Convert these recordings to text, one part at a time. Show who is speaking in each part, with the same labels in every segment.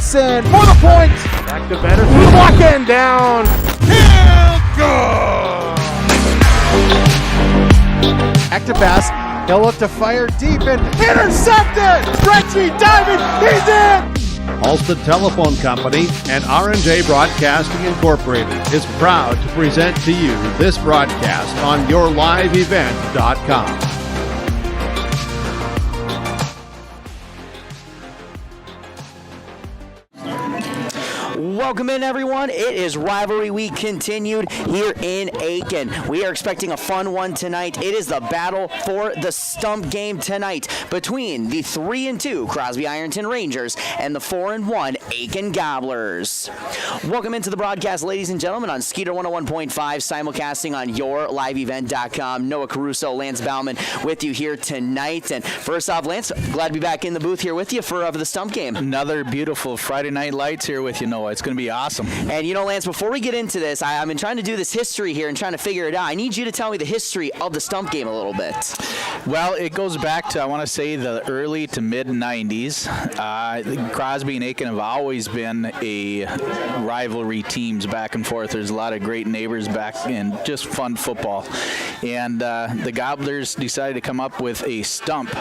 Speaker 1: Aken for the point. Back to better through the block and down. Back to pass. He'll look to fire deep and intercepted. Stretchy diving. He's in.
Speaker 2: Halstead Telephone Company and R&J Broadcasting Incorporated is proud to present to you this broadcast on yourliveevent.com.
Speaker 3: Welcome in, everyone. It is Rivalry Week continued here in Aken. We are expecting a fun one tonight. It is the battle for the stump game tonight between the 3-2 Crosby-Ironton Rangers and the 4-1 Aken Gobblers. Welcome into the broadcast, ladies and gentlemen, on Skeeter 101.5, simulcasting on yourliveevent.com. Noah Caruso, Lance Bauman with you here tonight. And first off, Lance, glad to be back in the booth here with you for the stump game.
Speaker 4: Another beautiful Friday Night Lights here with you, Noah. It's going to be awesome.
Speaker 3: And you know, Lance, before we get into this, I've been trying to do this history here and trying to figure it out. I need you to tell me the history of the stump game a little bit.
Speaker 4: Well, it goes back to, I want to say, the early to mid-90s. Crosby and Aken have always been a rivalry teams back and forth. There's a lot of great neighbors back and just fun football. And the Gobblers decided to come up with a stump,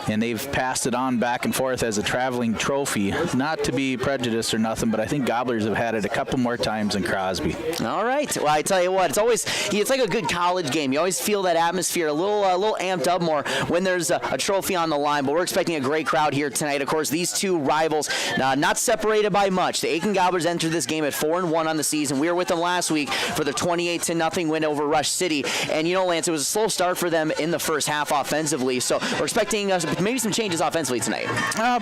Speaker 4: and they've passed it on back and forth as a traveling trophy. Not to be prejudiced or nothing, but I think Gobblers have had it a couple more times than Crosby.
Speaker 3: All right. Well, I tell you what, it's like a good college game. You always feel that atmosphere a little amped up more when there's a trophy on the line. But we're expecting a great crowd here tonight. Of course, these two rivals not separated by much. The Aken Gobblers entered this game at 4-1 on the season. We were with them last week for the 28-0 win over Rush City. And you know, Lance, it was a slow start for them in the first half offensively. So we're expecting maybe some changes offensively tonight.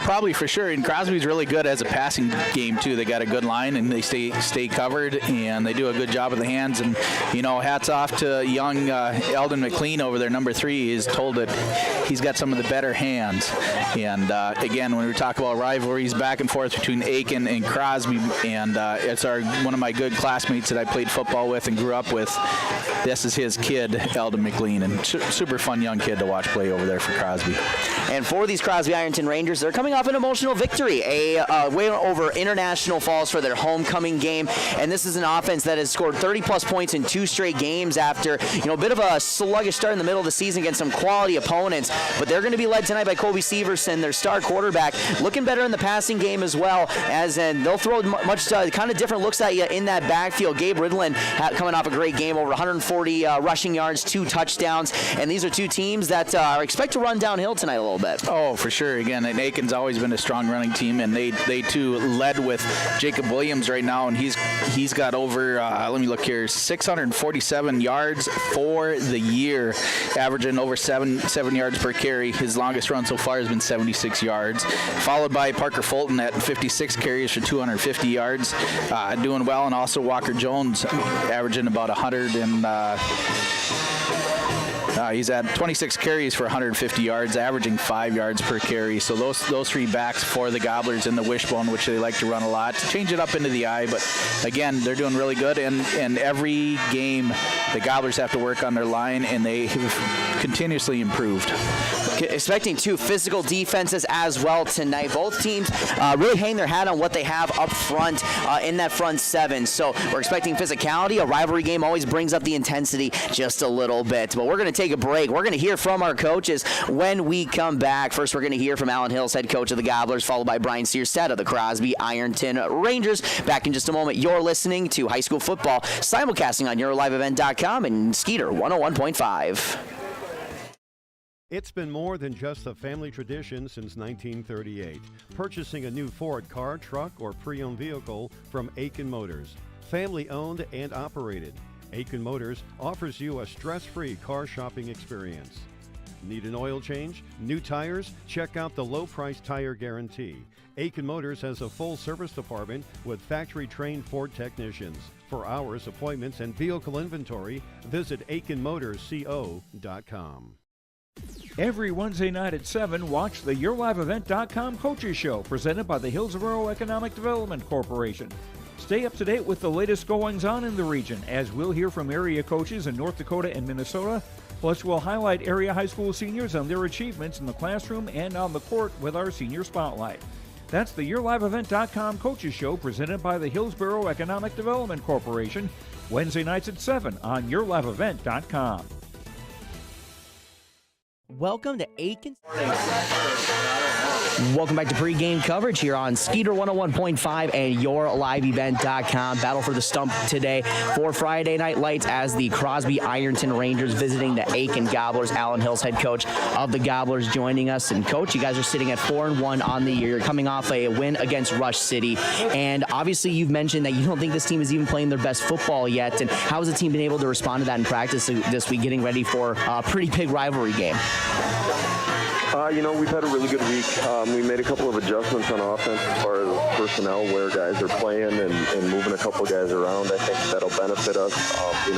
Speaker 4: Probably for sure. And Crosby's really good as a passing game too. They got a good line and they stay covered and they do a good job with the hands. And you know, hats off to young Eldon McLean over there, number 3. He's told that he's got some of the better hands. And again, when we talk about rivalries back and forth between Aken and Crosby, and it's one of my good classmates that I played football with and grew up with. This is his kid, Eldon McLean, and super fun young kid to watch play over there for Crosby.
Speaker 3: And for these Crosby-Ironton Rangers, they're coming off an emotional victory, a win over International Falls for their homecoming game. And this is an offense that has scored 30-plus points in 2 straight games after, a bit of a sluggish start in the middle of the season against some quality opponents. But they're going to be led tonight by Kobe Severson, their star quarterback, looking better in the passing game as well, and they'll throw much kind of different looks at you in that backfield. Gabe Ridlin coming off a great game, over 140 rushing yards, 2 touchdowns. And these are two teams that are expect to run downhill tonight a little bit.
Speaker 4: Oh, for sure. Again, and Aken's always been a strong running team, and they too led with Jacob Williams right now, and he's got over, let me look here, 647 yards for the year, averaging over 7 yards per carry. His longest run so far has been 76 yards, followed by Parker Fulton at 56 carries for 250 yards, doing well, and also Walker Jones averaging about 100 and he's at 26 carries for 150 yards, averaging 5 yards per carry. So those 3 backs for the Gobblers in the wishbone, which they like to run a lot, change it up into the eye. But again, they're doing really good. And every game, the Gobblers have to work on their line, and they have continuously improved.
Speaker 3: Expecting 2 physical defenses as well tonight. Both teams really hang their hat on what they have up front in that front 7. So we're expecting physicality. A rivalry game always brings up the intensity just a little bit. But we're going to take a break. We're going to hear from our coaches when we come back. First, we're going to hear from Alan Hills, head coach of the Gobblers, followed by Brian Searstead of the Crosby-Ironton Rangers. Back in just a moment. You're listening to high school football, simulcasting on yourliveevent.com and Skeeter 101.5.
Speaker 2: It's been more than just a family tradition since 1938. Purchasing a new Ford car, truck, or pre-owned vehicle from Aken Motors. Family owned and operated. Aken Motors offers you a stress-free car shopping experience. Need an oil change? New tires? Check out the low-price tire guarantee. Aken Motors has a full service department with factory-trained Ford technicians. For hours, appointments, and vehicle inventory, visit AkenMotorsCO.com.
Speaker 5: Every Wednesday night at 7, watch the YourLiveEvent.com Coaches Show presented by the Hillsborough Economic Development Corporation. Stay up to date with the latest goings-on in the region, as we'll hear from area coaches in North Dakota and Minnesota. Plus, we'll highlight area high school seniors on their achievements in the classroom and on the court with our Senior Spotlight. That's the YourLiveEvent.com Coaches Show presented by the Hillsborough Economic Development Corporation, Wednesday nights at 7 on YourLiveEvent.com.
Speaker 3: Welcome to Aken. Welcome back to pregame coverage here on Skeeter 101.5 and YourLiveEvent.com. Battle for the stump today for Friday Night Lights as the Crosby-Ironton Rangers visiting the Aken Gobblers. Alan Hills, head coach of the Gobblers, joining us. And coach, you guys are sitting at 4-1 on the year. You're coming off a win against Rush City, and obviously you've mentioned that you don't think this team is even playing their best football yet. And how has the team been able to respond to that in practice this week, getting ready for a pretty big rivalry game?
Speaker 6: We've had a really good week. We made a couple of adjustments on offense as far as personnel, where guys are playing and moving a couple of guys around. I think that'll benefit us, and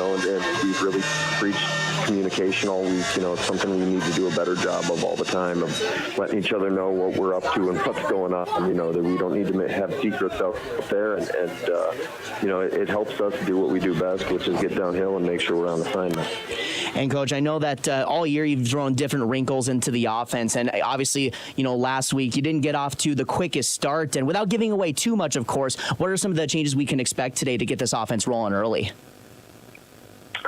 Speaker 6: we've really preached communication all week. It's something we need to do a better job of all the time, of letting each other know what we're up to and what's going on, that we don't need to have secrets out there. And it helps us do what we do best, which is get downhill and make sure we're on assignment.
Speaker 3: And, Coach, I know that all year you've thrown different wrinkles into the offense. And obviously, last week you didn't get off to the quickest start. And without giving away too much, of course, what are some of the changes we can expect today to get this offense rolling early?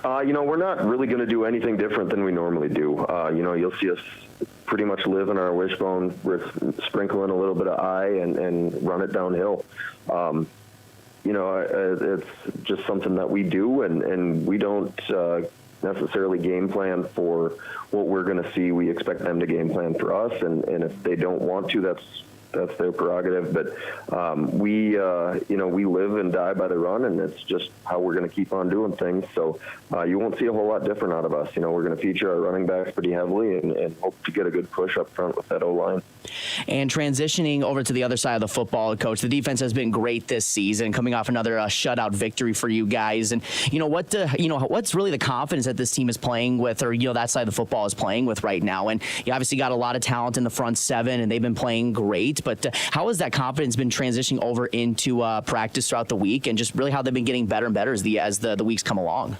Speaker 6: We're not really going to do anything different than we normally do. You'll see us pretty much live in our wishbone with sprinkling a little bit of eye and run it downhill. It's just something that we do, and we don't necessarily game plan for what we're going to see. We expect them to game plan for us, and if they don't want to, that's their prerogative. But we live and die by the run, and it's just how we're going to keep on doing things. So you won't see a whole lot different out of us. We're going to feature our running backs pretty heavily and hope to get a good push up front with that O-line.
Speaker 3: And transitioning over to the other side of the football, Coach, the defense has been great this season, coming off another shutout victory for you guys. And what's really the confidence that this team is playing with, or that side of the football is playing with right now? And you obviously got a lot of talent in the front seven, and they've been playing great. But how has that confidence been transitioning over into practice throughout the week, and just really how they've been getting better and better as the weeks come along?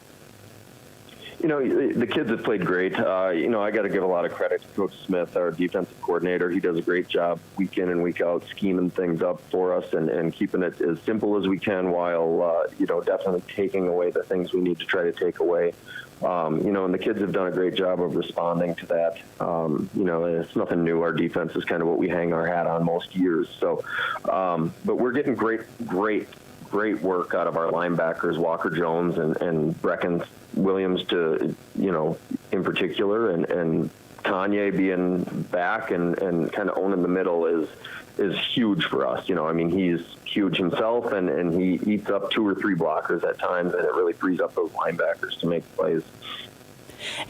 Speaker 6: The kids have played great. I got to give a lot of credit to Coach Smith, our defensive coordinator. He does a great job week in and week out scheming things up for us and keeping it as simple as we can while, definitely taking away the things we need to try to take away. And the kids have done a great job of responding to that. It's nothing new. Our defense is kind of what we hang our hat on most years. So, but we're getting great work out of our linebackers, Walker Jones and Brecken Williams in particular, and Kanye being back and kind of owning the middle is huge for us. He's huge himself, and he eats up 2 or 3 blockers at times, and it really frees up those linebackers to make plays.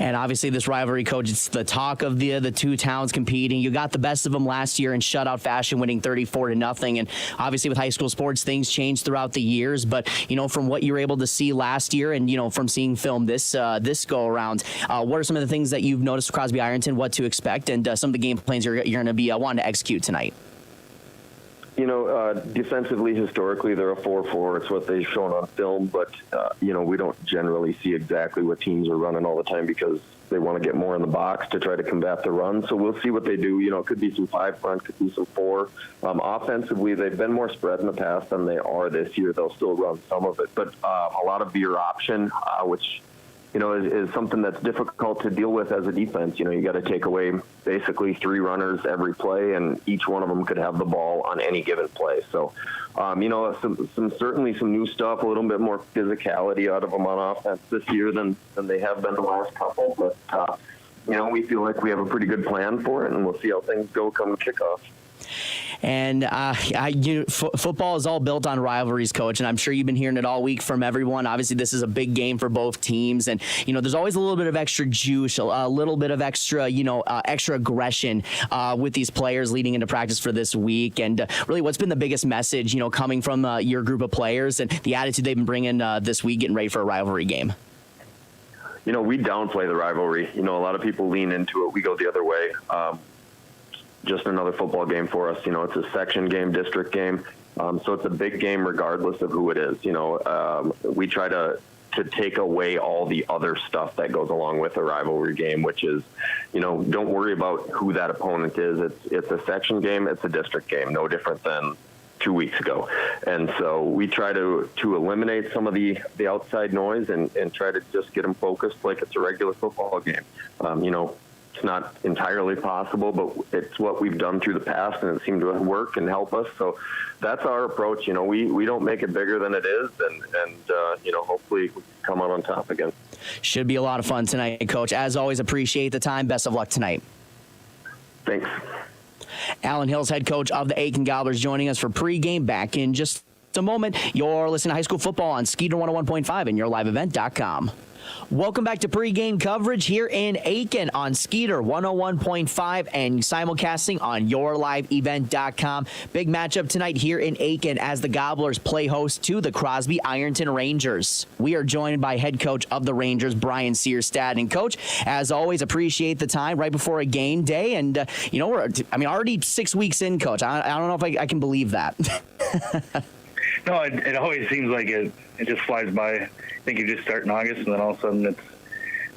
Speaker 3: And obviously this rivalry, Coach, it's the talk of the two towns competing. You got the best of them last year in shutout fashion, winning 34-0. And obviously with high school sports, things change throughout the years. But, from what you were able to see last year and, from seeing film this go around, what are some of the things that you've noticed Crosby-Ironton, what to expect, and some of the game plans you're going to be wanting to execute tonight?
Speaker 6: Defensively, historically, they're a 4-4. It's what they've shown on film, but, we don't generally see exactly what teams are running all the time because they want to get more in the box to try to combat the run. So we'll see what they do. It could be some 5 front, could be some 4. Offensively, they've been more spread in the past than they are this year. They'll still run some of it, but a lot of veer option, which is something that's difficult to deal with as a defense. You got to take away basically 3 runners every play, and each one of them could have the ball on any given play. So, certainly some new stuff, a little bit more physicality out of them on offense this year than they have been the last couple. But, we feel like we have a pretty good plan for it, and we'll see how things go come kickoff.
Speaker 3: And football is all built on rivalries, Coach, and I'm sure you've been hearing it all week from everyone. Obviously, this is a big game for both teams, and there's always a little bit of extra juice, a little bit of extra, extra aggression with these players leading into practice for this week. And really, what's been the biggest message, coming from your group of players and the attitude they've been bringing this week, getting ready for a rivalry game?
Speaker 6: We downplay the rivalry. A lot of people lean into it. We go the other way. Just another football game for us. It's a section game, district game. So it's a big game regardless of who it is. We try to to take away all the other stuff that goes along with a rivalry game, which is, don't worry about who that opponent is. It's a section game. It's a district game, no different than 2 weeks ago. And so we try to eliminate some of the outside noise and try to just get them focused like it's a regular football game. It's not entirely possible, but it's what we've done through the past, and it seemed to work and help us. So that's our approach. We don't make it bigger than it is, and hopefully we can come out on top again.
Speaker 3: Should be a lot of fun tonight, Coach. As always, appreciate the time. Best of luck tonight.
Speaker 6: Thanks.
Speaker 3: Alan Hills, head coach of the Aken Gobblers, joining us for pregame. Back in just a moment. You're listening to high school football on Skeeter 101.5 and yourliveevent.com. Welcome back to pregame coverage here in Aken on Skeeter 101.5 and simulcasting on yourliveevent.com. Big matchup tonight here in Aken as the Gobblers play host to the Crosby-Ironton Rangers. We are joined by head coach of the Rangers, Brian Searstad. And Coach, as always, appreciate the time right before a game day. And, we're already 6 weeks in, Coach. I don't know if I can believe that.
Speaker 7: No, it always seems like it just flies by. I think you just start in August, and then all of a sudden it's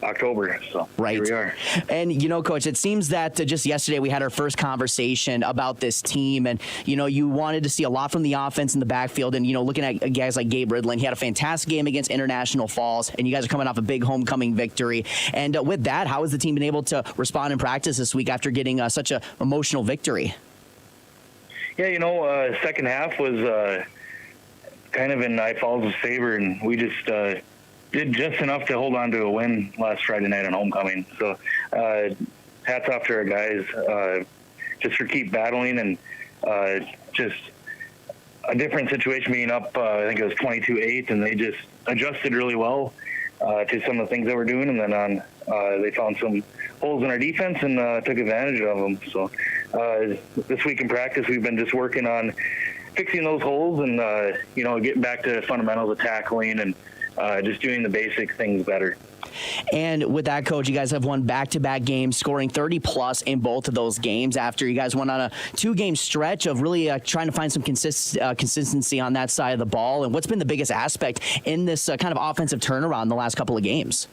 Speaker 7: October. So
Speaker 3: right.
Speaker 7: Here we are.
Speaker 3: And, Coach, it seems that just yesterday we had our first conversation about this team, and, you wanted to see a lot from the offense in the backfield. And, looking at guys like Gabe Ridlin, he had a fantastic game against International Falls, and you guys are coming off a big homecoming victory. And with that, how has the team been able to respond in practice this week after getting such an emotional victory?
Speaker 7: Yeah, second half was kind of in I Falls' favor, and we just did just enough to hold on to a win last Friday night on homecoming. So hats off to our guys just for keep battling, and just a different situation being up, I think it was 22-8, and they just adjusted really well to some of the things that we're doing, and then they found some holes in our defense and took advantage of them. So this week in practice, we've been just working on fixing those holes and, getting back to fundamentals of tackling and just doing the basic things better.
Speaker 3: And with that, Coach, you guys have won back-to-back games, scoring 30-plus in both of those games after you guys went on a 2-game stretch of really trying to find some consistency on that side of the ball. And what's been the biggest aspect in this kind of offensive turnaround in the last couple of games?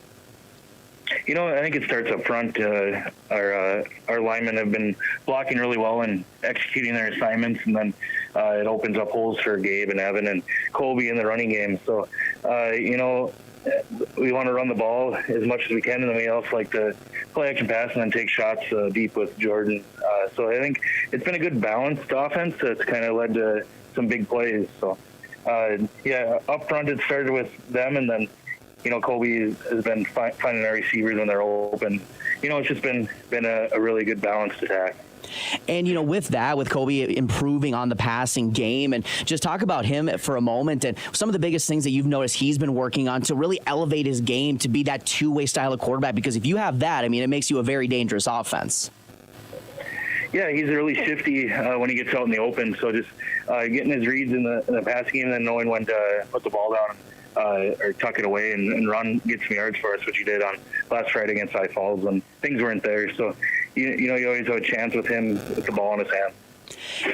Speaker 7: I think it starts up front. Our linemen have been blocking really well and executing their assignments, and then it opens up holes for Gabe and Evan and Colby in the running game. So, we want to run the ball as much as we can, and then we also like to play action pass and then take shots deep with Jordan. So I think it's been a good balanced offense that's kind of led to some big plays. So, up front it started with them, and then Colby has been finding our receivers when they're open. It's just been a really good balanced attack.
Speaker 3: And, with that, with Colby improving on the passing game, and just talk about him for a moment and some of the biggest things that you've noticed he's been working on to really elevate his game to be that two-way style of quarterback, because if you have that, it makes you a very dangerous offense.
Speaker 7: Yeah, he's really shifty when he gets out in the open. So just getting his reads in the passing game and then knowing when to put the ball down or tuck it away and run, get some yards for us, which he did on last Friday against High Falls when things weren't there. So, you always have a chance with him with the ball in his hand.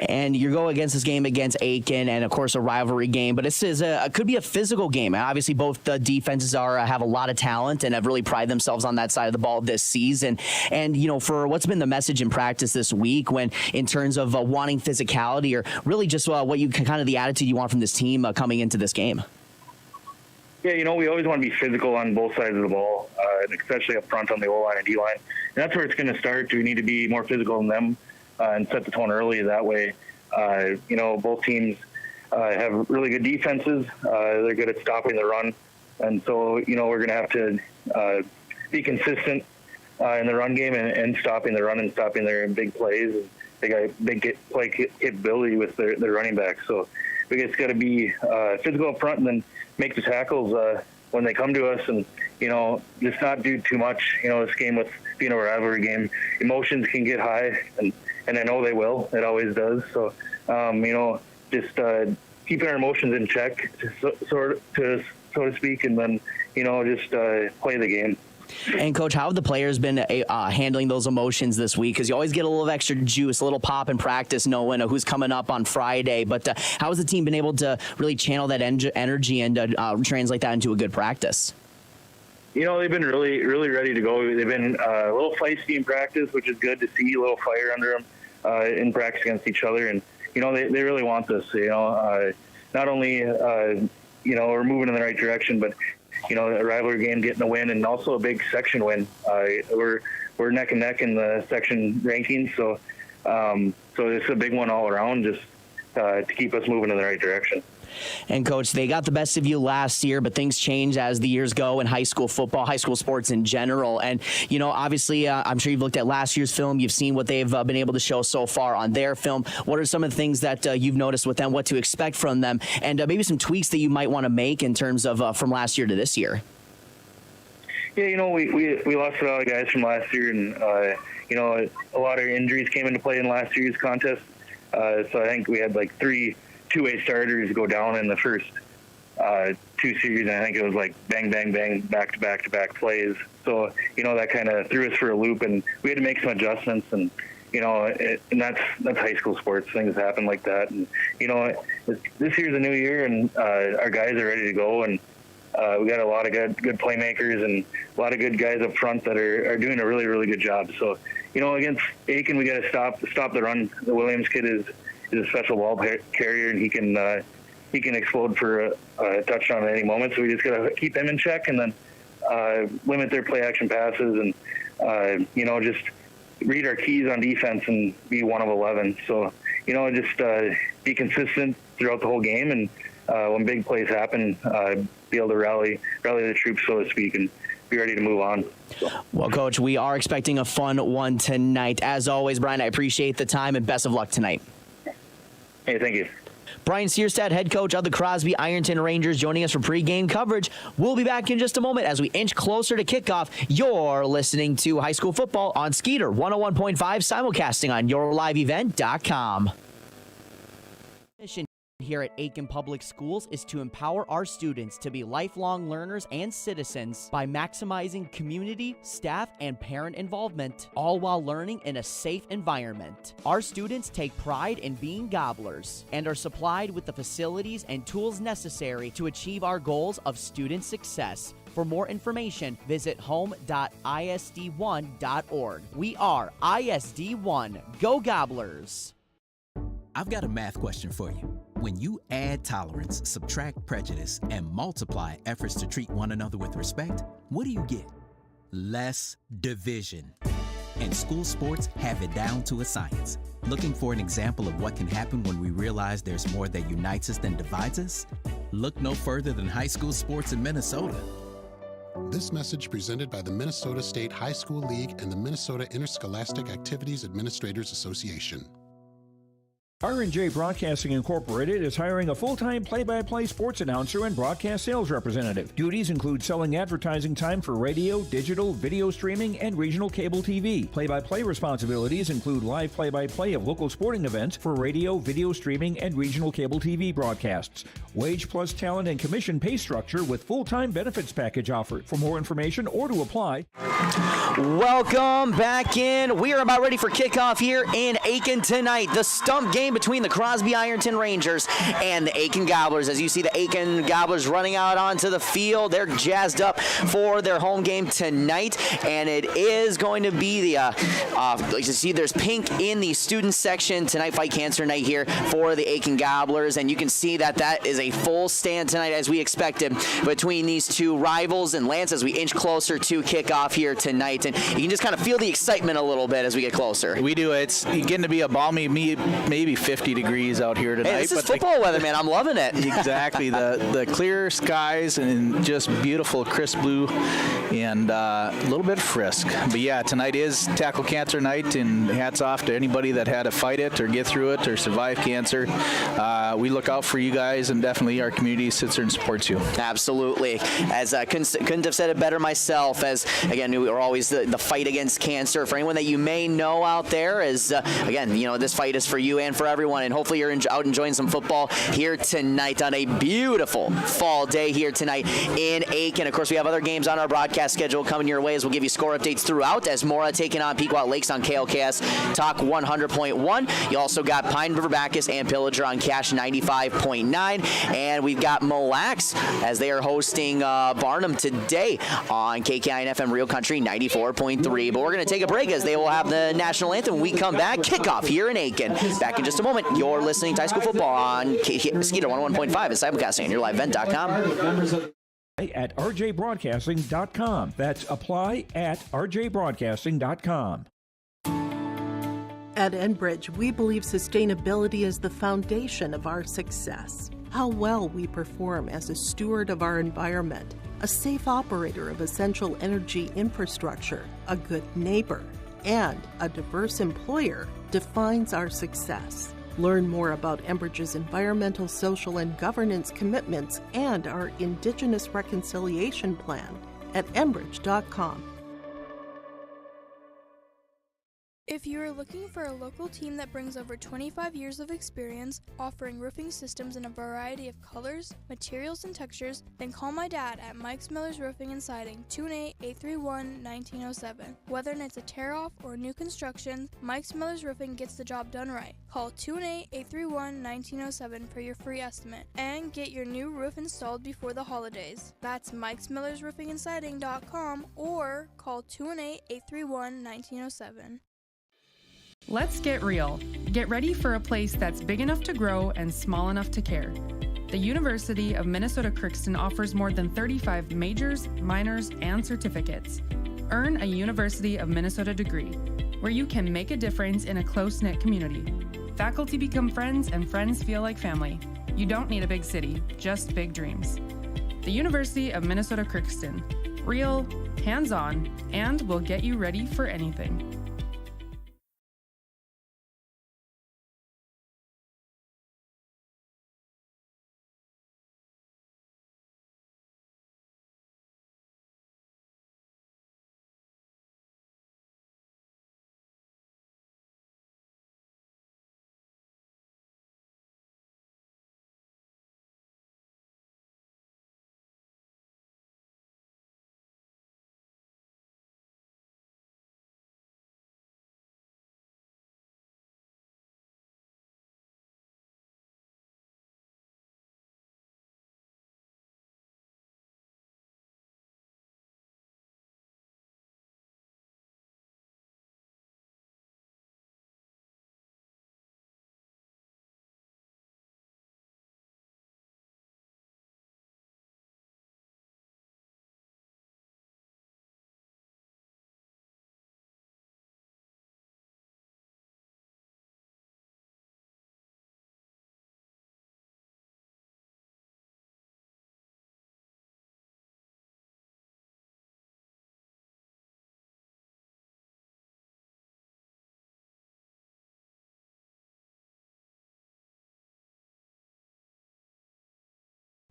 Speaker 3: And you go against this game against Aken, and of course a rivalry game, but this is could be a physical game. And obviously both the defenses have a lot of talent and have really prided themselves on that side of the ball this season. And for what's been the message in practice this week, when in terms of wanting physicality, or really just what you kind of the attitude you want from this team coming into this game.
Speaker 7: Yeah, we always want to be physical on both sides of the ball, and especially up front on the O-line and D-line. And that's where it's going to start. We need to be more physical than them and set the tone early. That way, both teams have really good defenses. They're good at stopping the run. And so, we're going to have to be consistent in the run game and stopping the run and stopping their big plays. They got big play capability with their running back. So we just got to be physical up front and then make the tackles when they come to us, and just not do too much. This game, with being a rivalry game, emotions can get high, and I know they will. It always does. So just keeping our emotions in check, so to speak, and then just play the game.
Speaker 3: And Coach, how have the players been handling those emotions this week? Because you always get a little extra juice, a little pop in practice, knowing who's coming up on Friday. But how has the team been able to really channel that energy and translate that into a good practice?
Speaker 7: They've been really, really ready to go. They've been a little feisty in practice, which is good to see, a little fire under them in practice against each other. And, they really want this, not only, we're moving in the right direction, but, a rivalry game, getting a win, and also a big section win. We're neck and neck in the section rankings, so it's a big one all around, just to keep us moving in the right direction.
Speaker 3: And Coach, they got the best of you last year, but things change as the years go in high school football, high school sports in general. And, obviously, I'm sure you've looked at last year's film. You've seen what they've been able to show so far on their film. What are some of the things that you've noticed with them, what to expect from them, and maybe some tweaks that you might want to make in terms of from last year to this year?
Speaker 7: Yeah, we lost a lot of guys from last year, and, a lot of injuries came into play in last year's contest. So I think we had like 3 two-way starters go down in the first 2 series, and I think it was like bang, bang, bang, back-to-back plays. So, that kind of threw us for a loop, and we had to make some adjustments, and, and that's high school sports. Things happen like that. And, this year's a new year, and our guys are ready to go, and we got a lot of good playmakers and a lot of good guys up front that are doing a really, really good job. So, against Aken, we got to stop the run. The Williams kid is a special ball carrier, and he can explode for a touchdown at any moment. So we just got to keep them in check, and then limit their play action passes, and just read our keys on defense and be 1 of 11. So just be consistent throughout the whole game, and when big plays happen, be able to rally the troops, so to speak, and be ready to move on. So.
Speaker 3: Well, Coach, we are expecting a fun one tonight. As always, Brian, I appreciate the time, and best of luck tonight.
Speaker 7: Hey, thank you.
Speaker 3: Brian Searstad, head coach of the Crosby-Ironton Rangers, joining us for pregame coverage. We'll be back in just a moment as we inch closer to kickoff. You're listening to high school football on Skeeter 101.5, simulcasting on yourliveevent.com. Mission here at Aken Public Schools is to empower our students to be lifelong learners and citizens by maximizing community, staff, and parent involvement, all while learning in a safe environment. Our students take pride in being gobblers and are supplied with the facilities and tools necessary to achieve our goals of student success. For more information, visit home.isd1.org. We are ISD1. Go Gobblers!
Speaker 8: I've got a math question for you. When you add tolerance, subtract prejudice, and multiply efforts to treat one another with respect, what do you get? Less division. And school sports have it down to a science. Looking for an example of what can happen when we realize there's more that unites us than divides us? Look no further than high school sports in Minnesota.
Speaker 9: This message presented by the Minnesota State High School League and the Minnesota Interscholastic Activities Administrators Association.
Speaker 5: R&J Broadcasting Incorporated is hiring a full-time play-by-play sports announcer and broadcast sales representative. Duties include selling advertising time for radio, digital, video streaming, and regional cable TV. Play-by-play responsibilities include live play-by-play of local sporting events for radio, video streaming, and regional cable TV broadcasts. Wage plus talent and commission pay structure with full-time benefits package offered. For more information or to apply.
Speaker 3: Welcome back in. We are about ready for kickoff here in Aken tonight. The stump game between the Crosby-Ironton Rangers and the Aken Gobblers. As you see the Aken Gobblers running out onto the field, they're jazzed up for their home game tonight, and it is going to be the, you see there's pink in the student section tonight, Fight Cancer Night here for the Aken Gobblers, and you can see that is a full stand tonight as we expected between these two rivals. And Lance, as we inch closer to kickoff here tonight, and you can just kind of feel the excitement a little bit as we get closer.
Speaker 4: We do. It's getting to be a balmy, maybe 50 degrees out here tonight.
Speaker 3: Hey, this is football weather, man. I'm loving it.
Speaker 4: Exactly. The clear skies and just beautiful crisp blue and a little bit frisk. But yeah, tonight is Tackle Cancer Night, and hats off to anybody that had to fight it or get through it or survive cancer. We look out for you guys, and definitely our community sits there and supports you.
Speaker 3: Absolutely. As I couldn't have said it better myself, as again, we are always the fight against cancer. For anyone that you may know out there, is again, this fight is for you and for for everyone, and hopefully you're out enjoying some football here tonight on a beautiful fall day here tonight in Aken. Of course, we have other games on our broadcast schedule coming your way as we'll give you score updates throughout, as Mora taking on Pequot Lakes on KLKS Talk 100.1. You also got Pine River Bacchus and Pillager on Cash 95.9, and we've got Mille Lacs as they are hosting Barnum today on KKIN FM Real Country 94.3. But we're going to take a break as they will have the national anthem when we come back. Kickoff here in Aken. Back in just a moment. You're listening to high school football on Skeeter 101.5 at simulcasting on yourlivevent.com.
Speaker 5: At rjbroadcasting.com. That's apply at rjbroadcasting.com.
Speaker 10: At Enbridge, we believe sustainability is the foundation of our success. How well we perform as a steward of our environment, a safe operator of essential energy infrastructure, a good neighbor, and a diverse employer defines our success. Learn more about Enbridge's environmental, social, and governance commitments and our Indigenous Reconciliation Plan at enbridge.com.
Speaker 11: If you are looking for a local team that brings over 25 years of experience, offering roofing systems in a variety of colors, materials, and textures, then call my dad at Mike's Miller's Roofing and Siding, 218-831-1907. Whether it's a tear-off or new construction, Mike's Miller's Roofing gets the job done right. Call 218-831-1907 for your free estimate and get your new roof installed before the holidays. That's Mike's Miller's Roofing and Siding.com or call 218-831-1907.
Speaker 12: Let's get real. Get ready for a place that's big enough to grow and small enough to care. The University of Minnesota Crookston offers more than 35 majors, minors, and certificates. Earn a University of Minnesota degree, where you can make a difference in a close-knit community. Faculty become friends and friends feel like family. You don't need a big city, just big dreams. The University of Minnesota Crookston. Real, hands-on, and will get you ready for anything.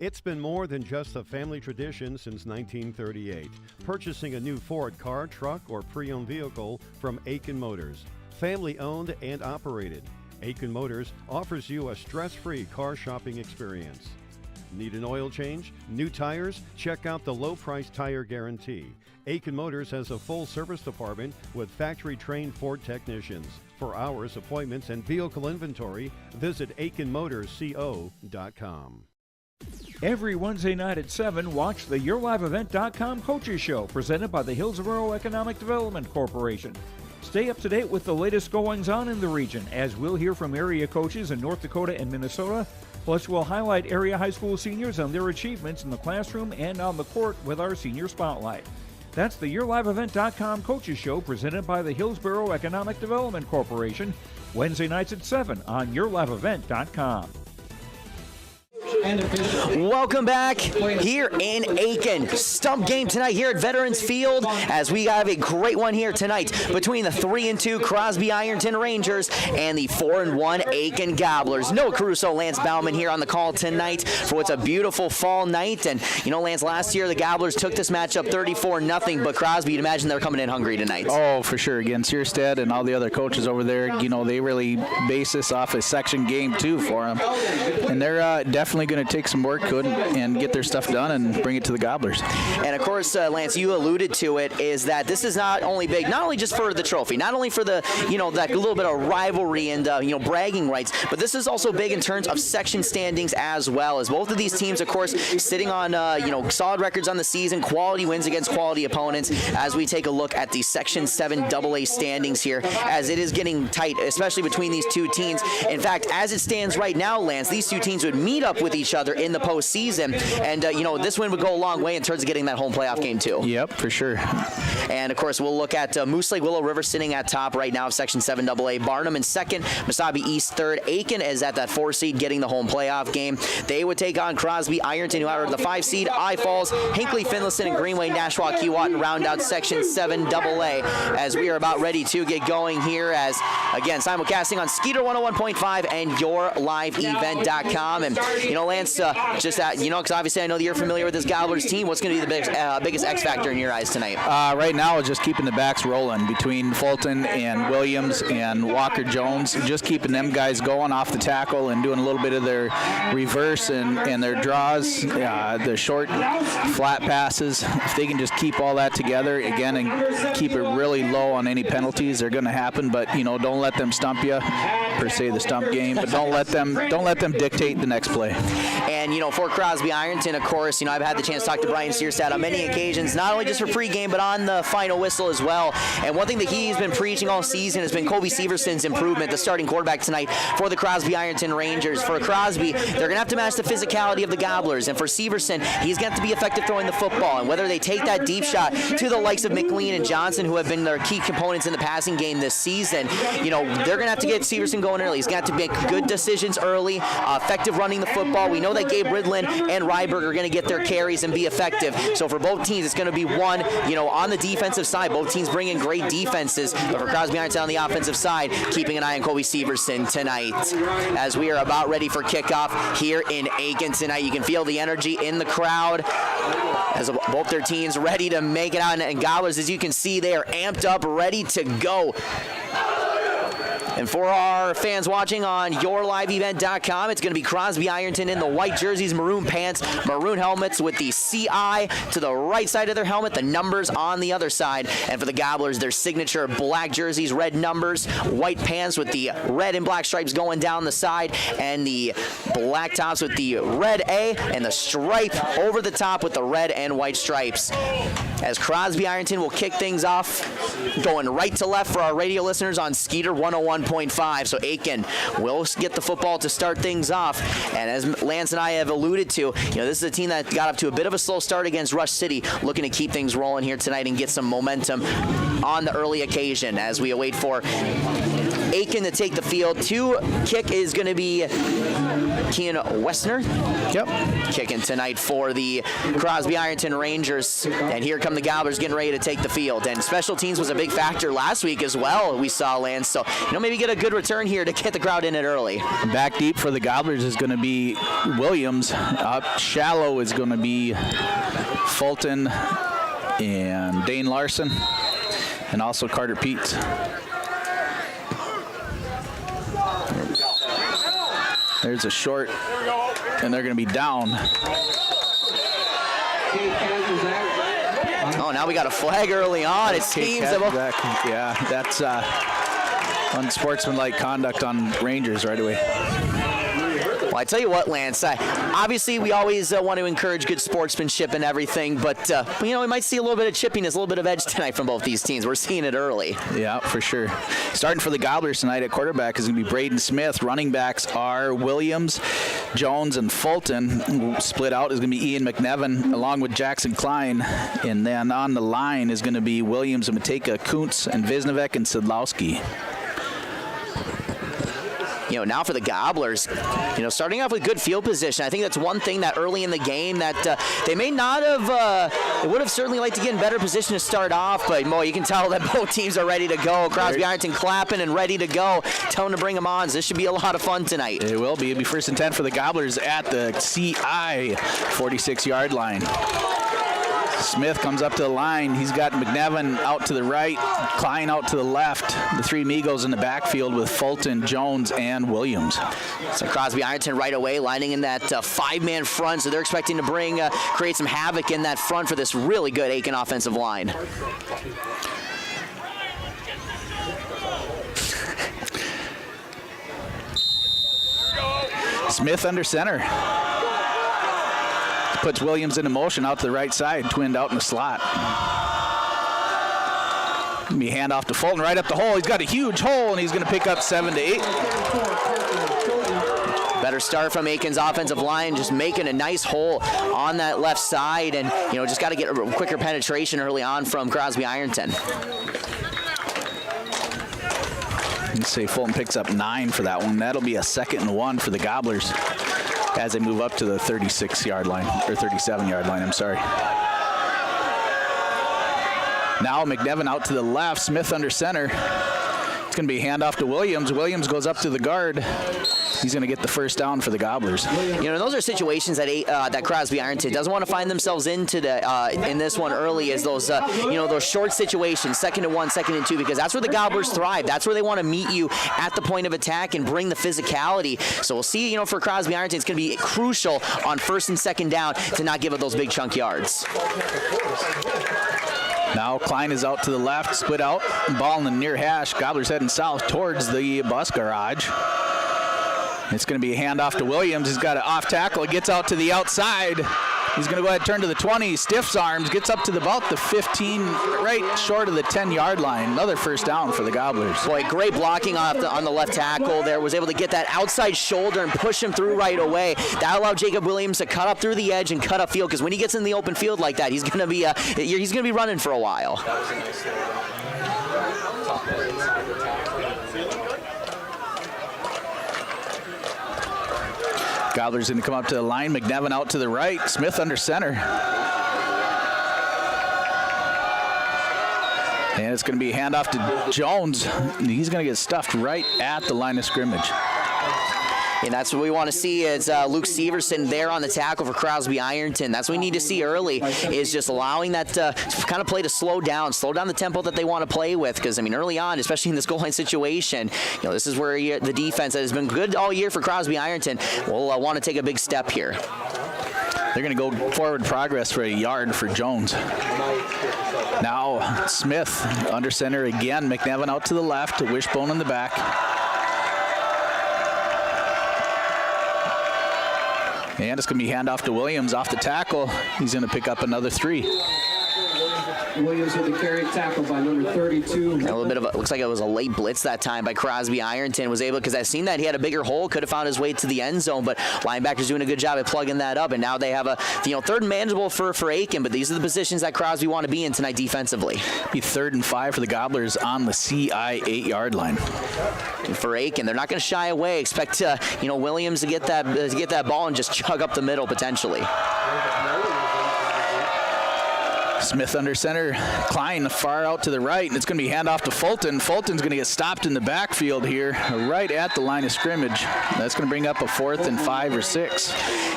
Speaker 2: It's been more than just a family tradition since 1938. Purchasing a new Ford car, truck, or pre-owned vehicle from Aken Motors. Family owned and operated. Aken Motors offers you a stress-free car shopping experience. Need an oil change? New tires? Check out the low-price tire guarantee. Aken Motors has a full service department with factory-trained Ford technicians. For hours, appointments, and vehicle inventory, visit akenmotorsco.com.
Speaker 5: Every Wednesday night at 7, watch the YourLiveEvent.com Coaches Show, presented by the Hillsborough Economic Development Corporation. Stay up to date with the latest goings-on in the region, as we'll hear from area coaches in North Dakota and Minnesota. Plus, we'll highlight area high school seniors and their achievements in the classroom and on the court with our Senior Spotlight. That's the YourLiveEvent.com Coaches Show, presented by the Hillsborough Economic Development Corporation, Wednesday nights at 7 on YourLiveEvent.com.
Speaker 3: Welcome back here in Aken. Stump game tonight here at Veterans Field, as we have a great one here tonight between the 3-2 Crosby-Ironton Rangers and the 4-1 Aken Gobblers. Noah Caruso, Lance Bauman here on the call tonight for what's a beautiful fall night. And, you know, Lance, last year the Gobblers took this matchup 34-0, but Crosby, you'd imagine they're coming in hungry tonight.
Speaker 4: Oh, for sure. Again, Searstead and all the other coaches over there, you know, they really base this off a section game, too, for them. And they're definitely going to take some work and get their stuff done and bring it to the Gobblers.
Speaker 3: And, of course, Lance, you alluded to it, is that this is not only big, not only just for the trophy, not only for the, you know, that little bit of rivalry and, you know, bragging rights, but this is also big in terms of section standings as well, as both of these teams, of course, sitting on, you know, solid records on the season, quality wins against quality opponents, as we take a look at the Section 7 AA standings here, as it is getting tight, especially between these two teams. In fact, as it stands right now, Lance, these two teams would meet up with each other in the postseason, and, you know, this win would go a long way in terms of getting that home playoff game, too.
Speaker 4: Yep, for sure.
Speaker 3: And, of course, we'll look at Moose Lake Willow River sitting at top right now of Section 7 AA. Barnum in second, Mesabi East third. Aken is at that 4 seed getting the home playoff game. They would take on Crosby-Ironton, who are the 5 seed. I Falls, Hinckley, Finlayson, and Greenway, Nashua, Keewatin round out Section 7 AA, as we are about ready to get going here, as, again, simulcasting on Skeeter 101.5 and YourLiveEvent.com. And, you know, Lance, just that, you know, because obviously I know that you're familiar with this Gobblers team. What's going to be the biggest X factor in your eyes tonight?
Speaker 4: Right now, just keeping the backs rolling between Fulton and Williams and Walker Jones, just keeping them guys going off the tackle and doing a little bit of their reverse and their draws, the short, flat passes. If they can just keep all that together, again, and keep it really low on any penalties, they're going to happen, but, you know, don't let them stump you, per se, the stump game, but don't let them dictate the next play.
Speaker 3: And, you know, for Crosby-Ironton, of course, you know, I've had the chance to talk to Brian Searstead on many occasions, not only just for pregame, but on the final whistle as well. And one thing that he's been preaching all season has been Kobe Severson's improvement, the starting quarterback tonight for the Crosby-Ironton Rangers. For Crosby, they're going to have to match the physicality of the Gobblers. And for Severson, he's going to have to be effective throwing the football. And whether they take that deep shot to the likes of McLean and Johnson, who have been their key components in the passing game this season, you know, they're going to have to get Severson going early. He's got to make good decisions early, effective running the football. We know that Gabe Ridlin and Ryberg are going to get their carries and be effective. So for both teams, it's going to be one, you know, on the defensive side. Both teams bring in great defenses, but for Crosby-Ironton on the offensive side, keeping an eye on Kobe Severson tonight. As we are about ready for kickoff here in Aken tonight, you can feel the energy in the crowd as both their teams ready to make it out. And Gobblers, as you can see, they are amped up, ready to go. And for our fans watching on YourLiveEvent.com, it's going to be Crosby-Ironton in the white jerseys, maroon pants, maroon helmets with the CI to the right side of their helmet, the numbers on the other side. And for the Gobblers, their signature black jerseys, red numbers, white pants with the red and black stripes going down the side, and the black tops with the red A and the stripe over the top with the red and white stripes. As Crosby-Ironton will kick things off, going right to left for our radio listeners on Skeeter 101.5. So Aken will get the football to start things off. And as Lance and I have alluded to, you know, this is a team that got up to a bit of a slow start against Rush City, looking to keep things rolling here tonight and get some momentum on the early occasion as we await for Aken to take the field. To kick is going to be Kean Westner.
Speaker 4: Yep.
Speaker 3: Kicking tonight for the Crosby-Ironton Rangers. And here come the Gobblers getting ready to take the field. And special teams was a big factor last week as well, we saw, Lance. So, you know, maybe get a good return here to get the crowd in it early.
Speaker 4: Back deep for the Gobblers is going to be Williams. Up shallow is going to be Fulton and Dane Larson, and also Carter Peets. There's a short, and they're going to be down.
Speaker 3: Oh, now we got a flag early on. It seems
Speaker 4: yeah, that's unsportsmanlike conduct on Rangers right away.
Speaker 3: Well, I tell you what, Lance, obviously we always want to encourage good sportsmanship and everything, but, you know, we might see a little bit of chippiness, a little bit of edge tonight from both these teams. We're seeing it early.
Speaker 4: Yeah, for sure. Starting for the Gobblers tonight at quarterback is going to be Braden Smith. Running backs are Williams, Jones, and Fulton. Split out is going to be Ian McNevin along with Jackson Klein. And then on the line is going to be Williams and Mateka Kuntz and Visnevek and Sidlowski.
Speaker 3: You now for the Gobblers, starting off with good field position. I think that's one thing that early in the game that they may not have, they would have certainly liked to get in better position to start off, but you can tell that both teams are ready to go. Crosby-Ironton clapping and ready to go, telling them to bring them on. So this should be a lot of fun tonight.
Speaker 4: It will be. It'll be 1st and 10 for the Gobblers at the CI 46-yard line. Smith comes up to the line. He's got McNevin out to the right, Klein out to the left. The three Migos in the backfield with Fulton, Jones, and Williams.
Speaker 3: So Crosby-Ironton right away lining in that 5-man front. So they're expecting to create some havoc in that front for this really good Aken offensive line.
Speaker 4: Smith under center. Puts Williams into motion out to the right side, twinned out in the slot. Gonna be handoff to Fulton right up the hole. He's got a huge hole, and he's going to pick up 7 to 8.
Speaker 3: Better start from Aken's offensive line, just making a nice hole on that left side, and just got to get a quicker penetration early on from Crosby-Ironton.
Speaker 4: Let's say Fulton picks up 9 for that one. That'll be a 2nd and 1 for the Gobblers as they move up to the 36-yard line, or 37-yard line, I'm sorry. Now McNevin out to the left, Smith under center. It's going to be a handoff to Williams. Williams goes up to the guard. He's going to get the first down for the Gobblers.
Speaker 3: Those are situations that Crosby-Ironton doesn't want to find themselves into in this one early, is those those short situations, 2nd and 1, 2nd and 2, because that's where the Gobblers thrive. That's where they want to meet you at the point of attack and bring the physicality. So we'll see, for Crosby-Ironton, it's going to be crucial on 1st and 2nd down to not give up those big chunk yards.
Speaker 4: Now Klein is out to the left, split out, ball in the near hash. Gobblers heading south towards the bus garage. It's going to be a handoff to Williams. He's got an off tackle. He gets out to the outside. He's going to go ahead and turn to the 20, stiffs arms, gets up to about the 15, right short of the 10-yard line. Another first down for the Gobblers.
Speaker 3: Boy, great blocking on the left tackle there. Was able to get that outside shoulder and push him through right away. That allowed Jacob Williams to cut up through the edge and cut up field, because when he gets in the open field like that, he's going to be running for a while.
Speaker 4: Gobblers going to come up to the line. McNevin out to the right. Smith under center. And it's going to be a handoff to Jones. He's going to get stuffed right at the line of scrimmage.
Speaker 3: And that's what we want to see is Luke Severson there on the tackle for Crosby-Ironton. That's what we need to see early, is just allowing that kind of play to slow down the tempo that they want to play with. Because, early on, especially in this goal line situation, this is where the defense that has been good all year for Crosby-Ironton will want to take a big step here.
Speaker 4: They're going to go forward progress for a yard for Jones. Now Smith under center again. McNevin out to the left, Wishbone in the back. And it's going to be handoff to Williams off the tackle. He's going to pick up another 3.
Speaker 13: Williams with the carry, tackle by number 32.
Speaker 3: A little bit of looks like it was a late blitz that time by Crosby-Ironton. Was able, because I seen that he had a bigger hole, could have found his way to the end zone, but linebackers doing a good job at plugging that up. And now they have a 3rd and manageable for Aken, but these are the positions that Crosby want to be in tonight defensively.
Speaker 4: Be 3rd and 5 for the Gobblers on the CI 8-yard line.
Speaker 3: And for Aken, they're not going to shy away. Expect Williams to get that ball and just chug up the middle potentially.
Speaker 4: Smith under center, Klein far out to the right, and it's going to be handoff to Fulton. Fulton's going to get stopped in the backfield here, right at the line of scrimmage. That's going to bring up a 4th and 5 or 6.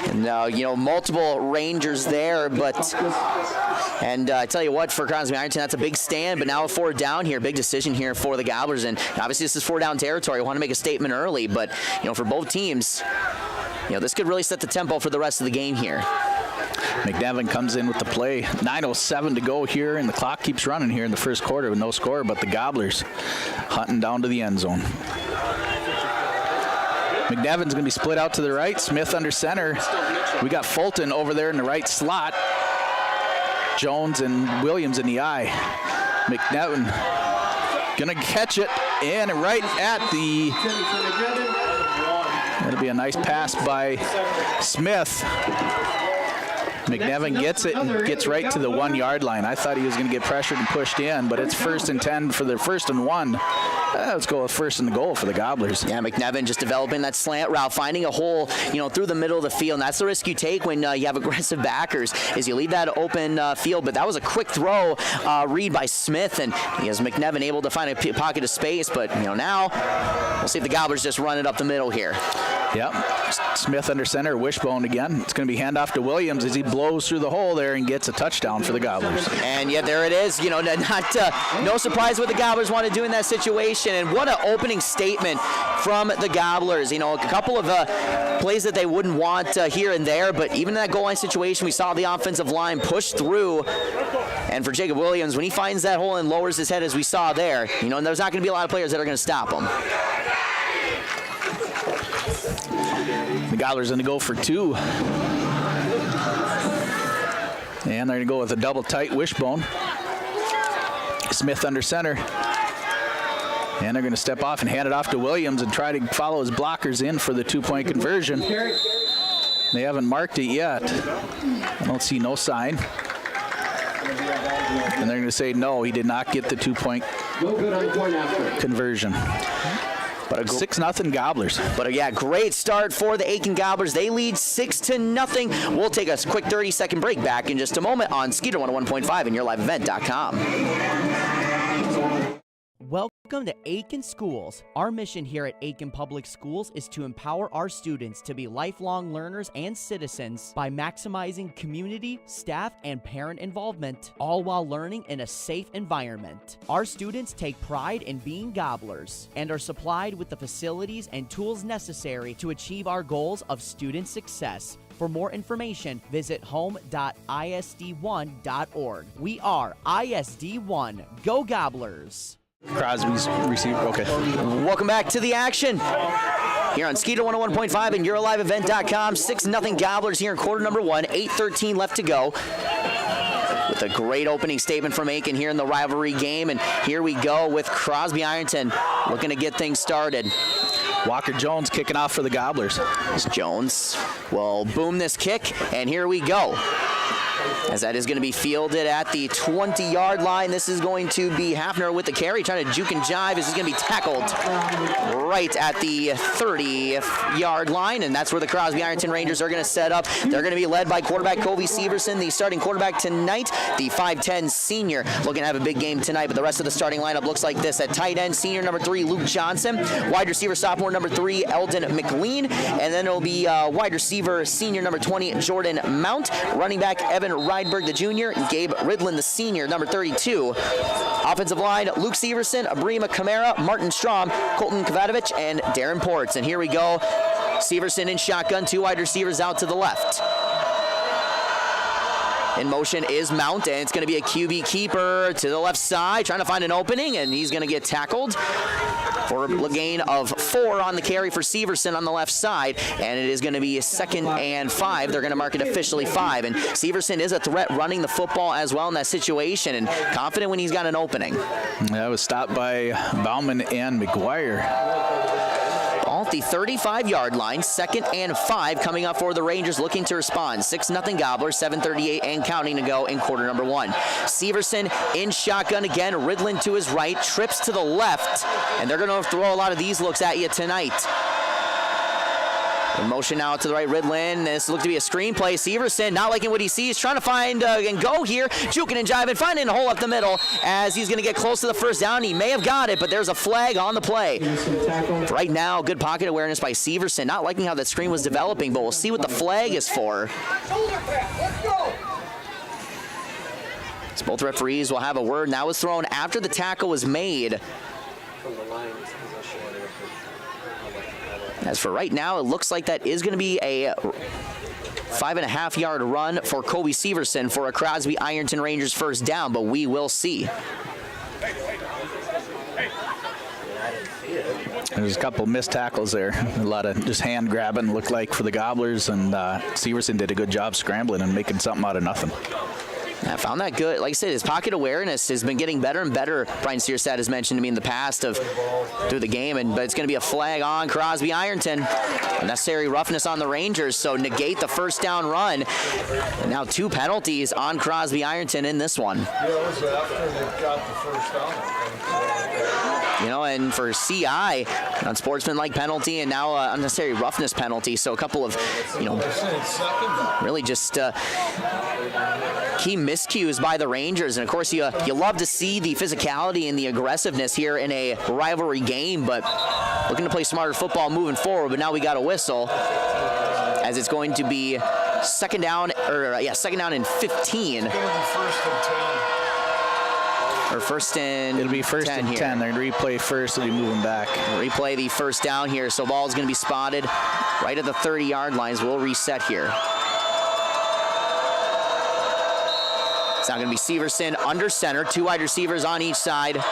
Speaker 3: And multiple Rangers there, but I tell you what, for Crosby-Ironton, that's a big stand. But now a 4th down here, big decision here for the Gobblers, and obviously this is 4th down territory. We want to make a statement early, but for both teams, this could really set the tempo for the rest of the game here.
Speaker 4: McNevin comes in with the play. 9:07 to go here, and the clock keeps running here in the first quarter with no score, but the Gobblers hunting down to the end zone. McNevin's going to be split out to the right. Smith under center. We got Fulton over there in the right slot. Jones and Williams in the eye. McNevin going to catch it, and right at the... That'll be a nice pass by Smith. McNevin gets it and gets right to the 1-yard line. I thought he was going to get pressured and pushed in, but it's 1st and 10 for the 1st and 1 Let's go with first and goal for the Gobblers.
Speaker 3: Yeah, McNevin just developing that slant route, finding a hole, through the middle of the field. And that's the risk you take when you have aggressive backers, is you leave that open field. But that was a quick throw read by Smith, and as McNevin able to find a pocket of space. But now we'll see if the Gobblers just run it up the middle here.
Speaker 4: Yep. Smith under center, wishbone again. It's going to be handoff to Williams as he blows through the hole there and gets a touchdown for the Gobblers.
Speaker 3: And yeah, there it is. No surprise what the Gobblers want to do in that situation. And what an opening statement from the Gobblers. A couple of plays that they wouldn't want here and there, but even in that goal line situation, we saw the offensive line push through. And for Jacob Williams, when he finds that hole and lowers his head as we saw there, there's not going to be a lot of players that are going to stop him.
Speaker 4: The Gobblers going to go for 2. And they're going to go with a double tight wishbone. Smith under center. And they're going to step off and hand it off to Williams and try to follow his blockers in for the 2-point conversion. They haven't marked it yet. I don't see no sign. And they're going to say no, he did not get the 2-point conversion. But 6-0 Gobblers.
Speaker 3: But great start for the Aken Gobblers. They lead 6-0. We'll take a quick 30-second break. Back in just a moment on Skeeter 101.5 and yourliveevent.com.
Speaker 14: Welcome to Aken Schools. Our mission here at Aken Public Schools is to empower our students to be lifelong learners and citizens by maximizing community, staff, and parent involvement, all while learning in a safe environment. Our students take pride in being Gobblers and are supplied with the facilities and tools necessary to achieve our goals of student success. For more information, visit home.isd1.org. We are ISD1. Go Gobblers!
Speaker 4: Crosby's receiver. Okay.
Speaker 3: Welcome back to the action here on Skeeter 101.5 and yourliveevent.com. 6-0 Gobblers here in quarter number 1. 8:13 left to go. With a great opening statement from Aken here in the rivalry game. And here we go with Crosby-Ironton looking to get things started.
Speaker 4: Walker Jones kicking off for the Gobblers.
Speaker 3: Jones will boom this kick, and here we go. As that is going to be fielded at the 20-yard line. This is going to be Hafner with the carry, trying to juke and jive. This is going to be tackled right at the 30-yard line, and that's where the Crosby-Ironton Rangers are going to set up. They're going to be led by quarterback Kobe Severson, the starting quarterback tonight, the 5'10 senior. Looking to have a big game tonight, but the rest of the starting lineup looks like this. At tight end, senior number 3, Luke Johnson. Wide receiver, sophomore number 3, Eldon McLean. And then it'll be wide receiver, senior number 20, Jordan Mount. Running back, Evan Rydberg, the junior, Gabe Ridlin, the senior, number 32. Offensive line, Luke Severson, Abrima Kamara, Martin Strom, Colton Kavatovich, and Darren Ports. And here we go. Severson in shotgun, 2 wide receivers out to the left. In motion is Mount, and it's going to be a QB keeper to the left side, trying to find an opening, and he's going to get tackled for a gain of 4 on the carry for Severson on the left side, and it is going to be a 2nd and 5. They're going to mark it officially 5, and Severson is a threat running the football as well in that situation, and confident when he's got an opening.
Speaker 4: That was stopped by Bauman and McGuire.
Speaker 3: Ball at the 35-yard line, 2nd and 5 coming up for the Rangers looking to respond. 6-0 Gobblers, 7:38 and counting to go in quarter number 1. Severson in shotgun again, Ridlin to his right, trips to the left, and they're going to throw a lot of these looks at you tonight. In motion now to the right, Ridlin. This looked to be a screen play. Severson not liking what he sees, trying to find and go here, juking and jiving, finding a hole up the middle as he's going to get close to the first down. He may have got it, but there's a flag on the play. Right now, good pocket awareness by Severson. Not liking how that screen was developing, but we'll see what the flag is for. So both referees will have a word. Now was thrown after the tackle was made. As for right now, it looks like that is going to be a 5.5-yard run for Kobe Severson for a Crosby-Ironton Rangers first down, but we will see.
Speaker 4: There's a couple missed tackles there. A lot of just hand grabbing, looked like, for the Gobblers, and Severson did a good job scrambling and making something out of nothing.
Speaker 3: I found that good. Like I said, his pocket awareness has been getting better and better. Brian Searstad has mentioned to me in the past through the game, but it's going to be a flag on Crosby-Ironton. Unnecessary roughness on the Rangers, so negate the first down run. And now 2 penalties on Crosby-Ironton in this one.
Speaker 15: Yeah, it was after they got the first down.
Speaker 3: And for CI, unsportsmanlike penalty and now unnecessary roughness penalty. So a couple of, really just key miscues by the Rangers. And of course, you love to see the physicality and the aggressiveness here in a rivalry game, but looking to play smarter football moving forward. But now we got a whistle as it's going to be second down and 15. Or first and
Speaker 4: it'll be first
Speaker 3: 10
Speaker 4: and
Speaker 3: here.
Speaker 4: 10. They're going to replay first. They'll be moving back.
Speaker 3: Replay the first down here. So ball's going to be spotted right at the 30-yard lines. We'll reset here. It's now going to be Severson under center. 2 wide receivers on each side.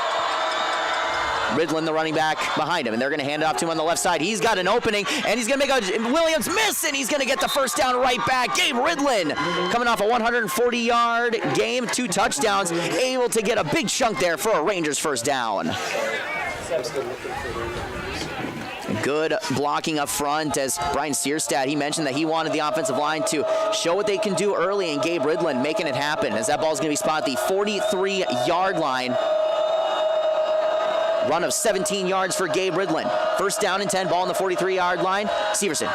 Speaker 3: Ridlin, the running back, behind him, and they're going to hand it off to him on the left side. He's got an opening, and he's going to make a Williams miss, and he's going to get the first down right back. Gabe Ridlin, coming off a 140-yard game, 2 touchdowns, able to get a big chunk there for a Rangers first down. Good blocking up front as Brian Searstad, he mentioned that he wanted the offensive line to show what they can do early, and Gabe Ridlin making it happen as that ball's going to be spotted at the 43-yard line. Run of 17 yards for Gabe Ridlin. First down and 10, ball on the 43-yard line. Severson.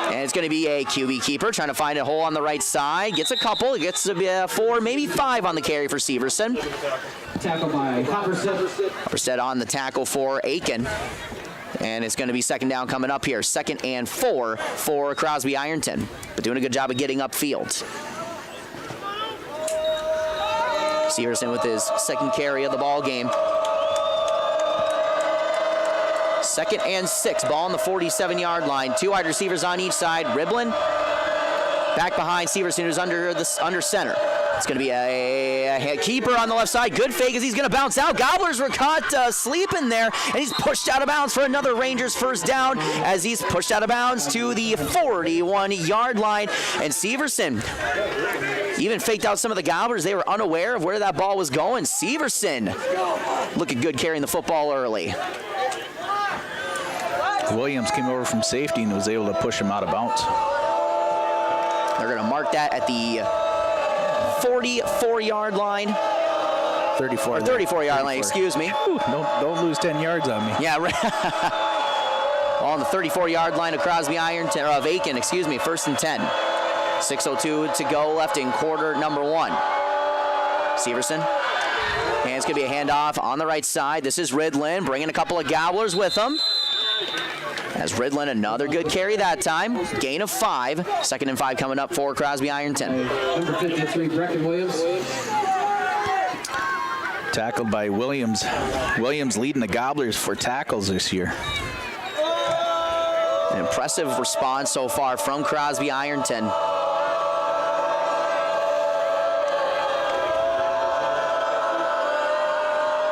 Speaker 3: And it's going to be a QB keeper trying to find a hole on the right side. Gets a couple. Gets 4, maybe 5 on the carry for Severson.
Speaker 13: Tackle by Hopperstead.
Speaker 3: Hopperstead on the tackle for Aken. And it's going to be second down coming up here. 2nd and 4 for Crosby-Ironton. But doing a good job of getting upfield. Severson with his second carry of the ball game. 2nd and 6, ball on the 47-yard line. 2 wide receivers on each side. Ridlin back behind Severson, who's under center. It's going to be a keeper on the left side. Good fake as he's going to bounce out. Gobblers were caught sleeping there, and he's pushed out of bounds for another Rangers first down as he's pushed out of bounds to the 41-yard line. And Severson even faked out some of the Gobblers. They were unaware of where that ball was going. Severson looking good carrying the football early.
Speaker 4: Williams came over from safety and was able to push him out of bounds.
Speaker 3: They're going to mark that at the 44-yard line. 34-yard line, excuse me.
Speaker 4: Don't lose 10 yards on me.
Speaker 3: Yeah, right. On the 34-yard line of Crosby-Ironton, or of Aken, excuse me, 1st and 10. 6:02 to go left in quarter number 1. Severson. And it's going to be a handoff on the right side. This is Ridlin bringing a couple of Gobblers with him. As Ridlin, another good carry that time. Gain of 5. 2nd and 5 coming up for Crosby-Ironton.
Speaker 13: Number 53, Brecken Williams.
Speaker 4: Tackled by Williams. Williams leading the Gobblers for tackles this year.
Speaker 3: An impressive response so far from Crosby-Ironton.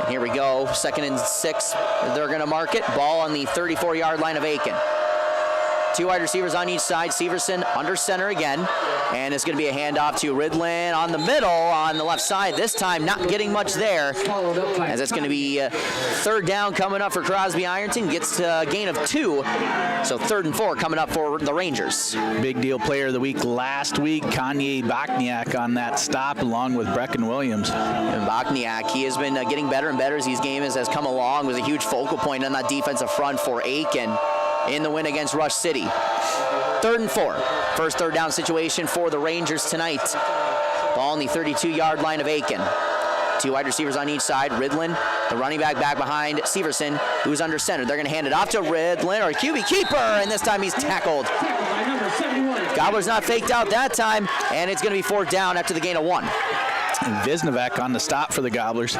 Speaker 3: Here we go, 2nd and 6. They're going to mark it. Ball on the 34-yard line of Aken. 2 wide receivers on each side. Severson under center again. And it's going to be a handoff to Ridlin on the middle on the left side. This time not getting much there. As it's going to be 3rd down coming up for Crosby-Ironton. Gets a gain of 2. So 3rd and 4 coming up for the Rangers.
Speaker 4: Big deal player of the week last week, Kanye Bachniak on that stop along with Brecken Williams.
Speaker 3: And Bachniak, he has been getting better and better as his game has come along. Was a huge focal point on that defensive front for Aken in the win against Rush City. 3rd and 4. First 3rd down situation for the Rangers tonight. Ball on the 32-yard line of Aken. 2 wide receivers on each side. Ridlin, the running back behind Severson, who's under center. They're going to hand it off to Ridlin, or QB keeper, and this time he's tackled. Gobbler's not faked out that time, and it's going to be 4th down after the gain of 1.
Speaker 4: And Visnovac on the stop for the Gobblers.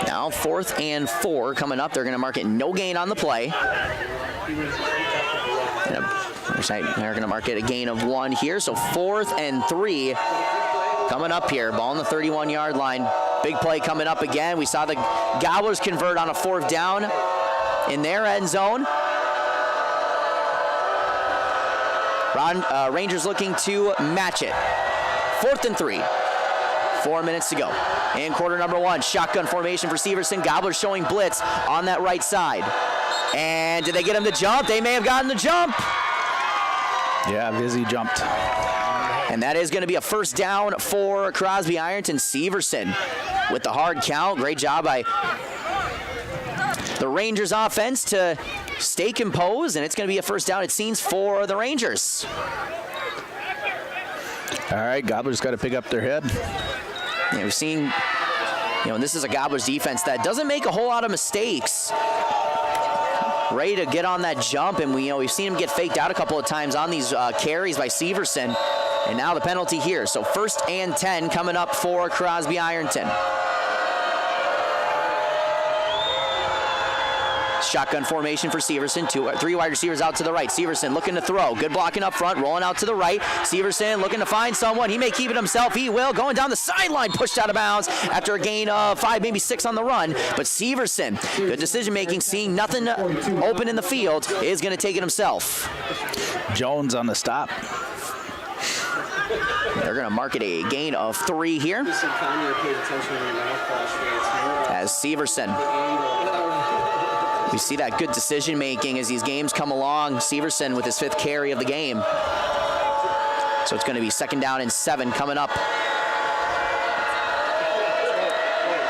Speaker 3: Now 4th and 4 coming up. They're going to mark it no gain on the play. They're going to mark it a gain of 1 here. So 4th and 3 coming up here. Ball on the 31-yard line. Big play coming up again. We saw the Gobblers convert on a 4th down in their end zone. Rangers looking to match it. 4th and 3. 4 minutes to go. In quarter number 1, shotgun formation for Severson. Gobblers showing blitz on that right side. And did they get him to jump? They may have gotten the jump.
Speaker 4: Yeah, Vizzy jumped.
Speaker 3: And that is going to be a first down for Crosby-Ironton. Severson with the hard count. Great job by the Rangers offense to stay composed, and it's going to be a first down, it seems, for the Rangers.
Speaker 4: All right, Gobblers got to pick up their head.
Speaker 3: Yeah, we're seeing, and this is a Gobblers defense that doesn't make a whole lot of mistakes. Ready to get on that jump, and we've seen him get faked out a couple of times on these carries by Severson. And now the penalty here. So 1st and 10 coming up for Crosby-Ironton. Shotgun formation for Severson. 3 wide receivers out to the right. Severson looking to throw. Good blocking up front. Rolling out to the right. Severson looking to find someone. He may keep it himself. He will. Going down the sideline. Pushed out of bounds after a gain of 5, maybe 6 on the run. But Severson, good decision making, seeing nothing open in the field, is going to take it himself.
Speaker 4: Jones on the stop.
Speaker 3: They're going to mark it a gain of 3 here. As Severson. We see that good decision making as these games come along. Severson with his 5th carry of the game. So it's going to be 2nd down and 7 coming up.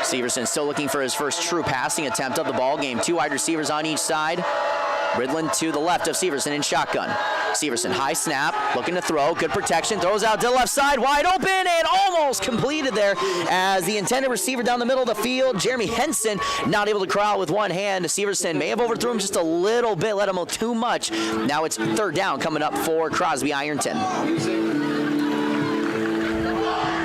Speaker 3: Severson still looking for his first true passing attempt of the ball game. 2 wide receivers on each side. Ridland to the left of Severson in shotgun. Severson, high snap, looking to throw, good protection, throws out to the left side, wide open, and almost completed there as the intended receiver down the middle of the field, Jeremy Henson, not able to corral with one hand. Severson may have overthrew him just a little bit, let him go too much. Now it's 3rd down coming up for Crosby-Ironton.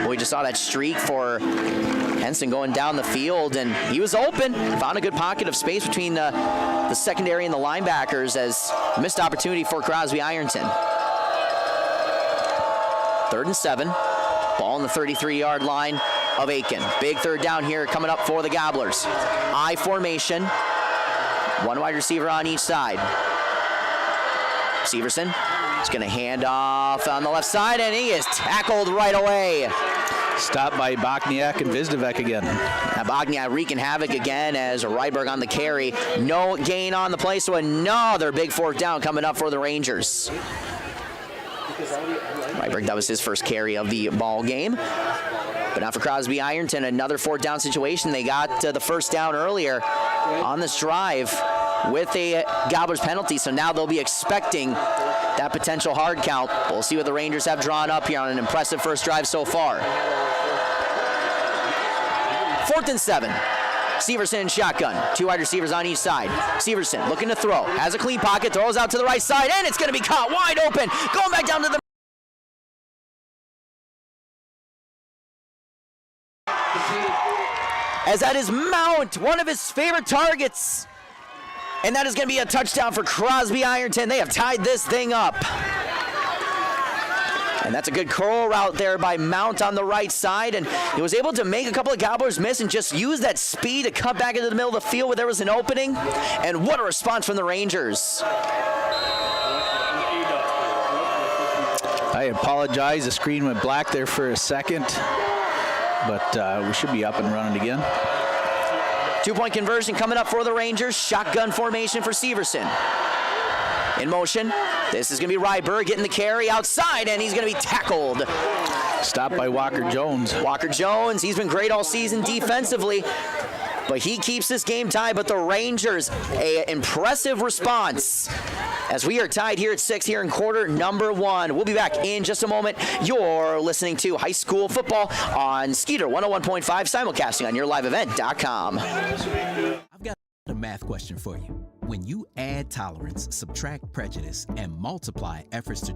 Speaker 3: We just saw that streak for Henson going down the field, and he was open. Found a good pocket of space between the secondary and the linebackers as missed opportunity for Crosby-Ironton. 3rd and 7. Ball on the 33-yard line of Aken. Big 3rd down here coming up for the Gobblers. I formation. 1 wide receiver on each side. Severson is going to hand off on the left side, and he is tackled right away.
Speaker 4: Stopped by Bogniak and Vizdevek again.
Speaker 3: Bogniak wreaking havoc again as Ryberg on the carry. No gain on the play, so another big 4th down coming up for the Rangers. Ryberg, that was his first carry of the ball game. But now for Crosby-Ironton, another 4th down situation. They got the first down earlier on this drive with a Gobblers penalty, so now they'll be expecting that potential hard count. We'll see what the Rangers have drawn up here on an impressive first drive so far. 4th and 7. Severson in shotgun. 2 wide receivers on each side. Severson looking to throw. Has a clean pocket. Throws out to the right side. And it's going to be caught wide open. Going back down to the... As that is Mount, one of his favorite targets. And that is going to be a touchdown for Crosby-Ironton. They have tied this thing up. And that's a good curl route there by Mount on the right side. And he was able to make a couple of Gobblers miss and just use that speed to cut back into the middle of the field where there was an opening. And what a response from the Rangers.
Speaker 4: I apologize. The screen went black there for a second. But we should be up and running again.
Speaker 3: 2-point conversion coming up for the Rangers. Shotgun formation for Severson. In motion. This is going to be Ryberg getting the carry outside, and he's going to be tackled.
Speaker 4: Stopped by Walker Jones.
Speaker 3: Walker Jones, he's been great all season defensively, but he keeps this game tied. But the Rangers, an impressive response as we are tied here at 6 here in quarter number 1. We'll be back in just a moment. You're listening to high school football on Skeeter 101.5, simulcasting on yourliveevent.com.
Speaker 8: I've got a math question for you. When you add tolerance, subtract prejudice, and multiply efforts to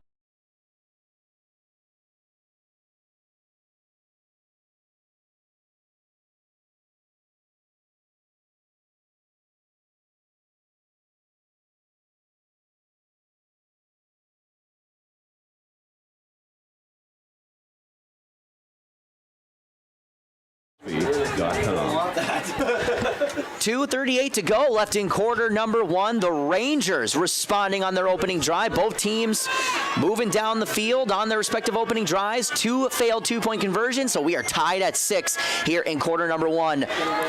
Speaker 2: PostgameLive.com.
Speaker 3: 2:38 to go left in quarter number one. The Rangers responding on their opening drive. Both teams moving down the field on their respective opening drives. 2 failed two-point conversions, so we are tied at 6 here in quarter number one.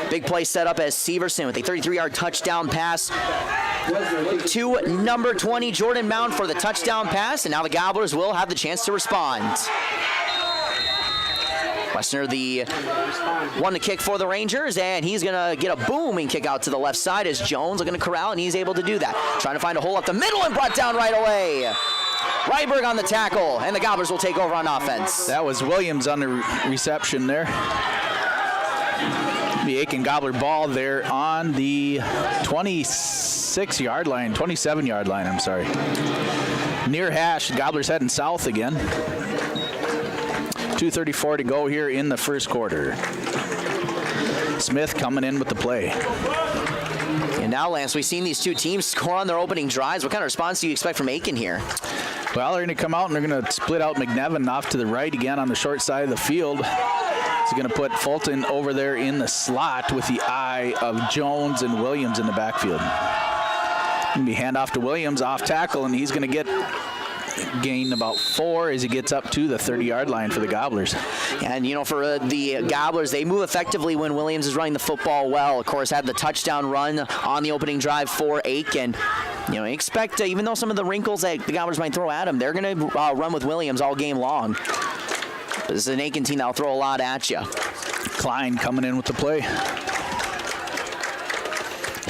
Speaker 3: Big play set up as Severson with a 33-yard touchdown pass to number 20, Jordan Mound, for the touchdown pass, and now the Gobblers will have the chance to respond. Westner, the one to kick for the Rangers, and he's going to get a booming kick out to the left side as Jones looking to corral, and he's able to do that. Trying to find a hole up the middle and brought down right away. Ryberg on the tackle, and the Gobblers will take over on offense.
Speaker 4: That was Williams on the reception there. The Aken Gobbler ball there on the 27-yard line, I'm sorry. Near hash, Gobblers heading south again. 2:34 to go here in the first quarter. Smith coming in with the play.
Speaker 3: And now, Lance, we've seen these two teams score on their opening drives. What kind of response do you expect from Aken here?
Speaker 4: Well, they're going to come out and they're going to split out McNevin off to the right again on the short side of the field. He's going to put Fulton over there in the slot with the eye of Jones and Williams in the backfield. Going to be handoff to Williams off tackle, and he's going to gain about 4 as he gets up to the 30-yard line for the Gobblers.
Speaker 3: And, you know, for the Gobblers, they move effectively when Williams is running the football well. Of course, had the touchdown run on the opening drive for Aken. You know, expect, even though some of the wrinkles that the Gobblers might throw at him, they're going to run with Williams all game long. This is an Aken team that'll throw a lot at you.
Speaker 4: Klein coming in with the play.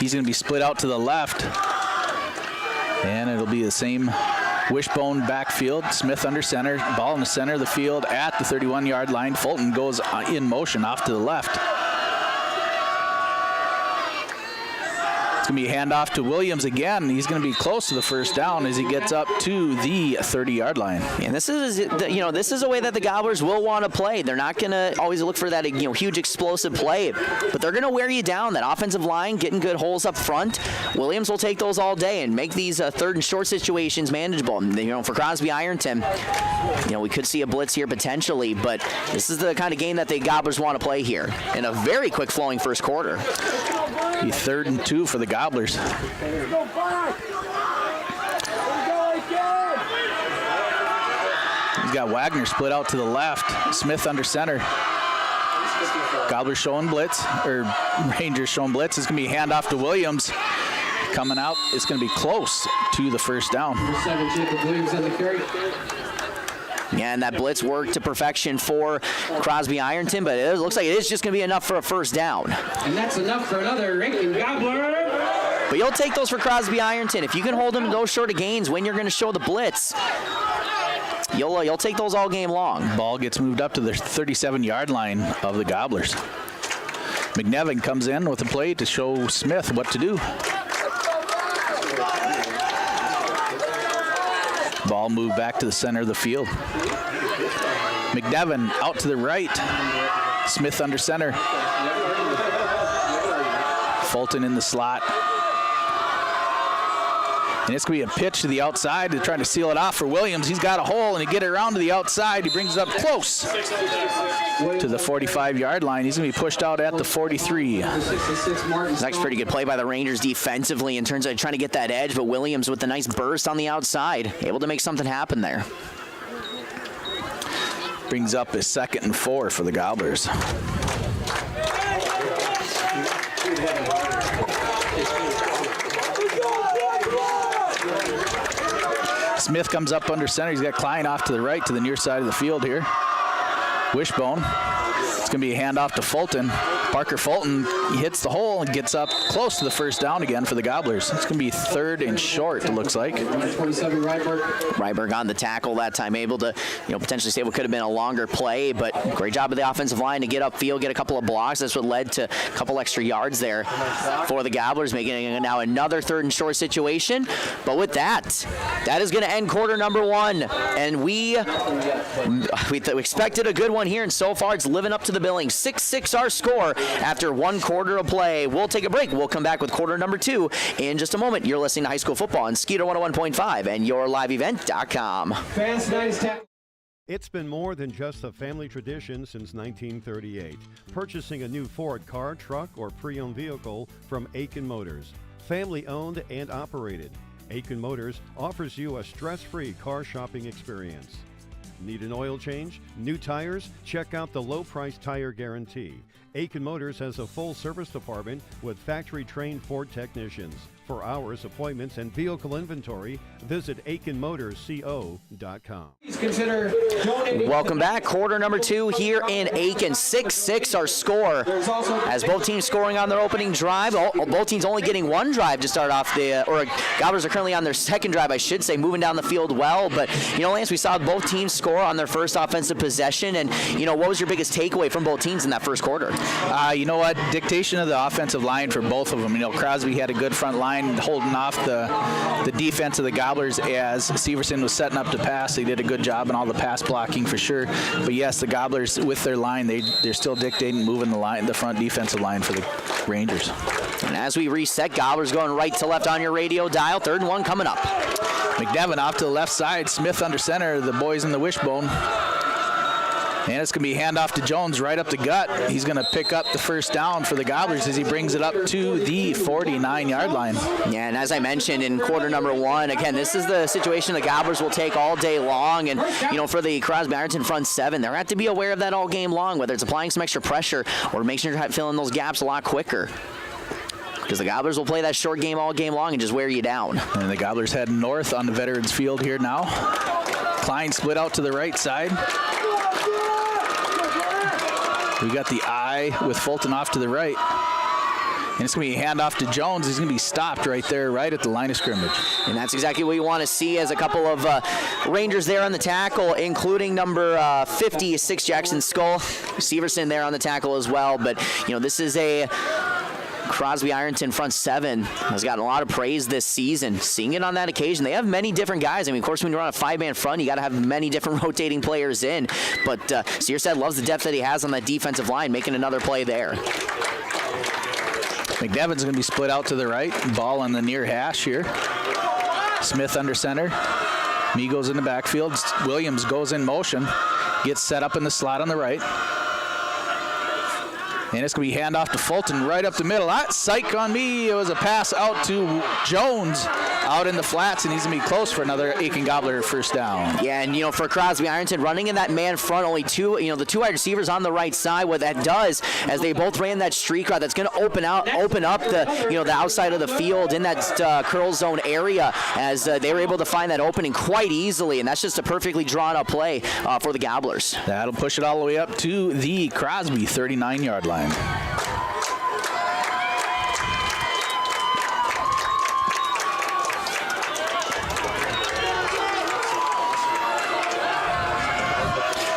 Speaker 4: He's going to be split out to the left. And it'll be the same wishbone backfield. Smith under center. Ball in the center of the field at the 31-yard line. Fulton goes in motion off to the left. It's going to be a handoff to Williams again. He's going to be close to the first down as he gets up to the 30-yard line.
Speaker 3: And this is, you know, this is a way that the Gobblers will want to play. They're not going to always look for that, you know, huge explosive play, but they're going to wear you down. That offensive line getting good holes up front. Williams will take those all day and make these third and short situations manageable. You know, for Crosby-Ironton, you know, we could see a blitz here potentially, but this is the kind of game that the Gobblers want to play here in a very quick flowing first quarter.
Speaker 4: Be 3rd and 2 for the Gobblers. He's got Wagner split out to the left. Smith under center. Gobblers showing blitz, or Rangers showing blitz. It's going to be a handoff to Williams. Coming out, it's going to be close to the first down.
Speaker 3: Yeah, and that blitz worked to perfection for Crosby-Ironton, but it looks like it is just going to be enough for a first down.
Speaker 13: And that's enough for another Aken Gobbler.
Speaker 3: But you'll take those for Crosby-Ironton. If you can hold them to those short of gains when you're going to show the blitz, you'll take those all game long.
Speaker 4: Ball gets moved up to the 37-yard line of the Gobblers. McNevin comes in with a play to show Smith what to do. Ball moved back to the center of the field. McNevin out to the right. Smith under center. Fulton in the slot. And it's going to be a pitch to the outside. They're trying to seal it off for Williams. He's got a hole, and he get it around to the outside. He brings it up close to the 45-yard line. He's going to be pushed out at the 43.
Speaker 3: Next pretty good play by the Rangers defensively in terms of trying to get that edge, but Williams with a nice burst on the outside, able to make something happen there.
Speaker 4: Brings up his 2nd and 4 for the Gobblers. Smith comes up under center. He's got Klein off to the right to the near side of the field here. Wishbone. It's going to be a handoff to Fulton. Parker Fulton, he hits the hole and gets up close to the first down again for the Gobblers. It's going to be 3rd and short, it looks like.
Speaker 13: 27
Speaker 3: Ryberg on the tackle that time, able to, you know, potentially save what could have been a longer play, but great job of the offensive line to get upfield, get a couple of blocks. That's what led to a couple extra yards there for the Gobblers, making it now another 3rd and short situation. But with that, that is going to end quarter number 1, and we expected a good one here, and so far it's living up to the billing. 6-6 our score after 1 quarter of play. We'll take a break. We'll come back with quarter number 2 in just a moment. You're listening to High School Football on Skeeter 101.5 and YourLiveEvent.com.
Speaker 13: Fast nice tackle.
Speaker 2: It's been more than just a family tradition since 1938. Purchasing a new Ford car, truck, or pre-owned vehicle from Aken Motors. Family owned and operated. Aken Motors offers you a stress-free car shopping experience. Need an oil change? New tires? Check out the low price tire guarantee. Aken Motors has a full service department with factory-trained Ford technicians. For hours, appointments, and vehicle inventory, visit AkenMotorsCO.com.
Speaker 3: Welcome back. Quarter number 2 here in Aken. 6-6 our score. As both teams scoring on their opening drive. Both teams only getting one drive to start off Gobblers are currently on their second drive, I should say, moving down the field well. But, Lance, we saw both teams score on their first offensive possession. And, what was your biggest takeaway from both teams in that first quarter?
Speaker 4: You know what? Dictation of the offensive line for both of them. Crosby had a good front line holding off the defense of the Gobblers as Severson was setting up to pass. They did a good job in all the pass blocking for sure. But yes, the Gobblers with their line, they're still dictating, moving the front defensive line for the Rangers.
Speaker 3: And as we reset, Gobblers going right to left on your radio dial. 3rd and 1 coming up.
Speaker 4: McNevin off to the left side. Smith under center. The boys in the wishbone. And it's going to be handoff to Jones right up the gut. He's going to pick up the first down for the Gobblers as he brings it up to the 49-yard line.
Speaker 3: Yeah, and as I mentioned in quarter number 1, again, this is the situation the Gobblers will take all day long. And, for the Crosby-Ironton front 7, they're going to have to be aware of that all game long, whether it's applying some extra pressure or making sure you're filling those gaps a lot quicker. Because the Gobblers will play that short game all game long and just wear you down.
Speaker 4: And the Gobblers head north on the Veterans Field here now. Klein split out to the right side. We got the I with Fulton off to the right. And it's going to be a handoff to Jones. He's going to be stopped right there, right at the line of scrimmage.
Speaker 3: And that's exactly what you want to see as a couple of Rangers there on the tackle, including number 50, 6 Jackson Skull. Severson there on the tackle as well. But, this is a Crosby-Ironton front 7 has gotten a lot of praise this season. Seeing it on that occasion, they have many different guys. Of course, when you're on a 5-man front, you got to have many different rotating players in. But Searstead loves the depth that he has on that defensive line, making another play there.
Speaker 4: McNevin's going to be split out to the right. Ball on the near hash here. Smith under center. Migos in the backfield. Williams goes in motion. Gets set up in the slot on the right. And it's going to be handoff to Fulton right up the middle. Psych on me. It was a pass out to Jones out in the flats, and he's going to be close for another Aken Gobbler first down.
Speaker 3: Yeah, and, for Crosby-Ironton, running in that man front, only the 2 wide receivers on the right side, what that does, as they both ran that streak route, that's going to open up the, the outside of the field in that curl zone area, as they were able to find that opening quite easily, and that's just a perfectly drawn up play for the Gobblers.
Speaker 4: That'll push it all the way up to the Crosby 39-yard line.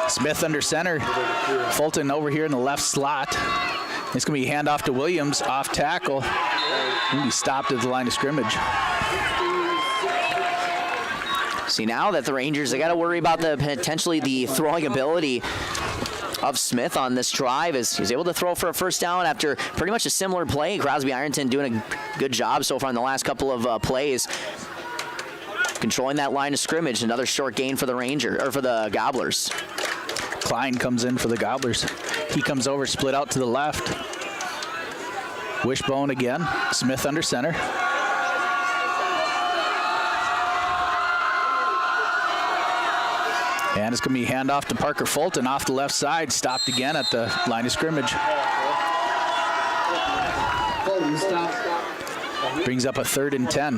Speaker 4: Smith under center. Fulton over here in the left slot. It's going to be handoff to Williams off tackle. He'll be stopped at the line of scrimmage.
Speaker 3: See, now that the Rangers, they got to worry about potentially the throwing ability of Smith on this drive, as he's able to throw for a first down after pretty much a similar play. Crosby-Ironton doing a good job so far in the last couple of plays, controlling that line of scrimmage. Another short gain for the Gobblers.
Speaker 4: Klein comes in for the Gobblers. He comes over, split out to the left. Wishbone again. Smith under center. And it's going to be handoff to Parker Fulton off the left side. Stopped again at the line of scrimmage.
Speaker 13: Fulton stopped.
Speaker 4: Brings up a 3rd and 10.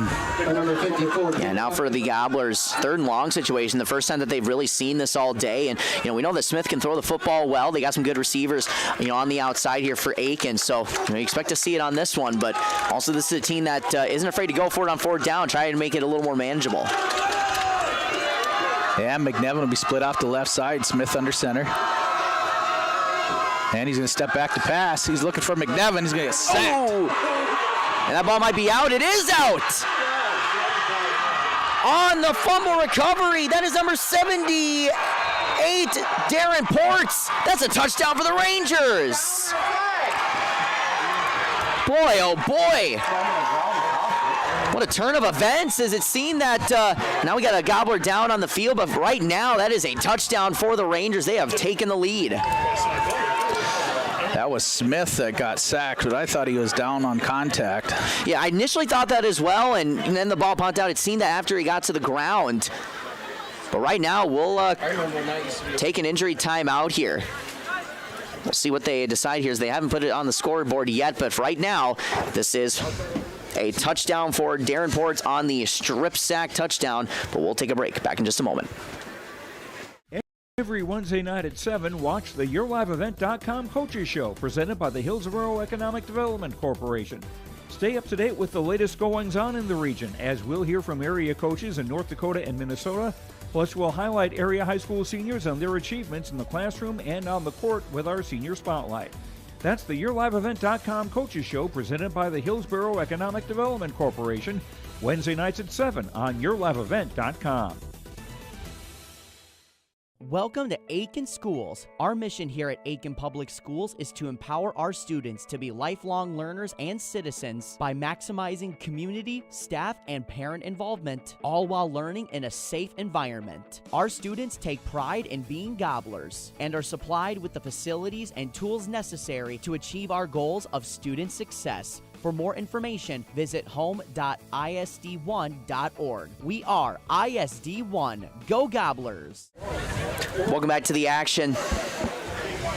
Speaker 3: Yeah, now for the Gobblers, 3rd and long situation. The first time that they've really seen this all day. And, we know that Smith can throw the football well. They got some good receivers, on the outside here for Aken. So, you expect to see it on this one. But also this is a team that isn't afraid to go for it on 4th down, try to make it a little more manageable.
Speaker 4: Yeah, McNevin will be split off the left side. Smith under center. And he's going to step back to pass. He's looking for McNevin. He's going to get sacked.
Speaker 3: Oh! And that ball might be out. It is out! On the fumble recovery, that is number 78, Darren Ports. That's a touchdown for the Rangers. Boy, oh boy. What a turn of events. As it seemed that now we got a Gobbler down on the field, but right now that is a touchdown for the Rangers. They have taken the lead.
Speaker 4: That was Smith that got sacked, but I thought he was down on contact.
Speaker 3: Yeah, I initially thought that as well, and then the ball pumped out. It seemed that after he got to the ground. But right now, we'll take an injury timeout here. We'll see what they decide here, as they haven't put it on the scoreboard yet, but right now, this is a touchdown for Darren Ports on the strip sack touchdown, but we'll take a break. Back in just a moment.
Speaker 5: Every Wednesday night at 7, watch the YourLiveEvent.com Coaches Show, presented by the Hillsborough Economic Development Corporation. Stay up to date with the latest goings-on in the region, as we'll hear from area coaches in North Dakota and Minnesota. Plus, we'll highlight area high school seniors and their achievements in the classroom and on the court with our Senior Spotlight. That's the YourLiveEvent.com Coaches Show, presented by the Hillsborough Economic Development Corporation, Wednesday nights at 7 on YourLiveEvent.com.
Speaker 14: Welcome to Aken Schools. Our mission here at Aken Public Schools is to empower our students to be lifelong learners and citizens by maximizing community, staff, and parent involvement, all while learning in a safe environment. Our students take pride in being Gobblers and are supplied with the facilities and tools necessary to achieve our goals of student success. For more information, visit home.isd1.org. We are ISD1. Go Gobblers!
Speaker 3: Welcome back to the action.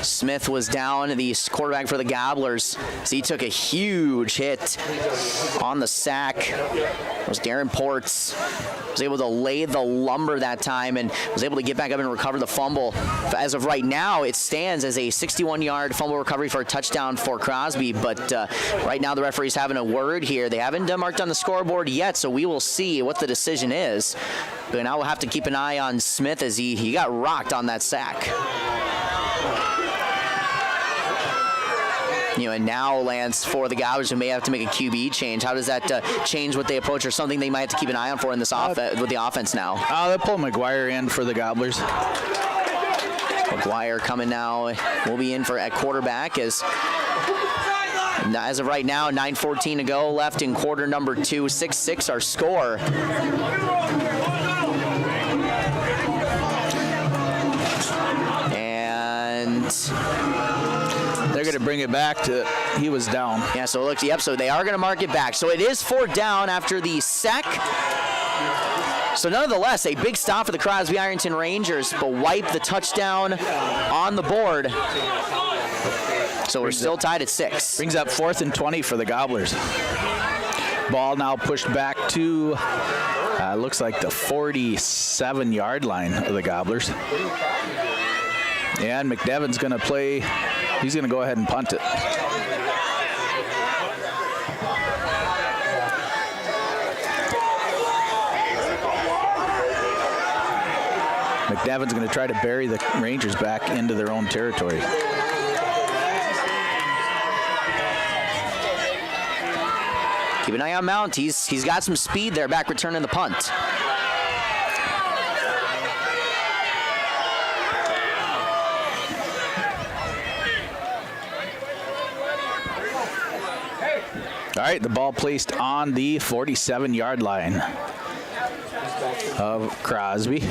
Speaker 3: Smith was down, the quarterback for the Gobblers. So he took a huge hit on the sack. It was Darren Ports. Was able to lay the lumber that time and was able to get back up and recover the fumble. As of right now, it stands as a 61-yard fumble recovery for a touchdown for Crosby, but right now the referee's having a word here. They haven't marked on the scoreboard yet, so we will see what the decision is. But now we'll have to keep an eye on Smith, as he got rocked on that sack. And now Lance, for the Gobblers, who may have to make a QB change. How does that change what they approach, or something they might have to keep an eye on for in this with the offense now?
Speaker 4: They'll pull McGuire in for the Gobblers.
Speaker 3: McGuire coming now. Will be in at quarterback, as of right now, 9:14 to go left in quarter number 2. 6-6 our score. And
Speaker 4: they're going to bring it back to, he was down.
Speaker 3: Yeah, so look, so they are going to mark it back. So it is 4th down after the sack. So nonetheless, a big stop for the Crosby-Ironton Rangers, but wipe the touchdown on the board. So we're still tied at 6.
Speaker 4: Brings up 4th and 20 for the Gobblers. Ball now pushed back to, looks like the 47-yard line of the Gobblers. And McDevin's going to play. He's going to go ahead and punt it. McDevin's going to try to bury the Rangers back into their own territory.
Speaker 3: Keep an eye on Mount. He's got some speed there, back returning the punt.
Speaker 4: All right, the ball placed on the 47-yard line of Crosby.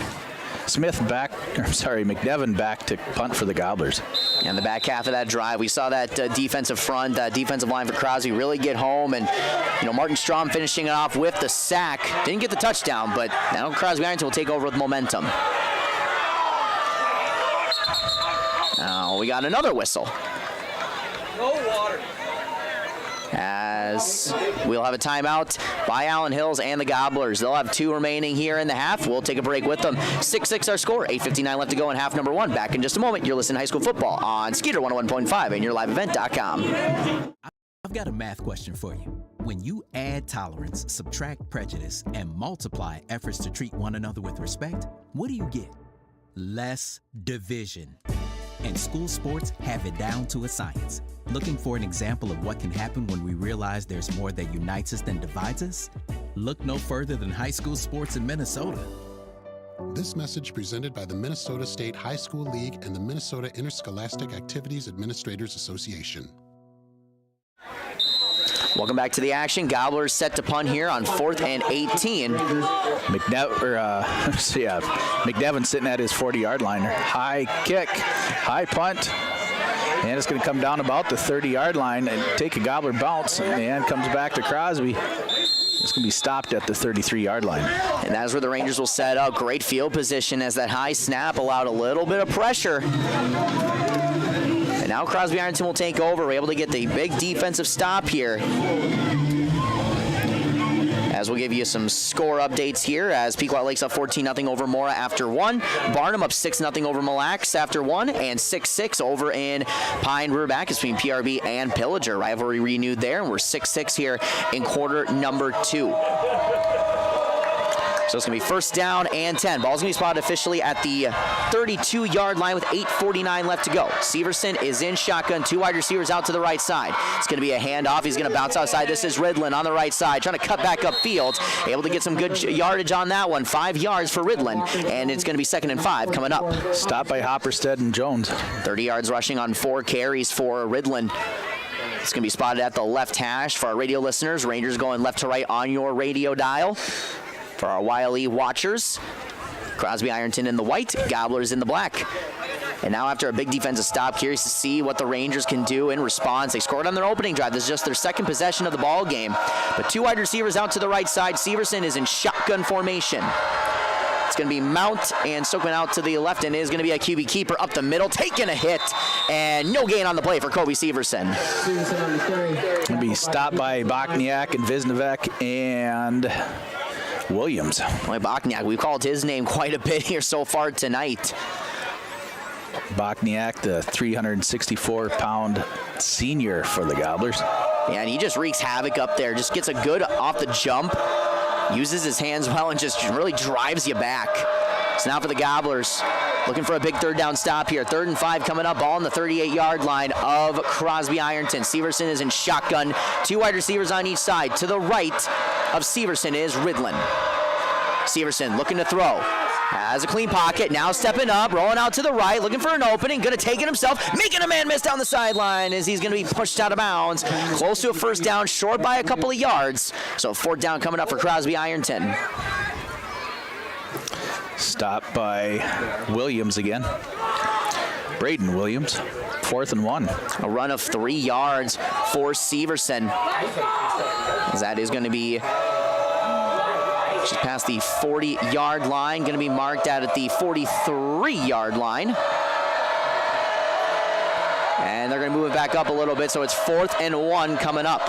Speaker 4: McDevin back to punt for the Gobblers.
Speaker 3: And the back half of that drive, we saw that defensive front, that defensive line for Crosby really get home, and Martin Strom finishing it off with the sack. Didn't get the touchdown, but now Crosby-Ironton will take over with momentum. Now we got another whistle.
Speaker 16: No water.
Speaker 3: As we'll have a timeout by Allen Hills and the Gobblers. They'll have 2 remaining here in the half. We'll take a break with them. 6-6 our score. 8:59 left to go in half number 1. Back in just a moment. You're listening to High School Football on Skeeter 101.5 and YourLiveEvent.com.
Speaker 8: I've got a math question for you. When you add tolerance, subtract prejudice, and multiply efforts to treat one another with respect, what do you get? Less division. And school sports have it down to a science. Looking for an example of what can happen when we realize there's more that unites us than divides us? Look no further than high school sports in Minnesota.
Speaker 9: This message presented by the Minnesota State High School League and the Minnesota Interscholastic Activities Administrators Association.
Speaker 3: Welcome back to the action. Gobblers set to punt here on 4th and 18.
Speaker 4: McNevin sitting at his 40-yard line. High kick, high punt. And it's going to come down about the 30-yard line and take a Gobbler bounce, and comes back to Crosby. It's going to be stopped at the 33-yard line.
Speaker 3: And that's where the Rangers will set up. Great field position as that high snap allowed a little bit of pressure. And now Crosby-Ironton will take over. We're able to get the big defensive stop here. As we'll give you some score updates here, as Pequot Lakes up 14-0 over Mora after 1. Barnum up 6-0 over Mille Lacs after 1, and 6-6 over in Pine River Bacchus between PRB and Pillager. Rivalry renewed there, and we're 6-6 here in quarter number 2. So it's going to be 1st down and 10. Ball's going to be spotted officially at the 32-yard line with 8:49 left to go. Severson is in shotgun. 2 wide receivers out to the right side. It's going to be a handoff. He's going to bounce outside. This is Ridlin on the right side, trying to cut back upfield. Able to get some good yardage on that one. 5 yards for Ridlin, and it's going to be 2nd and 5 coming up.
Speaker 4: Stopped by Hopperstead and Jones.
Speaker 3: 30 yards rushing on 4 carries for Ridlin. It's going to be spotted at the left hash for our radio listeners. Rangers going left to right on your radio dial. For our YLE watchers, Crosby-Ironton in the white, Gobblers in the black. And now after a big defensive stop, curious to see what the Rangers can do in response. They scored on their opening drive. This is just their 2nd possession of the ball game. But 2 wide receivers out to the right side. Severson is in shotgun formation. It's going to be Mount and Stokeman out to the left, and it is going to be a QB keeper up the middle, taking a hit, and no gain on the play for Kobe Severson.
Speaker 4: Going to be stopped by Bokniak and Visnevec and Williams.
Speaker 3: Boy, Bokniak, we've called his name quite a bit here so far tonight.
Speaker 4: Bokniak, the 364-pound senior for the Gobblers.
Speaker 3: Yeah, and he just wreaks havoc up there. Just gets a good off the jump, uses his hands well, and just really drives you back. So now for the Gobblers, looking for a big 3rd down stop here. 3rd and 5 coming up, ball on the 38-yard line of Crosby-Ironton. Severson is in shotgun. 2 wide receivers on each side. To the right of Severson is Ridlin. Severson looking to throw. Has a clean pocket, now stepping up, rolling out to the right, looking for an opening, going to take it himself, making a man miss down the sideline as he's going to be pushed out of bounds. Close to a 1st down, short by a couple of yards. So 4th down coming up for Crosby-Ironton.
Speaker 4: Stopped by Williams again. Braden Williams, 4th and 1.
Speaker 3: A run of 3 yards for Severson. As that is going to be just past the 40-yard line, going to be marked out at the 43-yard line. And they're going to move it back up a little bit, so it's 4th and 1 coming up.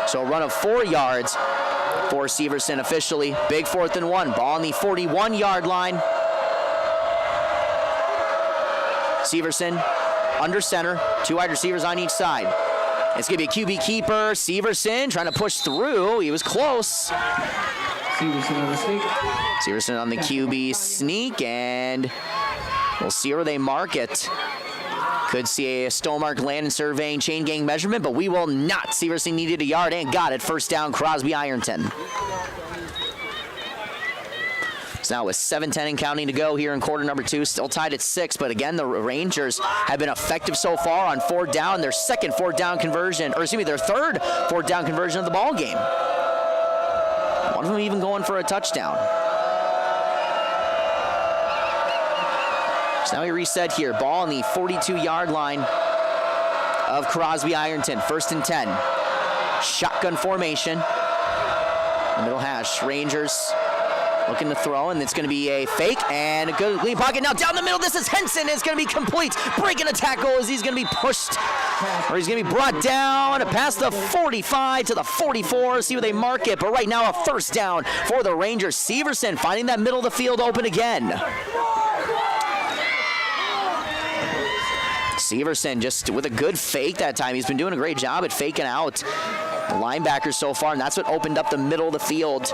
Speaker 3: So a run of 4 yards for Severson officially. Big 4th and 1. Ball on the 41-yard line. Severson under center. 2 wide receivers on each side. It's going to be a QB keeper. Severson trying to push through. He was close. Severson on the QB sneak, and we'll see where they mark it. Could see a Stonemark land and surveying chain gang measurement, but we will not. Severson needed a yard and got it. 1st down, Crosby-Ironton. So now with 7:10 and counting to go here in quarter number 2, still tied at 6, but again, the Rangers have been effective so far on 4th down. Their 2nd 4th down conversion, or excuse me, their 3rd 4th down conversion of the ball game. One of them even going for a touchdown. So now we reset here. Ball on the 42-yard line of Crosby-Ironton. 1st and 10. Shotgun formation. The middle hash. Rangers looking to throw, and it's going to be a fake and a good lead pocket. Now down the middle, this is Henson. It's going to be complete. Breaking a tackle as he's going to be pushed, or he's going to be brought down past the 45 to the 44. See where they mark it, but right now a 1st down for the Rangers. Severson finding that middle of the field open again. Severson just with a good fake that time. He's been doing a great job at faking out the linebackers so far, and that's what opened up the middle of the field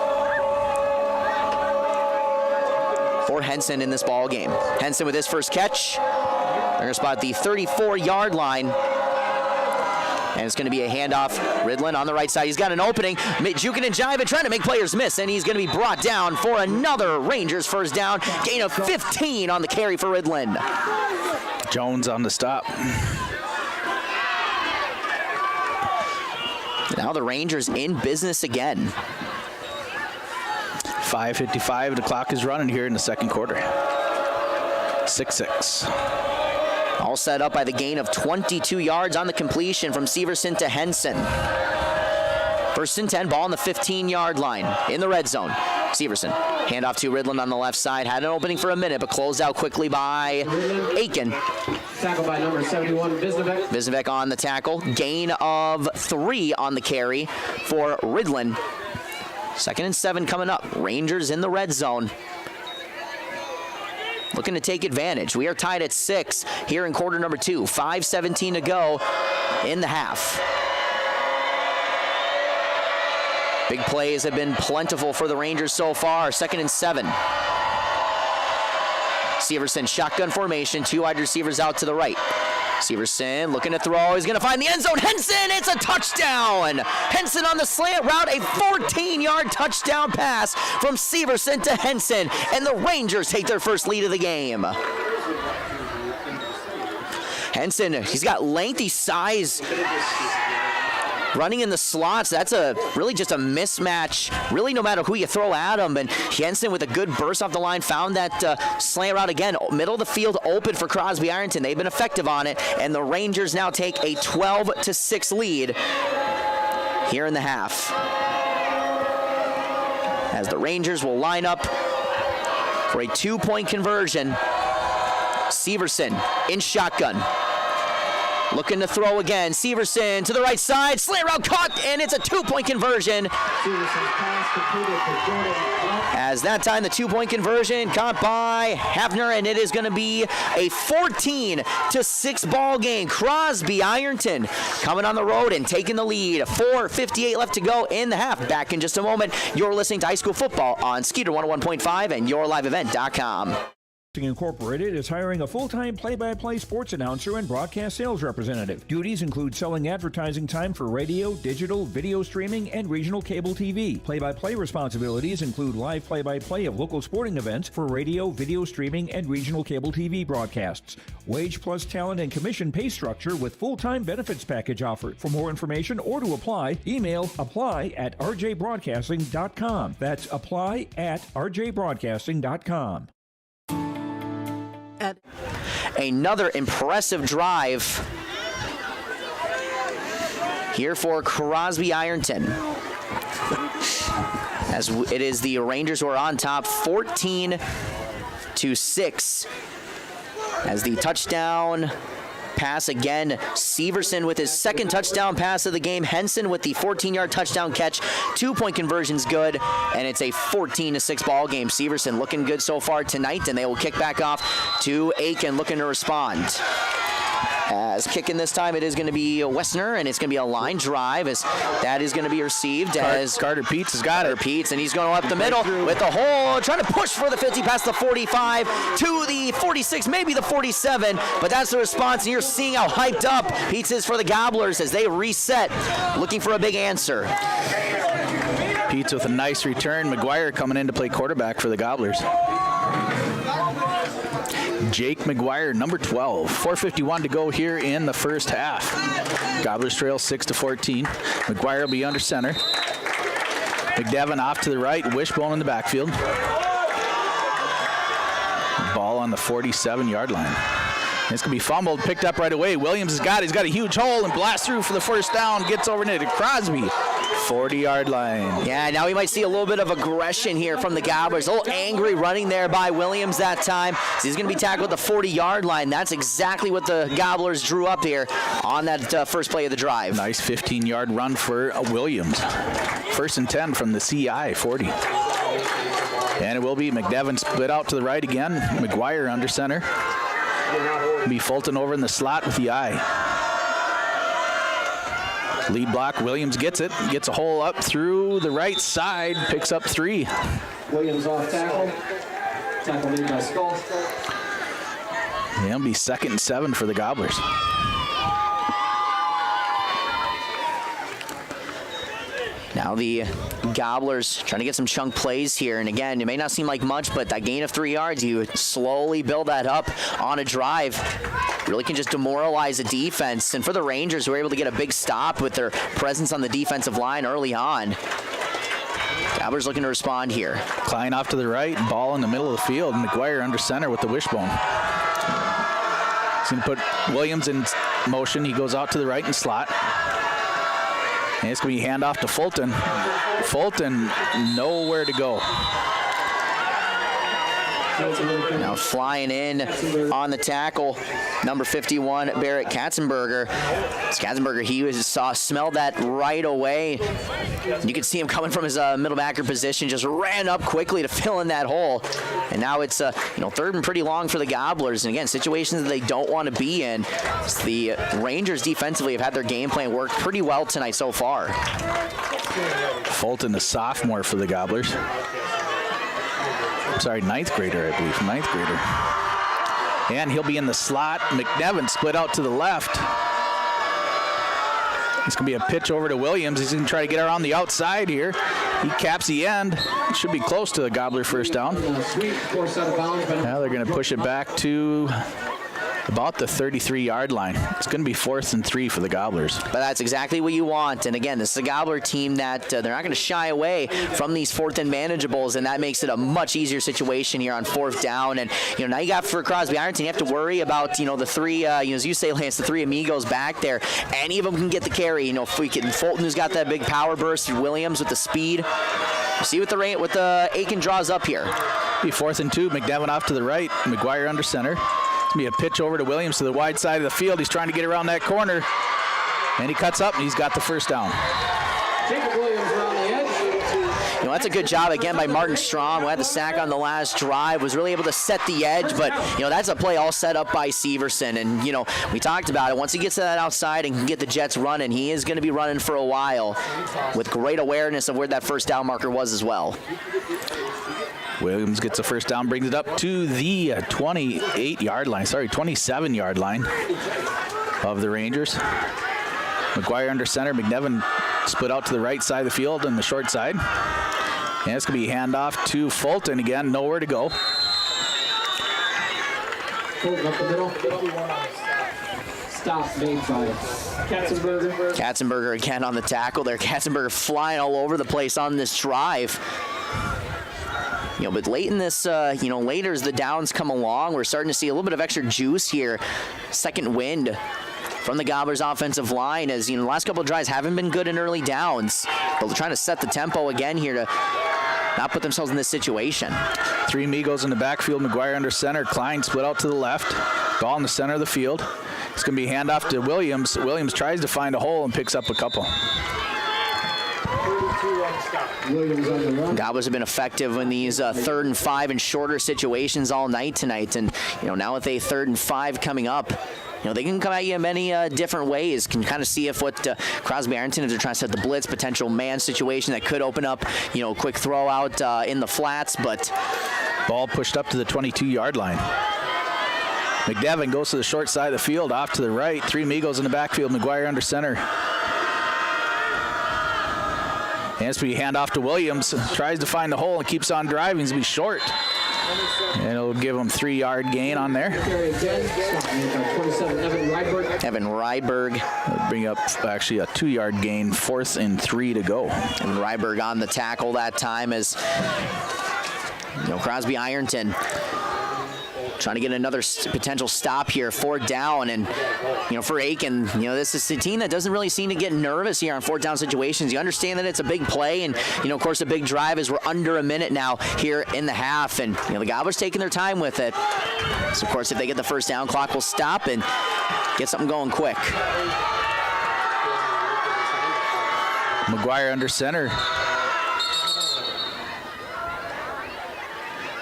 Speaker 3: for Henson in this ball game. Henson with his first catch. They're going to spot the 34-yard line. And it's going to be a handoff. Ridlin on the right side. He's got an opening. Jukin and Jiva trying to make players miss, and he's going to be brought down for another Rangers 1st down. Gain of 15 on the carry for Ridlin.
Speaker 4: Jones on the stop.
Speaker 3: Now the Rangers in business again.
Speaker 4: 5:55, the clock is running here in the second quarter. 6-6.
Speaker 3: All set up by the gain of 22 yards on the completion from Severson to Henson. 1st and 10, ball on the 15-yard line in the red zone. Severson, handoff to Ridland on the left side. Had an opening for a minute, but closed out quickly by Aken.
Speaker 13: Tackle by number 71, Visnevec.
Speaker 3: Visnevec on the tackle. Gain of 3 on the carry for Ridland. 2nd and 7 coming up. Rangers in the red zone. Looking to take advantage. We are tied at 6 here in quarter number 2. 5:17 to go in the half. Big plays have been plentiful for the Rangers so far. 2nd and 7. Severson, shotgun formation. 2 wide receivers out to the right. Severson looking to throw. He's going to find the end zone. Henson, it's a touchdown. Henson on the slant route. A 14-yard touchdown pass from Severson to Henson. And the Rangers take their first lead of the game. Henson, he's got lengthy size. Running in the slots, that's really just a mismatch, really no matter who you throw at him. And Jensen with a good burst off the line found that slant route again. Middle of the field open for Crosby-Ironton. They've been effective on it, and the Rangers now take a 12-6 lead here in the half. As the Rangers will line up for a 2-point conversion. Severson in shotgun. Looking to throw again. Severson to the right side. Slant route caught, and it's a 2-point conversion. As that time, the 2-point conversion caught by Hafner, and it is going to be a 14-6 ball game. Crosby-Ironton coming on the road and taking the lead. 4:58 left to go in the half. Back in just a moment. You're listening to high school football on Skeeter 101.5 and yourliveevent.com.
Speaker 5: Incorporated is hiring a full-time play-by-play sports announcer and broadcast sales representative. Duties include selling advertising time for radio, digital, video streaming, and regional cable TV. Play-by-play responsibilities include live play-by-play of local sporting events for radio, video streaming, and regional cable TV broadcasts. Wage plus talent and commission pay structure with full-time benefits package offered. For more information or to apply, email apply@rjbroadcasting.com. That's apply@rjbroadcasting.com.
Speaker 3: Another impressive drive here for Crosby-Ironton. As it is the Rangers who are on top 14-6. As the touchdown pass again, Severson with his second touchdown pass of the game. Henson with the 14-yard touchdown catch. 2-point conversion's good, and it's a 14-6 ball game. Severson looking good so far tonight, and they will kick back off to Aken looking to respond. As kicking this time, it is going to be Wessner, and it's going to be a line drive as that is going to be received as
Speaker 4: Carter Peets has got it.
Speaker 3: Peets, and he's going up the middle with the hole, trying to push for the 50 past the 45 to the 46, maybe the 47, but that's the response, and you're seeing how hyped up Peets is for the Gobblers as they reset, looking for a big answer.
Speaker 4: Peets with a nice return. McGuire coming in to play quarterback for the Gobblers. Jake McGuire, number 12. 4:51 to go here in the first half. Gobblers trail 6-14. McGuire will be under center. McDevitt off to the right. Wishbone in the backfield. Ball on the 47-yard line. It's going to be fumbled, picked up right away. Williams has got it. He's got a huge hole and blasts through for the first down. Gets over to Crosby. 40-yard line.
Speaker 3: Yeah, now we might see a little bit of aggression here from the Gobblers. A little angry running there by Williams that time. So he's going to be tackled at the 40-yard line. That's exactly what the Gobblers drew up here on that first play of the drive.
Speaker 4: Nice 15-yard run for Williams. 1st and 10 from the CI 40. And it will be McDevitt split out to the right again. McGuire under center. Be Fulton over in the slot with the eye. Lead block, Williams gets it. Gets a hole up through the right side. Picks up 3.
Speaker 13: Williams off tackle. Tackle made by Skull.
Speaker 4: It'll be 2nd and 7 for the Gobblers.
Speaker 3: Now the Gobblers trying to get some chunk plays here. And again, it may not seem like much, but that gain of 3 yards, you slowly build that up on a drive. really can just demoralize a defense. And for the Rangers, who were able to get a big stop with their presence on the defensive line early on. Gobblers looking to respond here.
Speaker 4: Klein off to the right, ball in the middle of the field. McGuire under center with the wishbone. He's going to put Williams in motion. He goes out to the right and slot. And it's going to be handoff to Fulton. Fulton, nowhere to go.
Speaker 3: Now flying in on the tackle, number 51, Barrett Katzenberger. Katzenberger, he smelled that right away. You could see him coming from his middle backer position, just ran up quickly to fill in that hole. And now it's third and pretty long for the Gobblers. And again, situations that they don't want to be in. The Rangers defensively have had their game plan work pretty well tonight so far.
Speaker 4: Fulton, the sophomore for the Gobblers. Sorry, ninth grader, I believe. Ninth grader. And he'll be in the slot. McNevin split out to the left. It's going to be a pitch over to Williams. He's going to try to get around the outside here. He caps the end. It should be close to the Gobbler first down. Now they're going to push it back to about the 33-yard line. It's going to be 4th and 3 for the Gobblers.
Speaker 3: But that's exactly what you want. And again, this is a Gobbler team that they're not going to shy away from these 4th and manageables, and that makes it a much easier situation here on 4th down. And now you got for Crosby-Ironton, you have to worry about the three, as you say, Lance, the three amigos back there. Any of them can get the carry. If we can, Fulton, who's got that big power burst, Williams with the speed. We'll see what the Aken draws up here.
Speaker 4: Be 4th and 2. McNevin off to the right. McGuire under center. Be a pitch over to Williams to the wide side of the field. He's trying to get around that corner, and he cuts up, and he's got the first down.
Speaker 13: Jacob Williams around the edge.
Speaker 3: That's a good job again by Martin Strom, who had the sack on the last drive, was really able to set the edge, but that's a play all set up by Severson. And we talked about it. Once he gets to that outside and can get the Jets running, he is going to be running for a while with great awareness of where that first down marker was as well.
Speaker 4: Williams gets a first down, brings it up to the 27-yard line of the Rangers. McGuire under center. McNevin split out to the right side of the field on the short side. And it's going to be handoff to Fulton again. Nowhere to go.
Speaker 13: Fulton up the middle. Stop made by Katzenberger.
Speaker 3: Katzenberger again on the tackle there. Katzenberger flying all over the place on this drive. But late in this, later as the downs come along, we're starting to see a little bit of extra juice here. Second wind from the Gobblers offensive line, as the last couple of drives haven't been good in early downs. But they're trying to set the tempo again here to not put themselves in this situation.
Speaker 4: 3 Migos in the backfield. McGuire under center. Klein split out to the left. Ball in the center of the field. It's going to be handoff to Williams. Williams tries to find a hole and picks up a couple.
Speaker 3: Gobblers have been effective in these 3rd and 5 and shorter situations all night tonight. And, now with a 3rd and 5 coming up, they can come at you in many different ways. Can kind of see if what Crosby-Ironton, if they're trying to set the blitz, potential man situation that could open up, quick throw out in the flats. But
Speaker 4: ball pushed up to the 22-yard line. McNevin goes to the short side of the field, off to the right. 3 Migos in the backfield. McGuire under center. And it's be handoff to Williams. Tries to find the hole and keeps on driving. He's going to be short. And it'll give him 3-yard gain on there.
Speaker 3: Evan Ryberg.
Speaker 4: It'll bring up actually a 2-yard gain, 4th and 3 to go.
Speaker 3: And Ryberg on the tackle that time as Crosby-Ironton trying to get another potential stop here, 4th down. And, for Aken, this is a team that doesn't really seem to get nervous here on 4th down situations. You understand that it's a big play, and, of course, a big drive as we're under a minute now here in the half. And, the Gobblers taking their time with it. So, of course, if they get the first down, clock will stop and get something going quick.
Speaker 4: McGuire under center.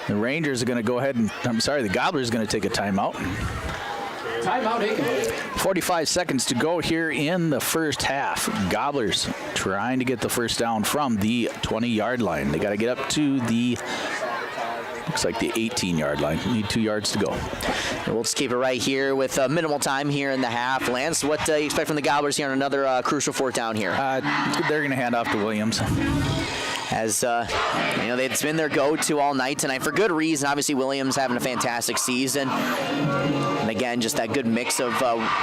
Speaker 4: The Rangers are going to go ahead and, the Gobblers are going to take a timeout.
Speaker 13: Timeout, Aken.
Speaker 4: 45 seconds to go here in the first half. Gobblers trying to get the first down from the 20-yard line. They got to get up to the, looks like the 18-yard line. Need 2 yards to go.
Speaker 3: We'll just keep it right here with minimal time here in the half. Lance, what do you expect from the Gobblers here on another crucial 4th down here?
Speaker 4: They're going to hand off to Williams.
Speaker 3: As, it's been their go-to all night tonight for good reason. Obviously, Williams having a fantastic season. And again, just that good mix of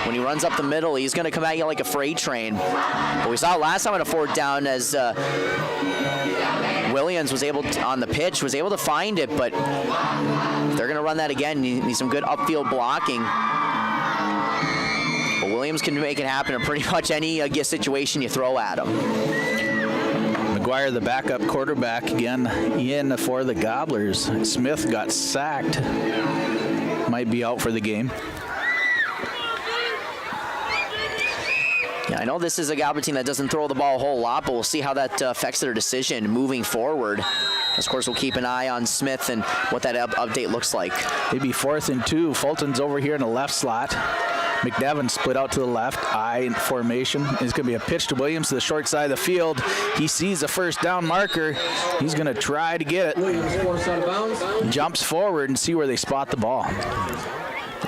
Speaker 3: when he runs up the middle, he's going to come at you like a freight train. But we saw it last time on a 4th down as Williams was able to, on the pitch, was able to find it, but if they're going to run that again, you need some good upfield blocking. But Williams can make it happen in pretty much any situation you throw at him.
Speaker 4: McGuire, the backup quarterback, again in for the Gobblers. Smith got sacked. Might be out for the game.
Speaker 3: Yeah, I know this is a Gobbler team that doesn't throw the ball a whole lot, but we'll see how that affects their decision moving forward. Of course, we'll keep an eye on Smith and what that update looks like.
Speaker 4: Maybe 4th and 2. Fulton's over here in the left slot. McNevin split out to the left, I formation. It's going to be a pitch to Williams to the short side of the field. He sees the first down marker. He's going to try to get it.
Speaker 13: Williams forced out of bounds.
Speaker 4: Jumps forward and see where they spot the ball.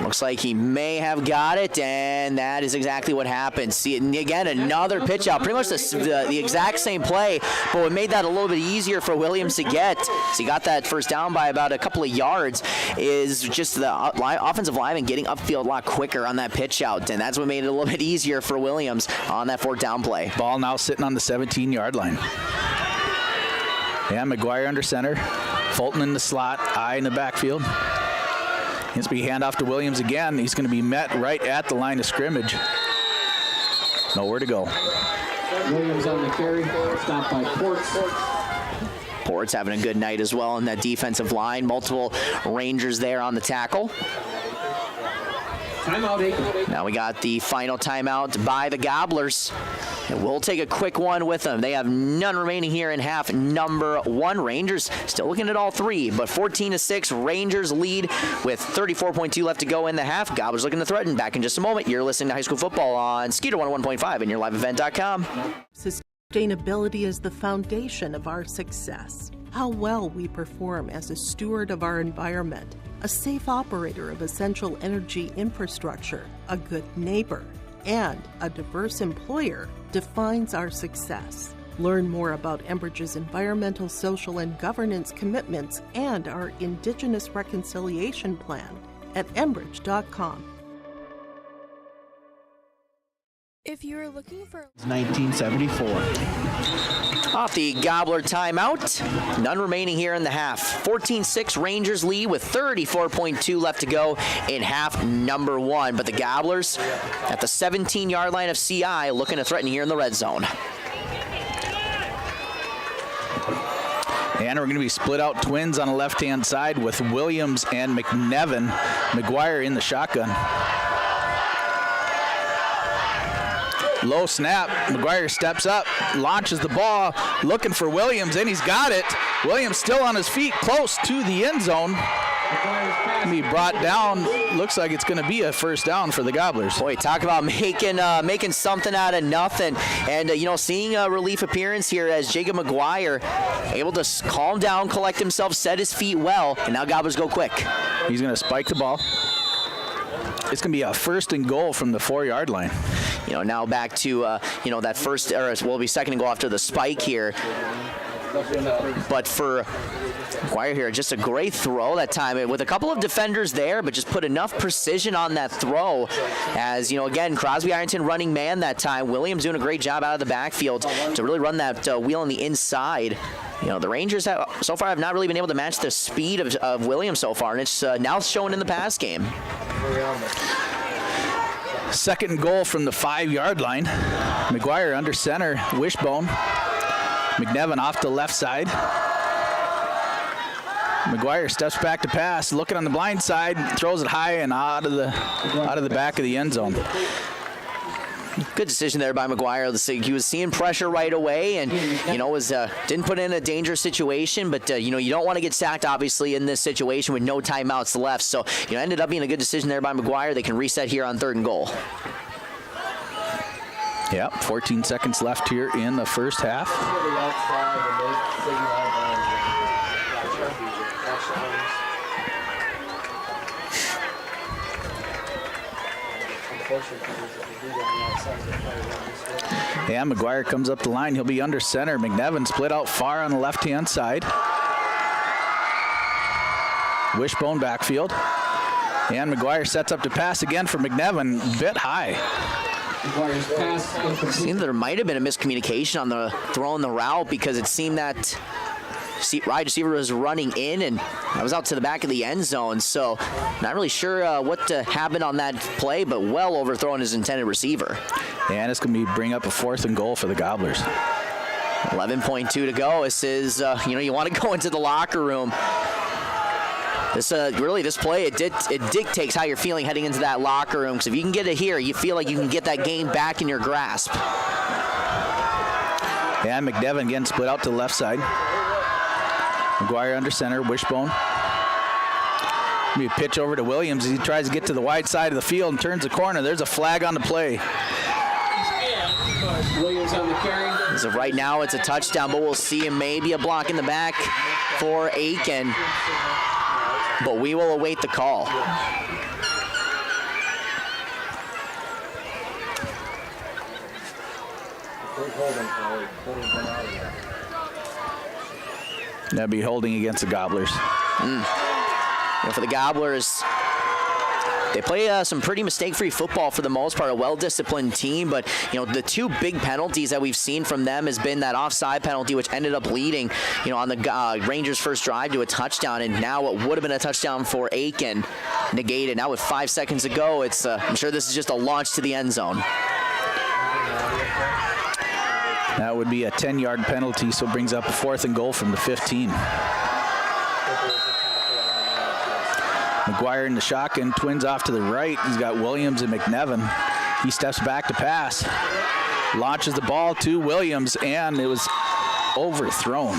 Speaker 3: Looks like he may have got it, and that is exactly what happened. See, again, another pitch out. Pretty much the exact same play, but what made that a little bit easier for Williams to get, so he got that first down by about a couple of yards, is just the offensive lineman getting upfield a lot quicker on that pitch out, and that's what made it a little bit easier for Williams on that 4th down play.
Speaker 4: Ball now sitting on the 17-yard line. Yeah, McGuire under center. Fulton in the slot, I in the backfield. It's be handoff to Williams again. He's going to be met right at the line of scrimmage. Nowhere to go.
Speaker 13: Williams on the carry, stopped by Ports.
Speaker 3: Ports having a good night as well in that defensive line. Multiple Rangers there on the tackle.
Speaker 13: Timeout, Aken.
Speaker 3: Now we got the final timeout by the Gobblers. And we'll take a quick one with them. They have none remaining here in half number 1. Rangers still looking at all 3, but 14-6. Rangers lead with 34.2 left to go in the half. Gobblers looking to threaten. Back in just a moment. You're listening to High School Football on Skeeter 101.5 and yourliveevent.com.
Speaker 10: Sustainability is the foundation of our success. How well we perform as a steward of our environment, a safe operator of essential energy infrastructure, a good neighbor, and a diverse employer defines our success. Learn more about Enbridge's environmental, social, and governance commitments and our Indigenous Reconciliation Plan at enbridge.com.
Speaker 11: If you are looking for
Speaker 14: 1974.
Speaker 3: Off the Gobbler timeout. None remaining here in the half. 14-6 Rangers lead with 34.2 left to go in half number 1. But the Gobblers at the 17-yard line of CI looking to threaten here in the red zone.
Speaker 4: And we're going to be split out twins on the left-hand side with Williams and McNevin. McGuire in the shotgun. Low snap. McGuire steps up, launches the ball, looking for Williams, and he's got it. Williams still on his feet, close to the end zone. Be brought down. Looks like it's going to be a first down for the Gobblers.
Speaker 3: Boy, talk about making something out of nothing. And, seeing a relief appearance here as Jacob McGuire able to calm down, collect himself, set his feet well, and now Gobblers go quick.
Speaker 4: He's going to spike the ball. It's going to be a 1st and goal from the 4-yard line.
Speaker 3: Now back to, that first, or will be 2nd and goal after the spike here. But for McGuire here, just a great throw that time with a couple of defenders there, but just put enough precision on that throw as, again, Crosby-Ironton running man that time. Williams doing a great job out of the backfield to really run that wheel on the inside. The Rangers so far have not really been able to match the speed of Williams so far, and it's now showing in the pass game.
Speaker 4: 2nd and goal from the 5-yard line. McGuire under center, wishbone. McNevin off the left side. McGuire steps back to pass, looking on the blind side, throws it high and out of the back of the end zone.
Speaker 3: Good decision there by McGuire. He was seeing pressure right away and, didn't put in a dangerous situation, but, you don't want to get sacked, obviously, in this situation with no timeouts left. So, ended up being a good decision there by McGuire. They can reset here on 3rd and goal.
Speaker 4: Yep, 14 seconds left here in the first half. Yeah, McGuire comes up the line. He'll be under center. McNevin split out far on the left-hand side. Wishbone backfield. And McGuire sets up to pass again for McNevin, bit high.
Speaker 3: Seemed there might have been a miscommunication on the throw in the route because it seemed that wide receiver was running in and I was out to the back of the end zone. So not really sure what happened on that play, but well overthrown his intended receiver.
Speaker 4: And it's going to bring up a 4th and goal for the Gobblers.
Speaker 3: 11.2 to go. This is, you want to go into the locker room. This play, it dictates how you're feeling heading into that locker room. Because if you can get it here, you feel like you can get that game back in your grasp.
Speaker 4: And McNevin again split out to the left side. McGuire under center, wishbone. Maybe a pitch over to Williams as he tries to get to the wide side of the field and turns the corner. There's a flag on the play.
Speaker 13: Williams on the carry.
Speaker 3: As of right now, it's a touchdown, but we'll see maybe a block in the back for Aken. But we will await the call.
Speaker 4: That'd be holding against the Gobblers.
Speaker 3: For the Gobblers, they play some pretty mistake-free football for the most part, a well-disciplined team, but the 2 big penalties that we've seen from them has been that offside penalty, which ended up leading, on the Rangers' first drive to a touchdown, and now what would have been a touchdown for Aken negated. Now with 5 seconds to go, it's I'm sure this is just a launch to the end zone.
Speaker 4: That would be a 10-yard penalty, so it brings up a 4th and goal from the 15. McGuire in the shotgun, twins off to the right. He's got Williams and McNevin. He steps back to pass, launches the ball to Williams, and it was overthrown.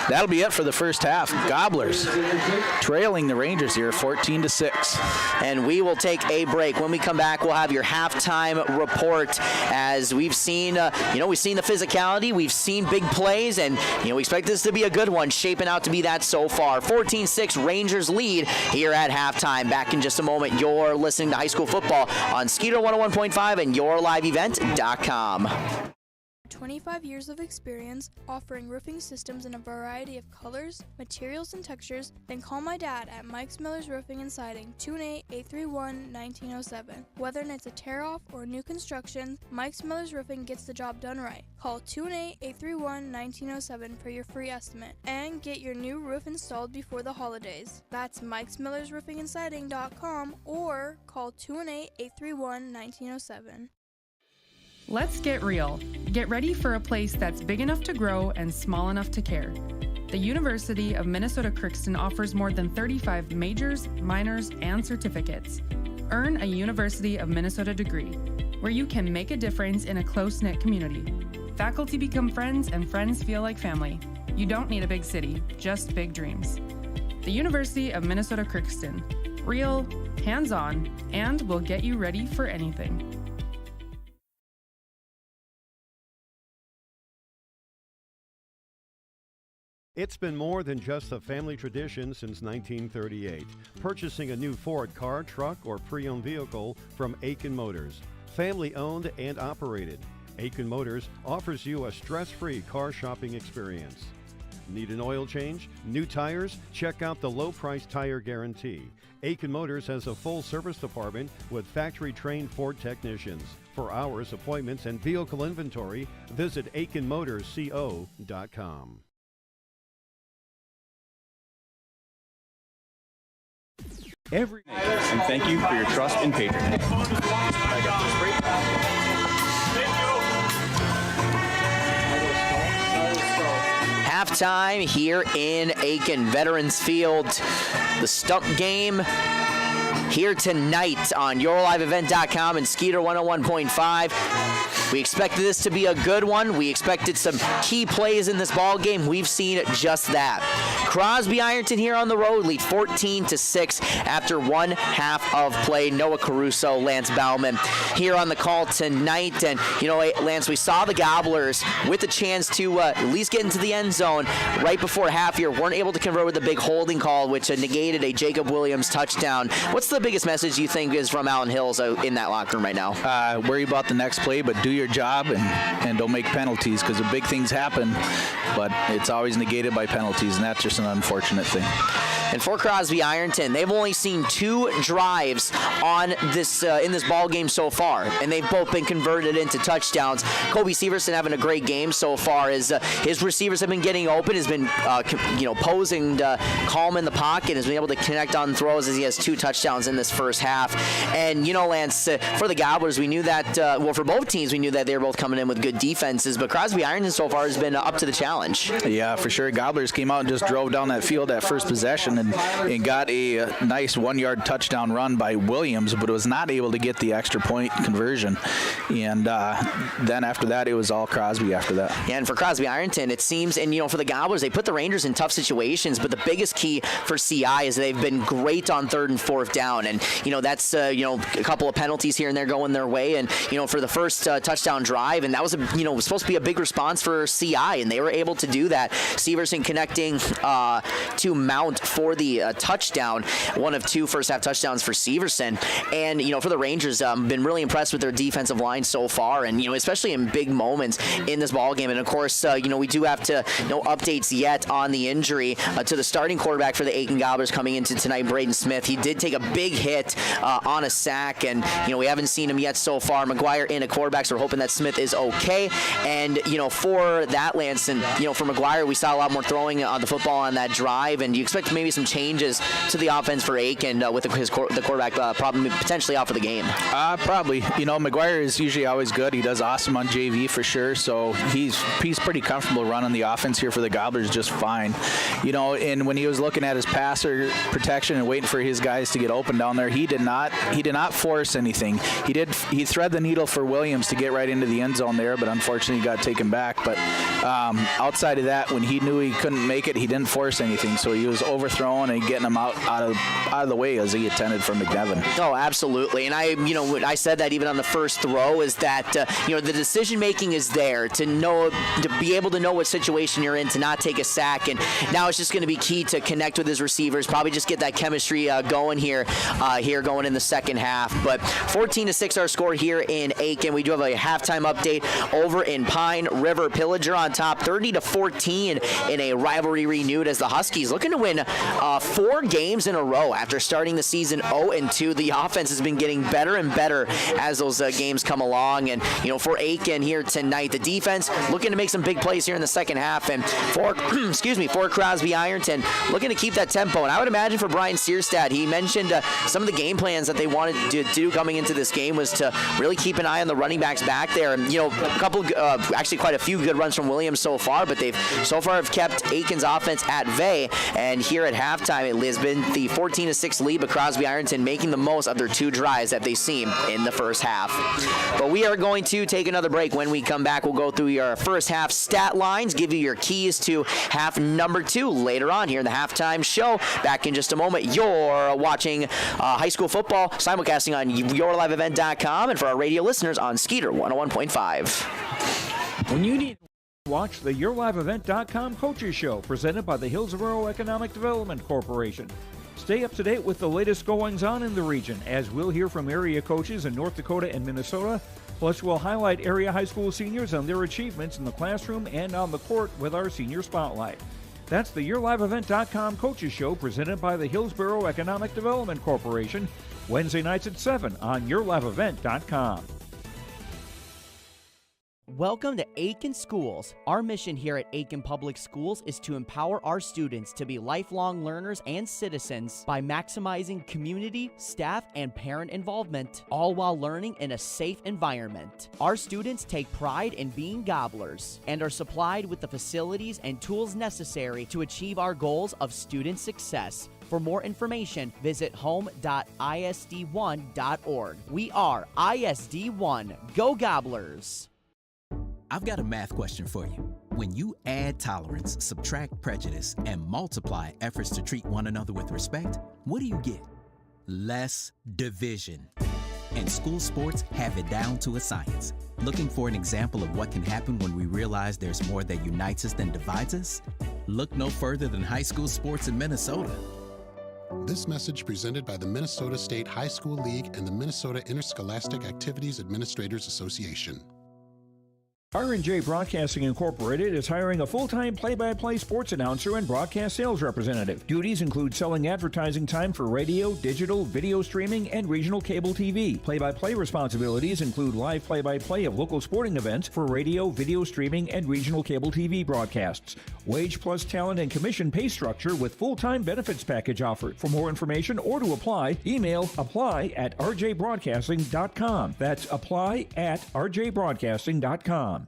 Speaker 4: That'll be it for the first half. Gobblers trailing the Rangers here 14-6.
Speaker 3: And we will take a break. When we come back, we'll have your halftime report as we've seen, we've seen the physicality, we've seen big plays, and, we expect this to be a good one, shaping out to be that so far. 14-6 Rangers lead here at halftime. Back in just a moment. You're listening to high school football on Skeeter 101.5 and yourliveevent.com.
Speaker 11: 25 years of experience offering roofing systems in a variety of colors, materials, and textures, then call my dad at Mike's Miller's Roofing and Siding, 218-831-1907. Whether it's a tear-off or new construction, Mike's Miller's Roofing gets the job done right. Call 218-831-1907 for your free estimate and get your new roof installed before the holidays. That's Mike's Miller's Roofing and Siding.com or call 218-831-1907.
Speaker 12: Let's get real. Get ready for a place that's big enough to grow and small enough to care. The University of Minnesota Crookston offers more than 35 majors, minors, and certificates. Earn a University of Minnesota degree, where you can make a difference in a close-knit community. Faculty become friends and friends feel like family. You don't need a big city, just big dreams. The University of Minnesota Crookston. Real, hands-on, and will get you ready for anything.
Speaker 2: It's been more than just a family tradition since 1938. Purchasing a new Ford car, truck, or pre-owned vehicle from Aken Motors. Family owned and operated. Aken Motors offers you a stress-free car shopping experience. Need an oil change? New tires? Check out the low-price tire guarantee. Aken Motors has a full service department with factory-trained Ford technicians. For hours, appointments, and vehicle inventory, visit AkenMotorsCO.com.
Speaker 17: And thank you for your trust and patronage.
Speaker 3: Halftime here in Aken Veterans Field. The stump game here tonight on yourliveevent.com and Skeeter 101.5. We expected this to be a good one. We expected some key plays in this ball game. We've seen just that. Crosby-Ironton here on the road lead 14-6 after one half of play. Noah Caruso, Lance Bauman here on the call tonight. And, Lance, we saw the Gobblers with the chance to at least get into the end zone right before half here. Weren't able to convert with a big holding call, which negated a Jacob Williams touchdown. What's the biggest message you think is from Allen Hills in that locker room right now?
Speaker 4: Worry about the next play, but do your job and don't make penalties, because the big things happen, but it's always negated by penalties, and that's just an unfortunate thing.
Speaker 3: And for Crosby-Ironton, they've only seen 2 drives on this in this ball game so far, and they've both been converted into touchdowns. Kobe Severson having a great game so far. As his receivers have been getting open, has been posing calm in the pocket, has been able to connect on throws as he has 2 touchdowns in this first half. And Lance, for the Gobblers, we knew that for both teams, we knew that they were both coming in with good defenses, but Crosby-Ironton so far has been up to the challenge.
Speaker 4: Yeah, for sure. Gobblers came out and just drove down that field at first possession and got a nice 1-yard touchdown run by Williams, but was not able to get the extra point conversion. And then after that, it was all Crosby after that.
Speaker 3: Yeah, and for Crosby-Ironton, it seems, and for the Gobblers, they put the Rangers in tough situations, but the biggest key for CI is they've been great on 3rd and 4th down, and that's a couple of penalties here and there going their way, and for the first touchdown drive, and that was was supposed to be a big response for CI, and they were able to do that. Severson connecting to Mount for the touchdown, one of 2 first half touchdowns for Severson. And for the Rangers, been really impressed with their defensive line so far, and especially in big moments in this ball game. And of course, we do have to no updates yet on the injury to the starting quarterback for the Aken Gobblers coming into tonight, Braden Smith. He did take a big hit on a sack, and we haven't seen him yet so far. McGuire in a quarterback, so we're hoping that Smith is okay. And for that, Lance, and for McGuire, we saw a lot more throwing on the football on that drive, and you expect maybe some changes to the offense for Aken with the quarterback probably potentially out for the game.
Speaker 4: Probably. McGuire is usually always good. He does awesome on JV for sure, so he's pretty comfortable running the offense here for the Gobblers just fine. And when he was looking at his passer protection and waiting for his guys to get open down there, he did not force anything. He thread the needle for Williams to get right into the end zone there, but unfortunately he got taken back. But outside of that, when he knew he couldn't make it, he didn't force anything, so he was overthrown and getting him out of the way as he attended from McNevin.
Speaker 3: Oh, absolutely. And I said that even on the first throw, is that the decision making is there to be able to know what situation you're in, to not take a sack, and now it's just going to be key to connect with his receivers, probably just get that chemistry going here going in the second half. But 14-6 our score here in Aken. We do have a halftime update over in Pine River. Pillager on top 30-14 in a rivalry renewed as the Huskies looking to win 4 games in a row after starting the season 0-2. The offense has been getting better and better as those games come along. And for Aken here tonight, the defense looking to make some big plays here in the second half. And for for Crosby-Ironton, looking to keep that tempo. And I would imagine for Brian Searstad, he mentioned some of the game plans that they wanted to do coming into this game was to really keep an eye on the running backs back there. And a couple, actually quite a few good runs from Williams so far, but they've so far have kept Aken's offense at bay. And here at halftime, it has been the 14-6 lead, but Crosby-Ironton making the most of their 2 drives that they've seen in the first half. But we are going to take another break. When we come back, we'll go through your first half stat lines, give you your keys to half number 2 later on here in the halftime show. Back in just a moment. You're watching high school football simulcasting on yourliveevent.com, and for our radio listeners on Skeeter 101.5.
Speaker 5: When you need watch the yourliveevent.com Coaches Show, presented by the Hillsborough Economic Development Corporation. Stay up to date with the latest goings-on in the region, as we'll hear from area coaches in North Dakota and Minnesota. Plus, we'll highlight area high school seniors and their achievements in the classroom and on the court with our Senior Spotlight. That's the yourliveevent.com Coaches Show, presented by the Hillsborough Economic Development Corporation, Wednesday nights at 7 on yourliveevent.com.
Speaker 14: Welcome to Aken Schools. Our mission here at Aken Public Schools is to empower our students to be lifelong learners and citizens by maximizing community, staff, and parent involvement, all while learning in a safe environment. Our students take pride in being Gobblers and are supplied with the facilities and tools necessary to achieve our goals of student success. For more information, visit home.isd1.org. We are ISD1. Go Gobblers!
Speaker 8: I've got a math question for you. When you add tolerance, subtract prejudice, and multiply efforts to treat one another with respect, what do you get? Less division. And school sports have it down to a science. Looking for an example of what can happen when we realize there's more that unites us than divides us? Look no further than high school sports in Minnesota.
Speaker 9: This message presented by the Minnesota State High School League and the Minnesota Interscholastic Activities Administrators Association.
Speaker 5: R&J Broadcasting Incorporated is hiring a full-time play-by-play sports announcer and broadcast sales representative. Duties include selling advertising time for radio, digital, video streaming, and regional cable TV. Play-by-play responsibilities include live play-by-play of local sporting events for radio, video streaming, and regional cable TV broadcasts. Wage plus talent and commission pay structure with full-time benefits package offered. For more information or to apply, email apply@rjbroadcasting.com. That's apply@rjbroadcasting.com.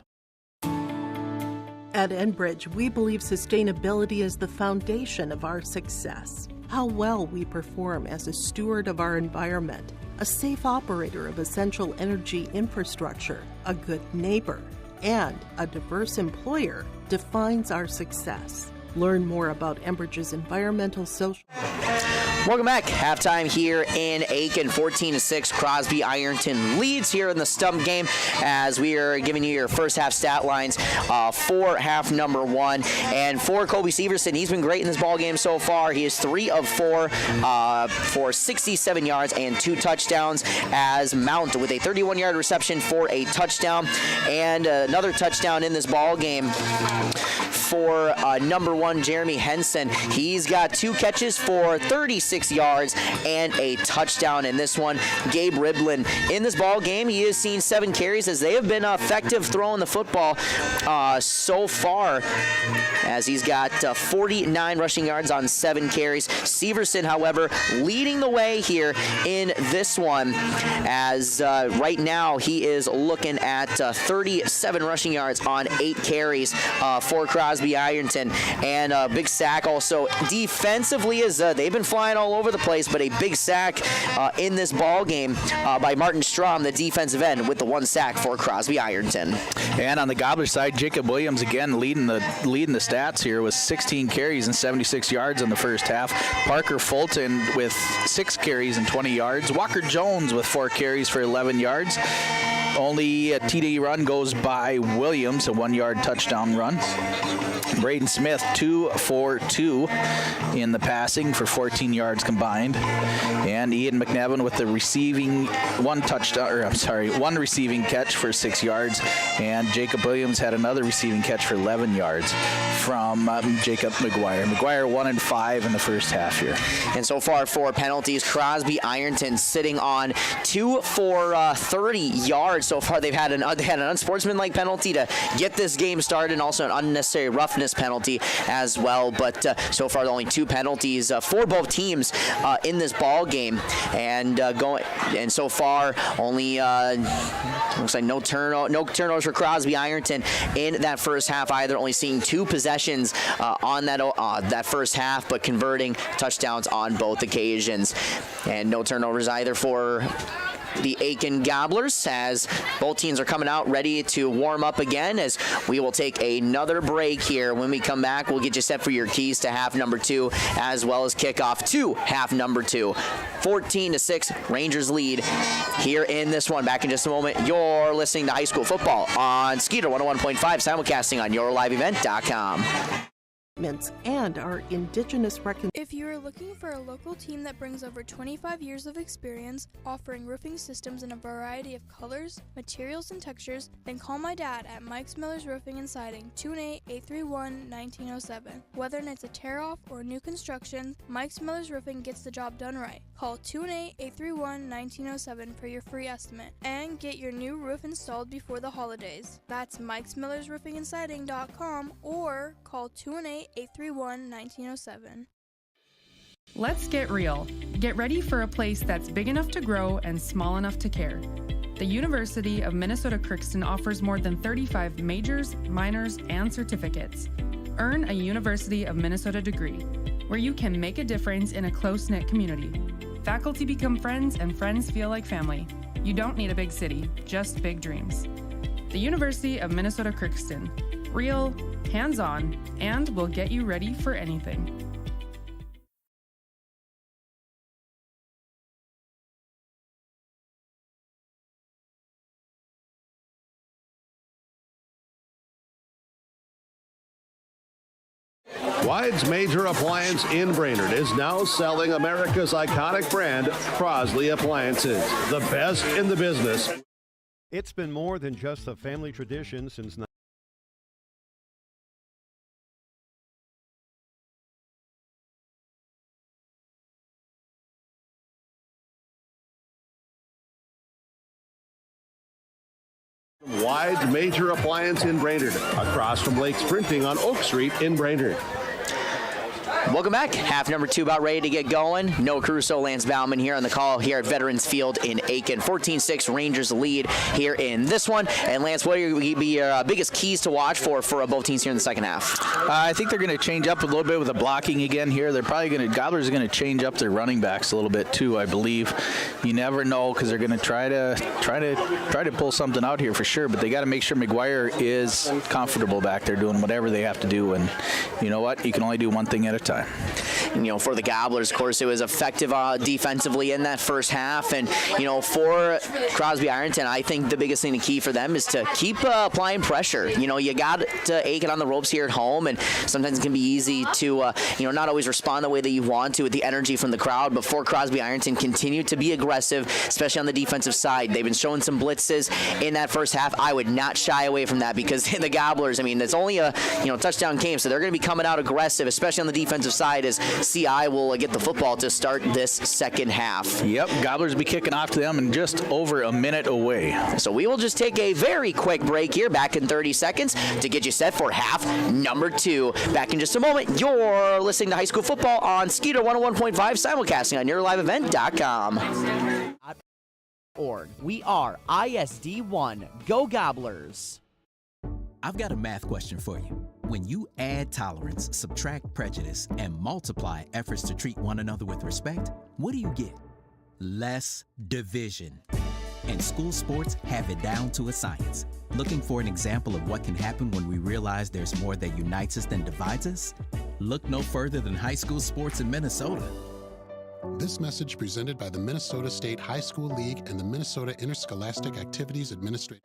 Speaker 10: At Enbridge, we believe sustainability is the foundation of our success. How well we perform as a steward of our environment, a safe operator of essential energy infrastructure, a good neighbor, and a diverse employer defines our success. Learn more about Enbridge's environmental, social...
Speaker 3: Welcome back. Halftime here in Aken. 14-6. Crosby-Ironton leads here in the stump game as we are giving you your first half stat lines for half number one. And for Kobe Severson, he's been great in this ball game so far. He is 3 of 4 for 67 yards and 2 touchdowns, as Mount with a 31-yard reception for a touchdown and another touchdown in this ball game for number 1, Jeremy Henson. He's got 2 catches for 36 yards and a touchdown in this one. Gabe Riblin in this ball game, he has seen 7 carries as they have been effective throwing the football so far, as he's got 49 rushing yards on 7 carries. Severson, however, leading the way here in this one, as right now he is looking at 37 rushing yards on 8 carries for Crosby-Ironton, and a big sack also defensively, as they've been flying all over the place, but a big sack in this ball game by Martin Strom, the defensive end, with the 1 sack for Crosby-Ironton.
Speaker 4: And on the Gobbler side, Jacob Williams again leading the stats here with 16 carries and 76 yards in the first half. Parker Fulton with 6 carries and 20 yards. Walker Jones with 4 carries for 11 yards. Only a TD run goes by Williams, a 1-yard touchdown run. Braden Smith 2 for 2 in the passing for 14 yards combined, and Ian McNevin with the receiving 1 receiving catch for 6 yards, and Jacob Williams had another receiving catch for 11 yards from Jacob McGuire. McGuire 1 and 5 in the first half here.
Speaker 3: And so far for penalties, Crosby-Ironton sitting on 2 for 30 yards so far. They had an unsportsmanlike penalty to get this game started, and also an unnecessary roughness penalty as well. But so far, only 2 penalties for both teams in this ball game, and so far only looks like no turnovers for Crosby-Ironton in that first half either. Only seeing 2 possessions on that first half, but converting touchdowns on both occasions, and no turnovers either for the Aken Gobblers, as both teams are coming out ready to warm up again, as we will take another break here. When we come back, we'll get you set for your keys to half number 2, as well as kickoff to half number 2. 14-6, Rangers lead here in this one. Back in just a moment. You're listening to high school football on Skeeter 101.5, simulcasting on yourliveevent.com.
Speaker 10: And our Indigenous
Speaker 11: If you are looking for a local team that brings over 25 years of experience, offering roofing systems in a variety of colors, materials, and textures, then call my dad at Mike's Miller's Roofing and Siding, 218-831-1907. Whether it's a tear-off or new construction, Mike's Miller's Roofing gets the job done right. Call 218-831-1907 for your free estimate and get your new roof installed before the holidays. That's Mike's Miller's Roofing and Siding.com, or call 218-831-1907.
Speaker 12: Let's get real. Get ready for a place that's big enough to grow and small enough to care. The University of Minnesota Crookston offers more than 35 majors, minors, and certificates. Earn a University of Minnesota degree, where you can make a difference in a close-knit community. Faculty become friends, and friends feel like family. You don't need a big city, just big dreams. The University of Minnesota Crookston. Real, hands-on, and will get you ready for anything.
Speaker 2: Wide's Major Appliance in Brainerd is now selling America's iconic brand, Crosley Appliances. The best in the business. It's been more than just a family tradition since
Speaker 18: Wide's major appliance in Brainerd, across from Lakes Printing on Oak Street in Brainerd.
Speaker 3: Welcome back. Half number 2 about ready to get going. Noah Caruso, Lance Bauman here on the call here at Veterans Field in Aken. 14-6 Rangers lead here in this one. And Lance, what are your biggest keys to watch for both teams here in the second half?
Speaker 4: I think they're going to change up a little bit with the blocking again here. They're probably going to, Gobblers are going to change up their running backs a little bit too, I believe. You never know because they're going to try to pull something out here for sure, but they got to make sure McGuire is comfortable back there doing whatever they have to do. And you know what? You can only do one thing at a time.
Speaker 3: And, for the Gobblers, of course, it was effective defensively in that first half. And, for Crosby-Ironton, I think the biggest thing, the key for them is to keep applying pressure. You got to Aken on the ropes here at home, and sometimes it can be easy to, not always respond the way that you want to with the energy from the crowd. But for Crosby-Ironton, continue to be aggressive, especially on the defensive side. They've been showing some blitzes in that first half. I would not shy away from that because the Gobblers, it's only a, touchdown game, so they're going to be coming out aggressive, especially on the defensive side as CI will get the football to start this second half.
Speaker 4: Yep, Gobblers will be kicking off to them in just over a minute away.
Speaker 3: So we will just take a very quick break here, back in 30 seconds, to get you set for half number 2. Back in just a moment, you're listening to high school football on Skeeter 101.5, simulcasting on yourliveevent.com.
Speaker 14: We are ISD1. Go Gobblers!
Speaker 8: I've got a math question for you. When you add tolerance, subtract prejudice, and multiply efforts to treat one another with respect, what do you get? Less division. And school sports have it down to a science. Looking for an example of what can happen when we realize there's more that unites us than divides us? Look no further than high school sports in Minnesota.
Speaker 9: This message presented by the Minnesota State High School League and the Minnesota Interscholastic Activities Administration.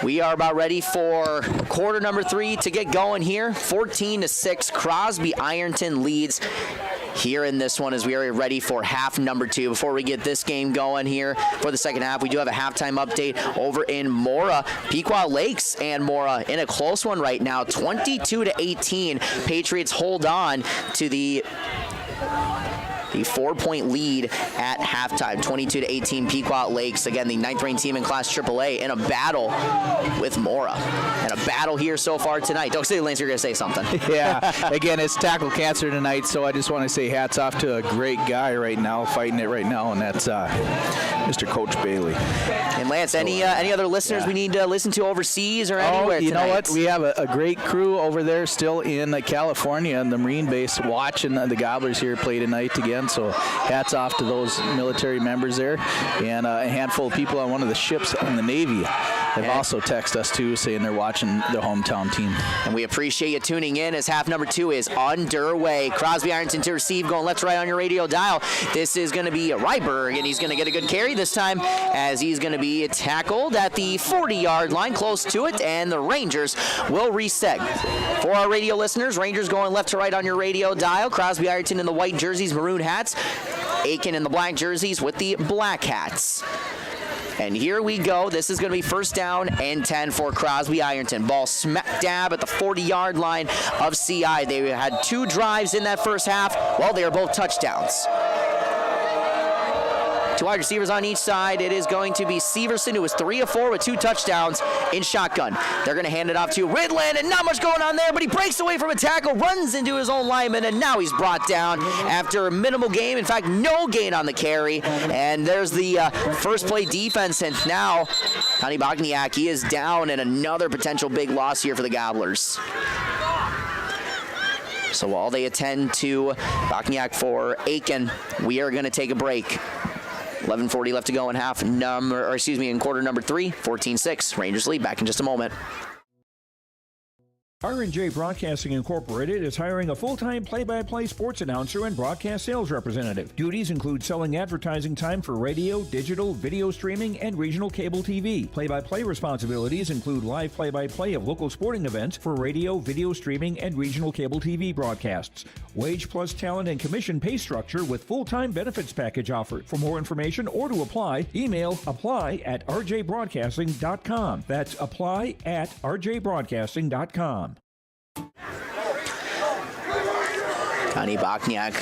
Speaker 3: We are about ready for quarter number 3 to get going here. 14-6, Crosby-Ironton leads here in this one as we are ready for half number 2. Before we get this game going here for the second half, we do have a halftime update over in Mora. Pequot Lakes and Mora in a close one right now, 22-18. Patriots hold on to the 4-point lead at halftime, 22-18 Pequot Lakes. Again, the 9th-ranked team in Class AAA in a battle with Mora. And a battle here so far tonight. Don't say, Lance, you're going to say something.
Speaker 4: Yeah, again, it's tackle cancer tonight, so I just want to say hats off to a great guy right now, fighting it right now, and that's Mr. Coach Bailey.
Speaker 3: And Lance, any other listeners we need to listen to overseas or anywhere tonight?
Speaker 4: You know what? We have a great crew over there still in California on the Marine base watching the Gobblers here play tonight again. So hats off to those military members there, and a handful of people on one of the ships in the Navy have also texted us too, saying they're watching their hometown team.
Speaker 3: And we appreciate you tuning in as half number 2 is underway. Crosby-Ironton to receive, going left to right on your radio dial. This is going to be Ryberg, and he's going to get a good carry this time as he's going to be tackled at the 40-yard line, close to it, and the Rangers will reset. For our radio listeners, Rangers going left to right on your radio dial. Crosby-Ironton in the white jerseys, maroon hats. Aken in the black jerseys with the black hats. And here we go. This is going to be first down and 10 for Crosby-Ironton. Ball smack dab at the 40-yard line of CI. They had 2 drives in that first half. Well, they are both touchdowns. 2 wide receivers on each side. It is going to be Severson, who was 3 of 4 with 2 touchdowns in shotgun. They're going to hand it off to Ridland, and not much going on there, but he breaks away from a tackle, runs into his own lineman, and now he's brought down after a minimal gain. In fact, no gain on the carry. And there's the first play defense, and now Connie Bogniak, he is down, and another potential big loss here for the Gobblers. So while they attend to Bogniak for Aken, we are going to take a break. 11:40 left to go in in quarter number 3, 14-6. Rangers lead. Back in just a moment.
Speaker 5: R&J Broadcasting Incorporated is hiring a full-time play-by-play sports announcer and broadcast sales representative. Duties include selling advertising time for radio, digital, video streaming, and regional cable TV. Play-by-play responsibilities include live play-by-play of local sporting events for radio, video streaming, and regional cable TV broadcasts. Wage plus talent and commission pay structure with full-time benefits package offered. For more information or to apply, email apply@rjbroadcasting.com. That's apply@rjbroadcasting.com.
Speaker 3: Connie Bokniak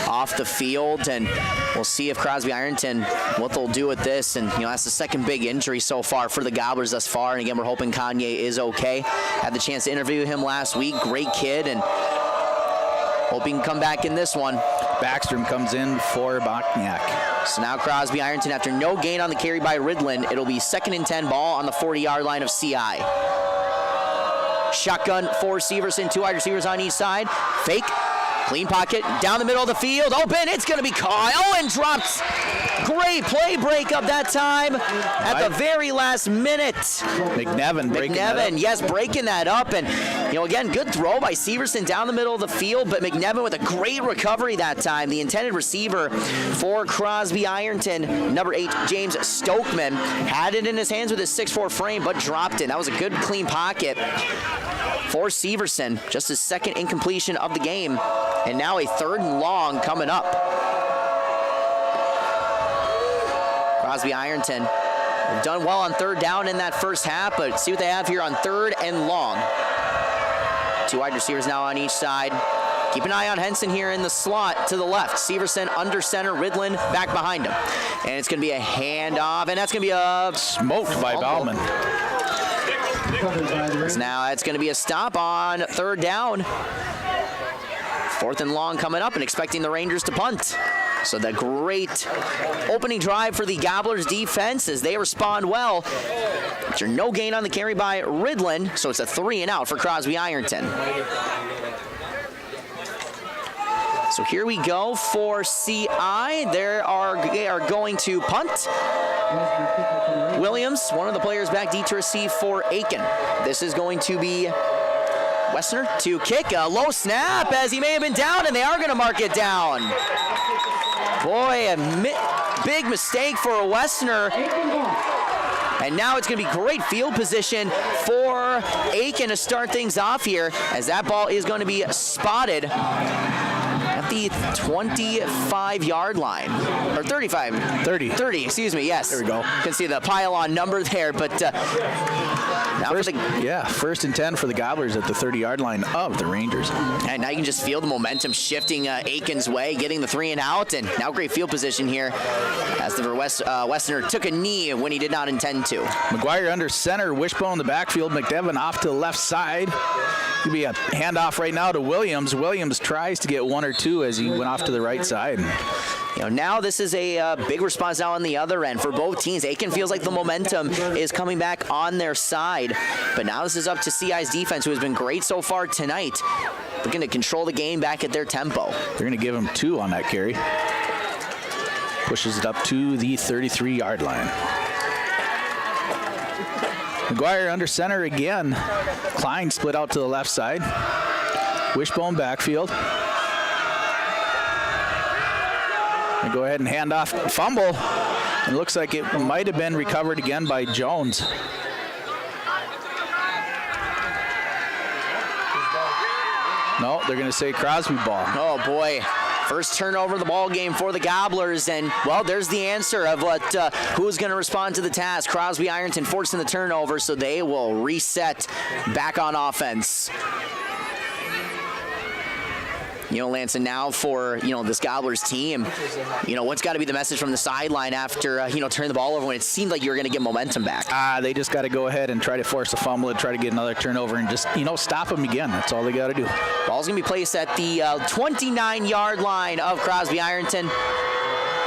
Speaker 3: off the field, and we'll see if Crosby-Ironton, what they'll do with this. And, that's the second big injury so far for the Gobblers thus far. And again, we're hoping Kanye is okay. Had the chance to interview him last week. Great kid, and hope he can come back in this one.
Speaker 4: Backstrom comes in for Bokniak.
Speaker 3: So now Crosby-Ironton, after no gain on the carry by Ridland, it'll be 2nd and 10 ball on the 40-yard line of CI. Shotgun for Severson, 2 wide receivers on each side. Fake, clean pocket, down the middle of the field, open, it's going to be caught. Oh, and dropped. Great play breakup that time at the very last minute.
Speaker 4: McNevin breaking that up.
Speaker 3: Yes, breaking that up. And, again, good throw by Severson down the middle of the field, but McNevin with a great recovery that time. The intended receiver for Crosby-Ironton, number 8, James Stokeman, had it in his hands with his 6'4" frame, but dropped it. That was a good, clean pocket for Severson. Just his second incompletion of the game. And now a 3rd and long coming up. Crosby-Ironton have done well on 3rd down in that first half, but see what they have here on 3rd and long. 2 wide receivers now on each side. Keep an eye on Henson here in the slot to the left. Severson under center, Ridland back behind him. And it's going to be a handoff, and that's going to be a
Speaker 4: smoked by Bauman.
Speaker 3: Now it's going to be a stop on 3rd down. 4th and long coming up, and expecting the Rangers to punt. So the great opening drive for the Gobblers defense as they respond well. After no gain on the carry by Ridland, so it's a 3 and out for Crosby-Ironton. So here we go for CI. They are going to punt. Williams, one of the players back deep to receive for Aken. This is going to be Westner to kick. A low snap as he may have been down, and they are going to mark it down. Boy, a big mistake for a Westner. And now it's going to be great field position for Aken to start things off here, as that ball is going to be spotted at the 25-yard line. Or 35.
Speaker 4: 30.
Speaker 3: 30, excuse me, yes.
Speaker 4: There we go.
Speaker 3: You can see the pylon number there, but now
Speaker 4: first and 10 for the Gobblers at the 30-yard line of the Rangers.
Speaker 3: And now you can just feel the momentum shifting Aken's way, getting the 3 and out, and now great field position here as the Westerner took a knee when he did not intend to.
Speaker 4: McGuire under center, Wishbone in the backfield, McDevitt off to the left side. Could be a handoff right now to Williams. Williams tries to get 1 or 2 as he went off to the right side.
Speaker 3: Now this is a big response now on the other end for both teams. Aken feels like the momentum is coming back on their side. But now this is up to CI's defense, who has been great so far tonight. Looking to control the game back at their tempo.
Speaker 4: They're going to give him 2 on that carry. Pushes it up to the 33-yard line. McGuire under center again. Klein split out to the left side. Wishbone backfield. And go ahead and hand off, fumble. And it looks like it might have been recovered again by Jones. No, they're going to say Crosby ball.
Speaker 3: Oh, boy. First turnover of the ball game for the Gobblers, and, well, there's the answer of who's going to respond to the task. Crosby-Ironton forcing the turnover, so they will reset back on offense. Lance, and now for, this Gobblers team, what's got to be the message from the sideline after, turning the ball over when it seemed like you were going to get momentum back?
Speaker 4: They just got to go ahead and try to force a fumble and try to get another turnover and just, stop them again. That's all they got to do.
Speaker 3: Ball's going to be placed at the 29-yard line of Crosby-Ironton.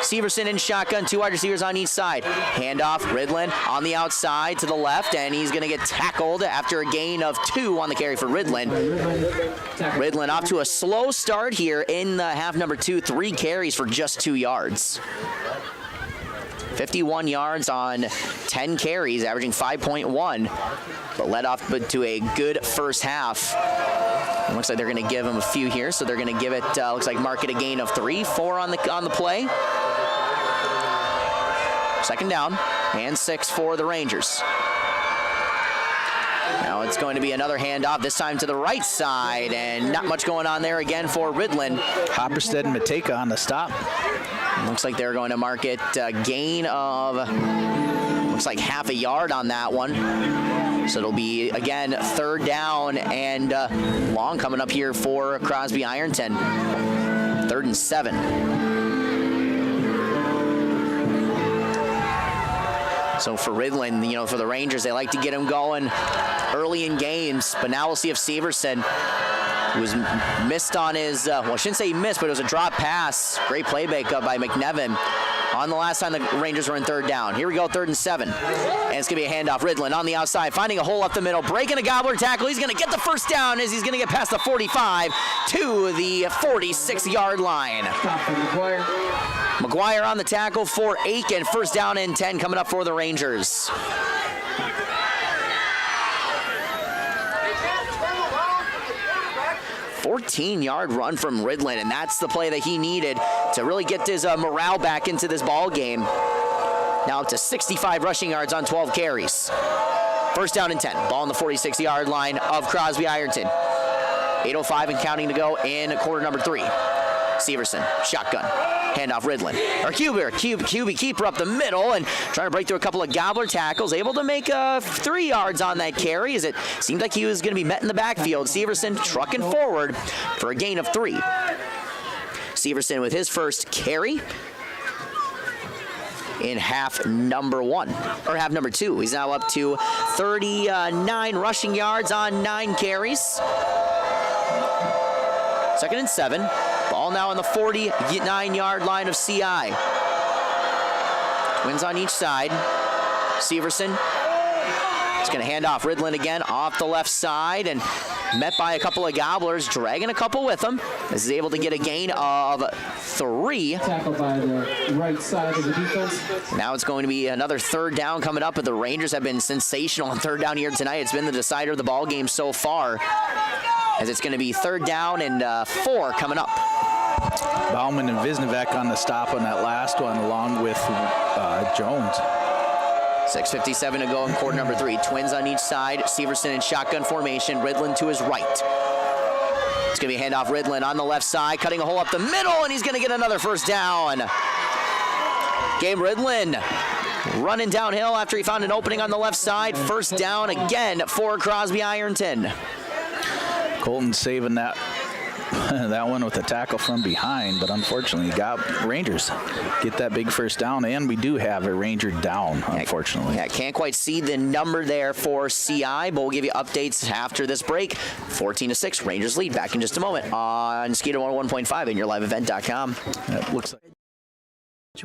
Speaker 3: Severson in shotgun, 2 wide receivers on each side. Handoff, Ridland on the outside to the left, and he's going to get tackled after a gain of 2 on the carry for Ridland. Ridland off to a slow start here in half number 2, 3 carries for just 2 yards. 51 yards on 10 carries, averaging 5.1, but led off to a good first half. It looks like they're going to give him a few here, so they're going to give it, looks like mark it a gain of 3, 4 on the play. Second down and 6 for the Rangers. Now it's going to be another handoff, this time to the right side, and not much going on there again for Ridland.
Speaker 4: Hopperstead and Mateka on the stop.
Speaker 3: Looks like they're going to mark it a gain of, looks like half a yard on that one. So it'll be, again, third down and long coming up here for Crosby-Ironton. 3rd and 7. So for Ridland, you know, for the Rangers, they like to get him going early in games. But now we'll see if Severson, who was missed on his, well, I shouldn't say he missed, but it was a drop pass. Great playback by McNevin on the last time the Rangers were in third down. Here we go, 3rd and 7. And it's going to be a handoff. Ridland on the outside, finding a hole up the middle, breaking a gobbler tackle. He's going to get the first down as he's going to get past the 45 to the 46-yard line. McGuire on the tackle for Aken. First down and 10 coming up for the Rangers. A 14-yard run from Ridland, and that's the play that he needed to really get his morale back into this ball game. Now up to 65 rushing yards on 12 carries. First down and 10. Ball on the 46-yard line of Crosby-Ironton. 8:05 and counting to go in quarter number 3. Severson, shotgun, handoff Ridland. Or QB keeper up the middle and trying to break through a couple of gobbler tackles. Able to make 3 yards on that carry as it seemed like he was going to be met in the backfield. Severson trucking forward for a gain of 3. Severson with his first carry in half number 2. He's now up to 39 rushing yards on 9 carries. 2nd and 7. Ball now on the 49-yard line of CI. Twins on each side. Severson is going to hand off. Ridland again off the left side and met by a couple of gobblers, dragging a couple with him. This is able to get a gain of 3.
Speaker 13: Tackled by the right side of the defense.
Speaker 3: Now it's going to be another third down coming up, but the Rangers have been sensational on third down here tonight. It's been the decider of the ball game so far, as it's going to be third down and 4 coming up.
Speaker 4: Bauman and Visnevec on the stop on that last one, along with Jones.
Speaker 3: 6:57 to go in quarter number 3. Twins on each side. Severson in shotgun formation. Ridland to his right. It's going to be a handoff. Ridland on the left side, cutting a hole up the middle, and he's going to get another first down. Gabe Ridland running downhill after he found an opening on the left side. First down again for Crosby-Ironton.
Speaker 4: Colton saving that one with a tackle from behind, but unfortunately Rangers get that big first down, and we do have a Ranger down, unfortunately.
Speaker 3: Yeah, can't quite see the number there for CI, but we'll give you updates after this break. 14-6, Rangers lead. Back in just a moment on Skeeter 101.5 and yourliveevent.com.
Speaker 4: It looks like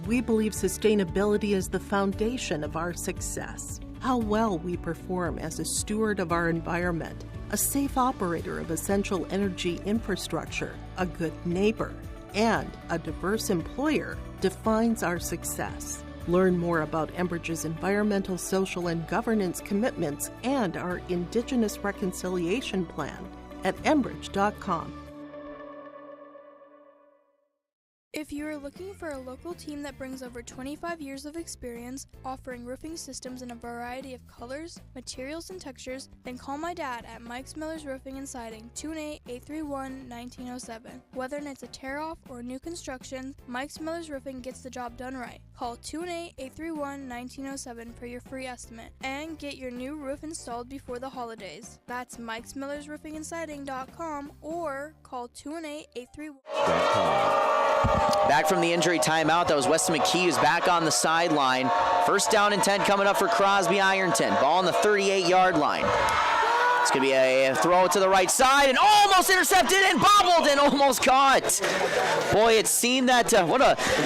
Speaker 10: we believe sustainability is the foundation of our success. How well we perform as a steward of our environment, a safe operator of essential energy infrastructure, a good neighbor, and a diverse employer defines our success. Learn more about Enbridge's environmental, social, and governance commitments and our Indigenous Reconciliation Plan at enbridge.com.
Speaker 11: If you are looking for a local team that brings over 25 years of experience, offering roofing systems in a variety of colors, materials, and textures, then call my dad at Mike's Miller's Roofing and Siding, 218-831-1907. Whether it's a tear-off or new construction, Mike's Miller's Roofing gets the job done right. Call 218-831-1907 for your free estimate and get your new roof installed before the holidays. That's Mike's Miller's Roofing and Siding.com or call 218-831.
Speaker 3: Back from the injury timeout, that was Weston McKee who's back on the sideline. First down and 10 coming up for Crosby-Ironton. Ball on the 38-yard line. It's going to be a throw to the right side and almost intercepted and bobbled and almost caught. Boy, it seemed that,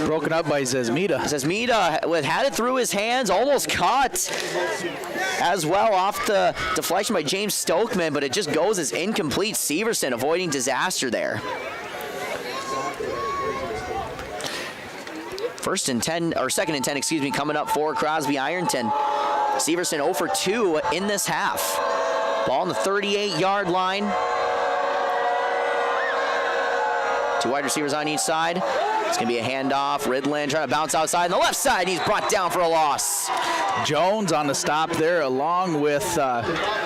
Speaker 4: broken up by Zezmida.
Speaker 3: Zezmida had it through his hands, almost caught as well off the deflection by James Stokeman, but it just goes as incomplete. Severson avoiding disaster there. Second and 10, excuse me, coming up for Crosby-Ironton. Severson 0 for 2 in this half. Ball on the 38-yard line. 2 wide receivers on each side. It's going to be a handoff. Ridlin trying to bounce outside on the left side. He's brought down for a loss.
Speaker 4: Jones on the stop there along with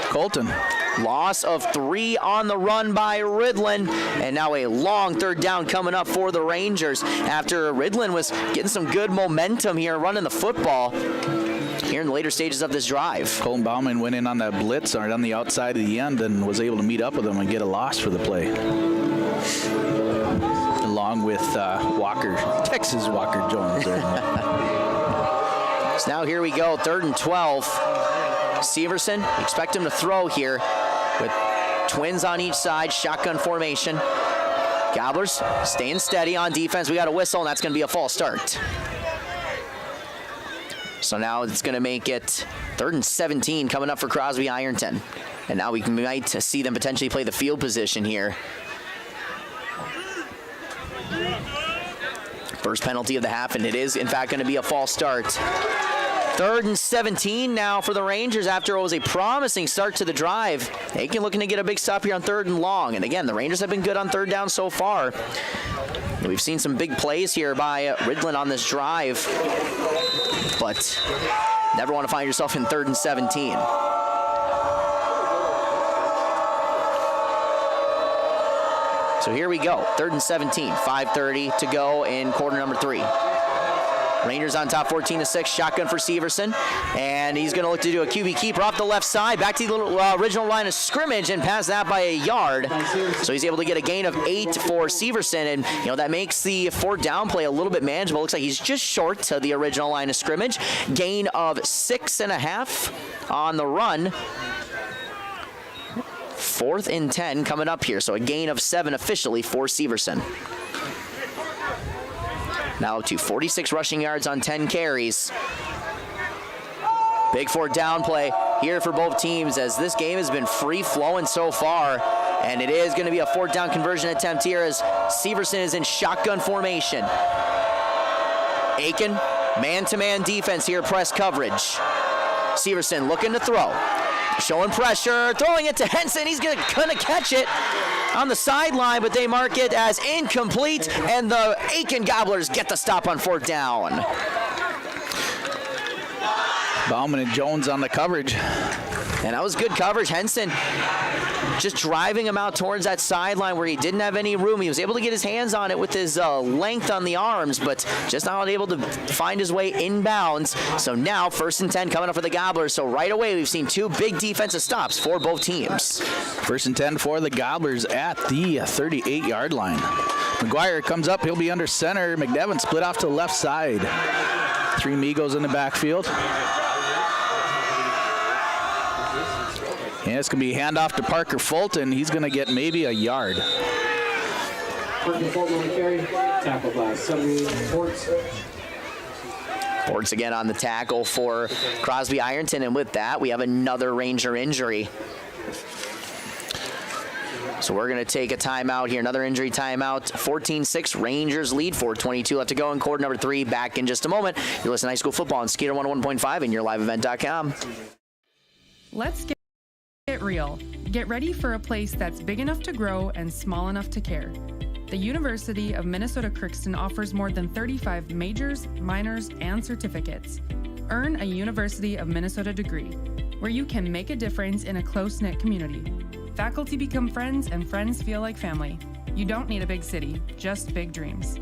Speaker 4: Colton.
Speaker 3: Loss of 3 on the run by Ridlin, and now a long third down coming up for the Rangers after Ridlin was getting some good momentum here running the football here in the later stages of this drive.
Speaker 4: Colton Bauman went in on that blitz on the outside of the end and was able to meet up with him and get a loss for the play. Along with Texas Walker Jones.
Speaker 3: So now here we go, 3rd and 12. Severson, expect him to throw here with twins on each side, shotgun formation. Gobblers staying steady on defense. We got a whistle, and that's going to be a false start. So now it's going to make it 3rd and 17 coming up for Crosby-Ironton. And now we might see them potentially play the field position here. First penalty of the half, and it is, in fact, going to be a false start. 3rd and 17 now for the Rangers after it was a promising start to the drive. Aken looking to get a big stop here on 3rd and long. And again, the Rangers have been good on 3rd down so far. We've seen some big plays here by Ridlin on this drive, but never want to find yourself in 3rd and 17. So here we go, 3rd and 17, 5:30 to go in quarter number 3. Rangers on top 14-6, shotgun for Severson, and he's going to look to do a QB keeper off the left side, back to the original line of scrimmage and pass that by a yard. So he's able to get a gain of 8 for Severson, and that makes the 4th down play a little bit manageable. Looks like he's just short to the original line of scrimmage. Gain of 6.5 on the run. 4th and 10 coming up here, so a gain of 7 officially for Severson. Now to 46 rushing yards on 10 carries. Big 4th down play here for both teams as this game has been free-flowing so far. And it is going to be a 4th down conversion attempt here as Severson is in shotgun formation. Aken, man-to-man defense here, press coverage. Severson looking to throw. Showing pressure, throwing it to Henson. He's going to catch it on the sideline, but they mark it as incomplete, and the Aken Gobblers get the stop on 4th down.
Speaker 4: Bauman and Jones on the coverage.
Speaker 3: And that was good coverage. Henson just driving him out towards that sideline where he didn't have any room. He was able to get his hands on it with his length on the arms, but just not able to find his way inbounds. So now 1st and 10 coming up for the Gobblers. So right away we've seen 2 big defensive stops for both teams.
Speaker 4: 1st and 10 for the Gobblers at the 38-yard line. McGuire comes up. He'll be under center. McNevin split off to the left side. 3 Migos in the backfield. And it's going to be a handoff to Parker Fulton. He's going to get maybe a yard.
Speaker 13: Parker Fulton on the carry. Tackle by Ports.
Speaker 3: Ports again on the tackle for Crosby-Ironton. And with that, we have another Ranger injury. So we're going to take a timeout here. Another injury timeout. 14-6. Rangers lead. 4:22 left to go in quarter number 3. Back in just a moment. You're listening to High School Football on Skeeter 101.5 and yourliveevent.com.
Speaker 12: Let's get real. Get ready for a place that's big enough to grow and small enough to care. The University of Minnesota Crookston offers more than 35 majors, minors, and certificates. Earn a University of Minnesota degree, where you can make a difference in a close-knit community. Faculty become friends, and friends feel like family. You don't need a big city, just big dreams.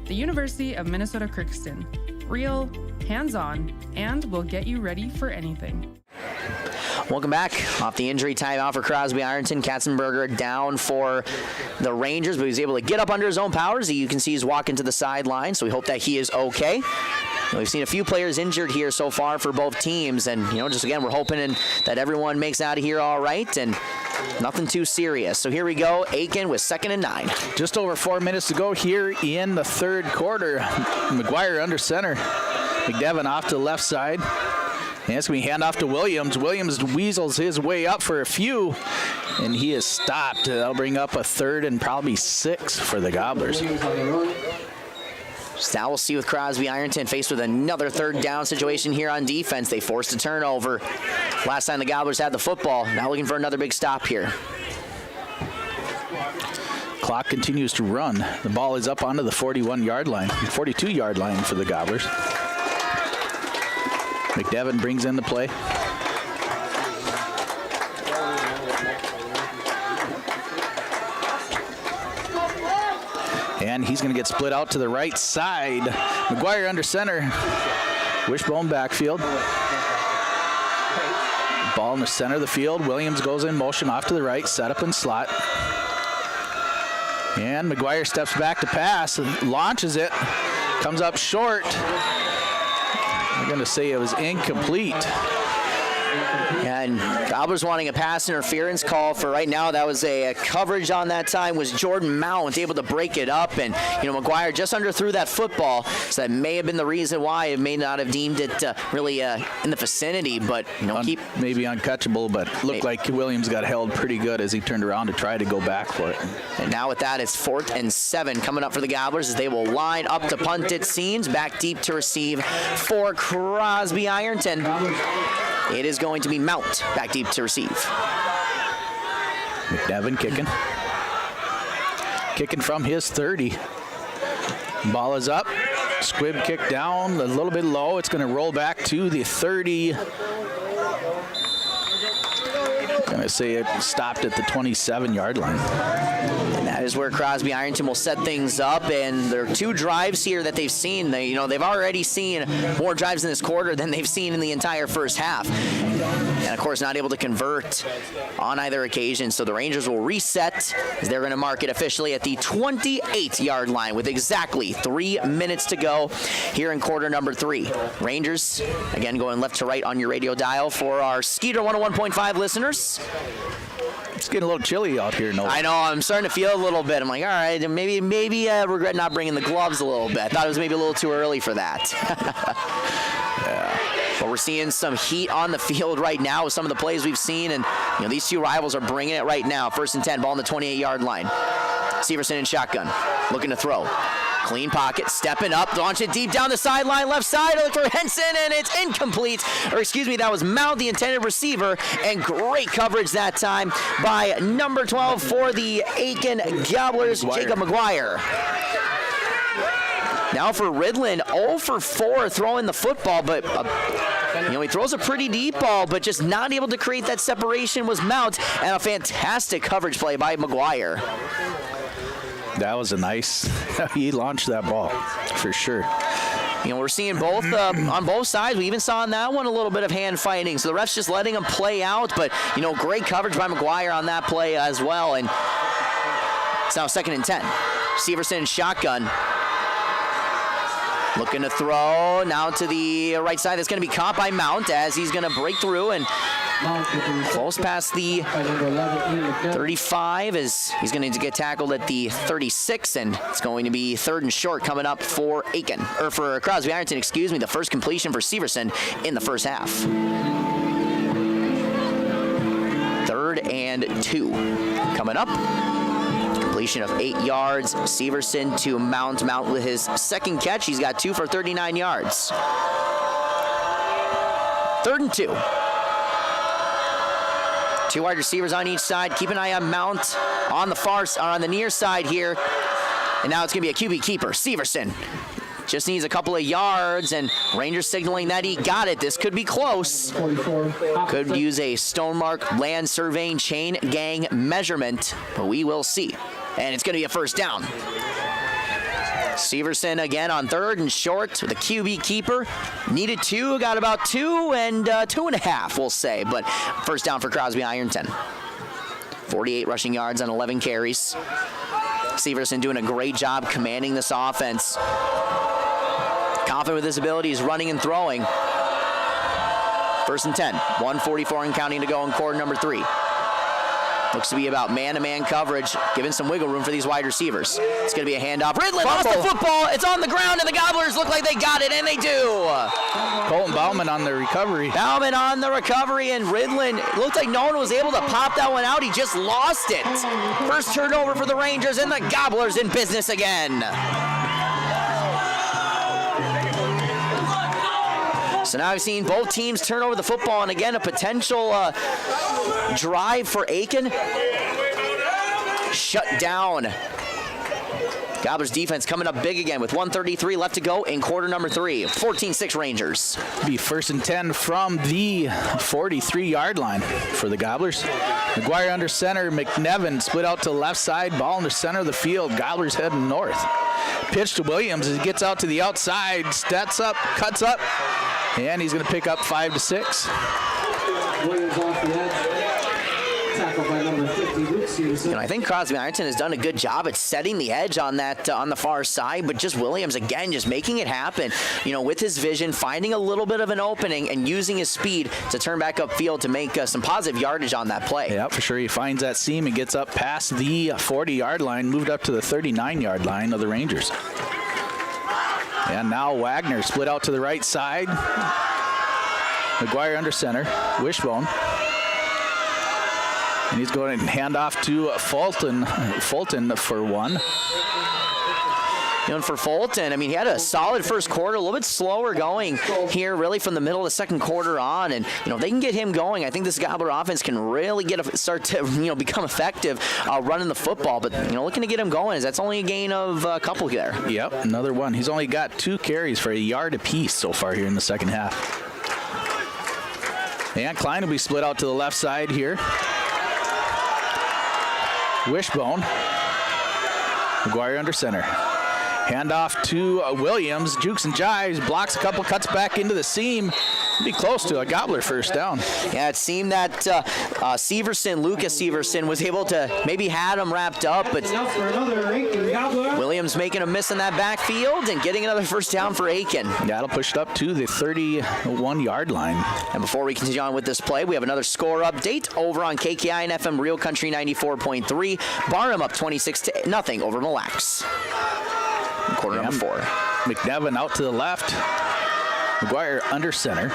Speaker 12: The University of Minnesota Crookston. Real, hands-on, and will get you ready for anything.
Speaker 3: Welcome back. Off the injury timeout for Crosby-Ironton. Katzenberger down for the Rangers, but he's able to get up under his own powers. You can see he's walking to the sideline, so we hope that he is okay. We've seen a few players injured here so far for both teams, and just again, we're hoping that everyone makes it out of here all right, and nothing too serious. So here we go, Aken with 2nd and 9.
Speaker 4: Just over 4 minutes to go here in the 3rd quarter. McGuire under center. McDevitt off to the left side. And it's going to be handoff to Williams. Williams weasels his way up for a few, and he is stopped. That'll bring up a 3rd and probably 6 for the Gobblers.
Speaker 3: So now we'll see with Crosby-Ironton faced with another third down situation here on defense. They forced a turnover. Last time the Gobblers had the football. Now looking for another big stop here.
Speaker 4: Clock continues to run. The ball is up onto the 41-yard line, 42-yard line for the Gobblers. McDevitt brings in the play. And he's going to get split out to the right side. McGuire under center. Wishbone backfield. Ball in the center of the field. Williams goes in motion off to the right, set up in slot. And McGuire steps back to pass and launches it. Comes up short. I'm going to say it was incomplete.
Speaker 3: And Gobblers wanting a pass interference call for right now. That was a coverage on that time was Jordan Mount able to break it up, and McGuire just underthrew that football, so that may have been the reason why it may not have deemed it really in the vicinity, but
Speaker 4: maybe uncatchable, but looked like Williams got held pretty good as he turned around to try to go back for it.
Speaker 3: And now with that, it's 4th and 7 coming up for the Gobblers as they will line up to punt, it seems. Back deep to receive for Crosby-Ironton. It is going to be Mount back deep to receive.
Speaker 4: McDevitt kicking. Kicking from his 30. Ball is up. Squib kick down a little bit low. It's going to roll back to the 30. Going to say it stopped at the 27-yard line.
Speaker 3: And that is where Crosby-Ironton will set things up, and there are 2 drives here that they've seen. They've already seen more drives in this quarter than they've seen in the entire first half. And of course, not able to convert on either occasion. So the Rangers will reset as they're going to mark it officially at the 28-yard line with exactly 3 minutes to go here in quarter number 3. Rangers, again, going left to right on your radio dial for our Skeeter 101.5 listeners.
Speaker 4: It's getting a little chilly out here,
Speaker 3: I know, I'm starting to feel a little bit. I'm like, all right, maybe regret not bringing the gloves a little bit. I thought it was maybe a little too early for that.
Speaker 4: Yeah.
Speaker 3: But we're seeing some heat on the field right now with some of the plays we've seen, and these 2 rivals are bringing it right now. 1st and 10, ball on the 28-yard line. Severson in shotgun, looking to throw. Clean pocket, stepping up, launch it deep down the sideline, left side, look for Henson, and it's incomplete. That was Mount, the intended receiver, and great coverage that time by number 12 for the Aken Gobblers, Jacob McGuire. Now for Ridland, 0 for 4 throwing the football, but he throws a pretty deep ball, but just not able to create that separation was Mount, and a fantastic coverage play by McGuire.
Speaker 4: That was a nice, he launched that ball for sure.
Speaker 3: We're seeing both on both sides. We even saw on that one a little bit of hand fighting. So the ref's just letting them play out, but great coverage by McGuire on that play as well. And it's now 2nd and 10. Severson shotgun. Looking to throw now to the right side. That's going to be caught by Mount as he's going to break through and close past the 35 as he's going to get tackled at the 36, and it's going to be 3rd and short coming up for for Crosby-Ironton, excuse me, the first completion for Severson in the first half. 3rd and 2 coming up. Completion of 8 yards. Severson to Mount. Mount with his 2nd catch. He's got 2 for 39 yards. 3rd and 2. 2 wide receivers on each side. Keep an eye on Mount on the near side here. And now it's going to be a QB keeper. Severson just needs a couple of yards, and Rangers signaling that he got it. This could be close. Could use a Stonemark land surveying chain gang measurement, but we will see. And it's going to be a first down. Severson again on 3rd and short with a QB keeper. Needed 2, got about 2 and 2.5, we'll say. But first down for Crosby-Ironton. 48 rushing yards on 11 carries. Severson doing a great job commanding this offense. Confident with his abilities, running and throwing. 1st and 10, 1:44 and counting to go in quarter number 3. Looks to be about man-to-man coverage, giving some wiggle room for these wide receivers. It's going to be a handoff. Ridley lost the football. It's on the ground, and the Gobblers look like they got it, and they do.
Speaker 4: Colton Bauman on the recovery.
Speaker 3: Bauman on the recovery, and Ridley, it looked like no one was able to pop that one out. He just lost it. First turnover for the Rangers, and the Gobblers in business again. So now I've seen both teams turn over the football, and again, a potential drive for Aken. Shut down. Gobblers defense coming up big again with 1:33 left to go in quarter number 3. 14-6 Rangers.
Speaker 4: Be 1st and 10 from the 43-yard line for the Gobblers. McGuire under center. McNevin split out to the left side. Ball in the center of the field. Gobblers heading north. Pitch to Williams as he gets out to the outside. Steps up, cuts up, and he's going to pick up 5 to 6.
Speaker 13: Williams off the edge. Tackled by number 50, Luke Stevenson.
Speaker 3: I think Crosby-Ironton has done a good job at setting the edge on that on the far side, but just Williams again just making it happen. With his vision, finding a little bit of an opening and using his speed to turn back upfield to make some positive yardage on that play.
Speaker 4: Yeah, for sure. He finds that seam and gets up past the 40-yard line, moved up to the 39-yard line of the Rangers. And now Wagner split out to the right side. McGuire under center. Wishbone. And he's going to hand off to Fulton for one.
Speaker 3: And for Fulton, he had a solid first quarter, a little bit slower going here really from the middle of the second quarter on. And, if they can get him going, I think this Gobbler offense can really start to, become effective running the football. But, looking to get him going, that's only a gain of a couple there.
Speaker 4: Yep, another one. He's only got 2 carries for a yard apiece so far here in the second half. And Klein will be split out to the left side here. Wishbone. McGuire under center. Handoff to Williams. Jukes and jives. Blocks a couple. Cuts back into the seam. Be close to a Gobbler first down.
Speaker 3: Yeah, it seemed that Lucas Severson was able to maybe had him wrapped up, but Williams making a miss in that backfield and getting another first down for Aken.
Speaker 4: That'll push it up to the 31-yard line.
Speaker 3: And before we continue on with this play, we have another score update over on KKI and FM Real Country 94.3. Barnum up 26-0 over Mille Lacs. Quarter number 4.
Speaker 4: McNevin out to the left. McGuire under center.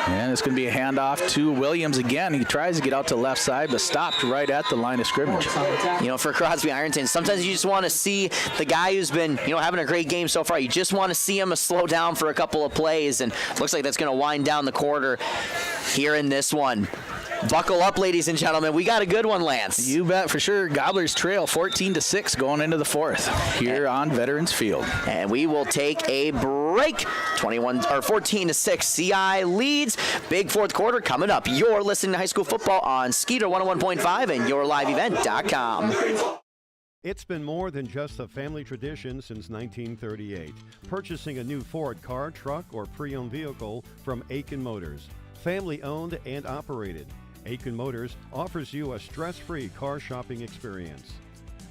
Speaker 4: And it's going to be a handoff to Williams again. He tries to get out to the left side, but stopped right at the line of scrimmage.
Speaker 3: For Crosby-Ironton, sometimes you just want to see the guy who's been, having a great game so far. You just want to see him slow down for a couple of plays, and looks like that's going to wind down the quarter here in this one. Buckle up, ladies and gentlemen. We got a good one, Lance.
Speaker 4: You bet, for sure. Gobblers trail 14-6 going into the 4th here on Veterans Field.
Speaker 3: And we will take a break. 14-6 CI leads. Big 4th quarter coming up. You're listening to high school football on Skeeter 101.5 and yourliveevent.com.
Speaker 2: It's been more than just a family tradition since 1938. Purchasing a new Ford car, truck, or pre-owned vehicle from Aken Motors. Family owned and operated. Aken Motors offers you a stress-free car shopping experience.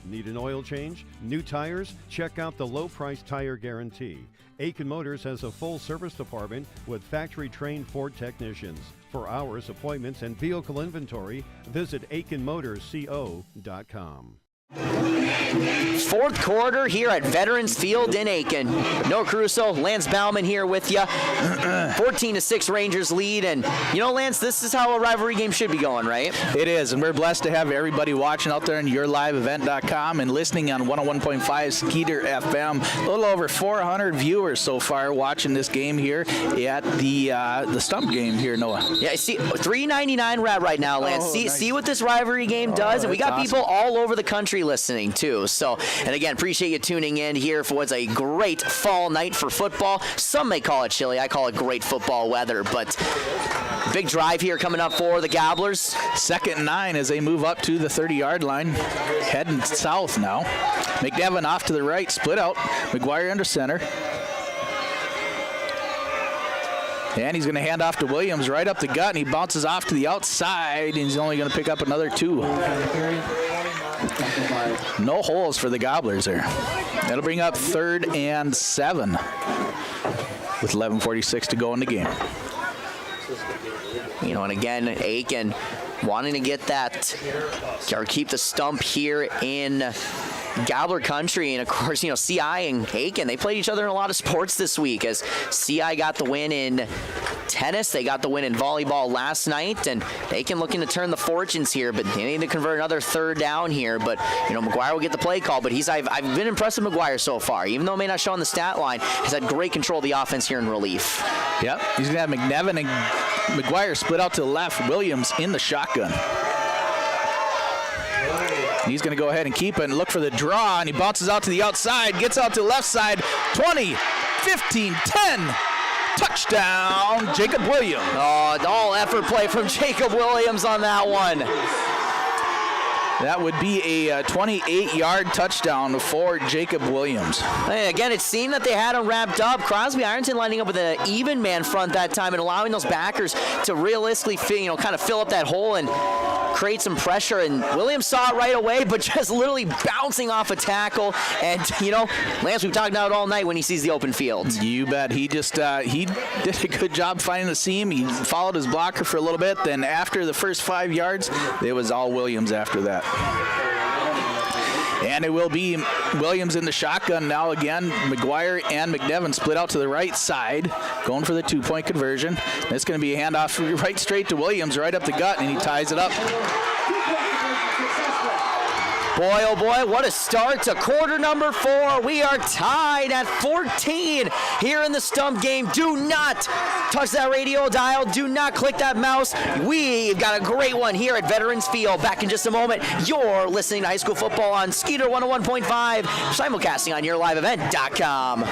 Speaker 2: Need an oil change? New tires? Check out the low-price tire guarantee. Aken Motors has a full service department with factory-trained Ford technicians. For hours, appointments, and vehicle inventory, visit AkenMotorsCO.com.
Speaker 3: 4th quarter here at Veterans Field in Aken. Noah Caruso, Lance Bauman here with you. 14-6 Rangers lead, and Lance, this is how a rivalry game should be going, right?
Speaker 4: It is, and we're blessed to have everybody watching out there on yourliveevent.com and listening on 101.5 Skeeter FM. A little over 400 viewers so far watching this game here at the Stump game here, Noah.
Speaker 3: Yeah, I see 399 we're at right now, Lance. See what this rivalry game does, and we got
Speaker 4: awesome.
Speaker 3: People all over the country listening too. So, and again, appreciate you tuning in here for what's a great fall night for football. Some may call it chilly. I call it great football weather, but big drive here coming up for the Gobblers.
Speaker 4: 2nd and 9 as they move up to the 30-yard line. Heading south now. McNevin off to the right, split out. McGuire under center. And he's going to hand off to Williams right up the gut, and he bounces off to the outside, and he's only going to pick up another 2. No holes for the Gobblers there. That'll bring up 3rd and 7 with 11:46 to go in the game.
Speaker 3: And again, Aken wanting to get that, or keep the stump here in Gobbler Country. And of course, you know, CI and Aken, they played each other in a lot of sports this week, as CI got the win in tennis, they got the win in volleyball last night, and Aken looking to turn the fortunes here, but they need to convert another third down here. But you know, McGuire will get the play call, but I've been impressed with McGuire so far, even though it may not show on the stat line. He's had great control of the offense here in relief.
Speaker 4: Yep, he's gonna have McNevin and McGuire split out to the left, Williams in the shotgun. He's going to go ahead and keep it and look for the draw, and he bounces out to the outside, gets out to the left side, 20, 15, 10. Touchdown, Jacob Williams.
Speaker 3: Oh, all effort play from Jacob Williams on that one.
Speaker 4: That would be a 28-yard touchdown for Jacob Williams.
Speaker 3: Hey, again, it seemed that they had him wrapped up. Crosby-Ironton lining up with an even man front that time and allowing those backers to realistically, kind of fill up that hole and create some pressure. And Williams saw it right away, but just literally bouncing off a tackle. And, you know, Lance, we've talked about it all night when he sees the open field.
Speaker 4: You bet. He just he did a good job finding the seam. He followed his blocker for a little bit. Then after the first 5 yards, it was all Williams after that. And it will be Williams in the shotgun now again. McGuire and McNevin split out to the right side, going for the two-point conversion. It's going to be a handoff right straight to Williams, right up the gut, and he ties it up.
Speaker 3: Boy, oh boy, what a start to quarter number 4. We are tied at 14 here in the stump game. Do not touch that radio dial. Do not click that mouse. We've got a great one here at Veterans Field. Back in just a moment. You're listening to high school football on Skeeter 101.5, simulcasting on YourLiveEvent.com.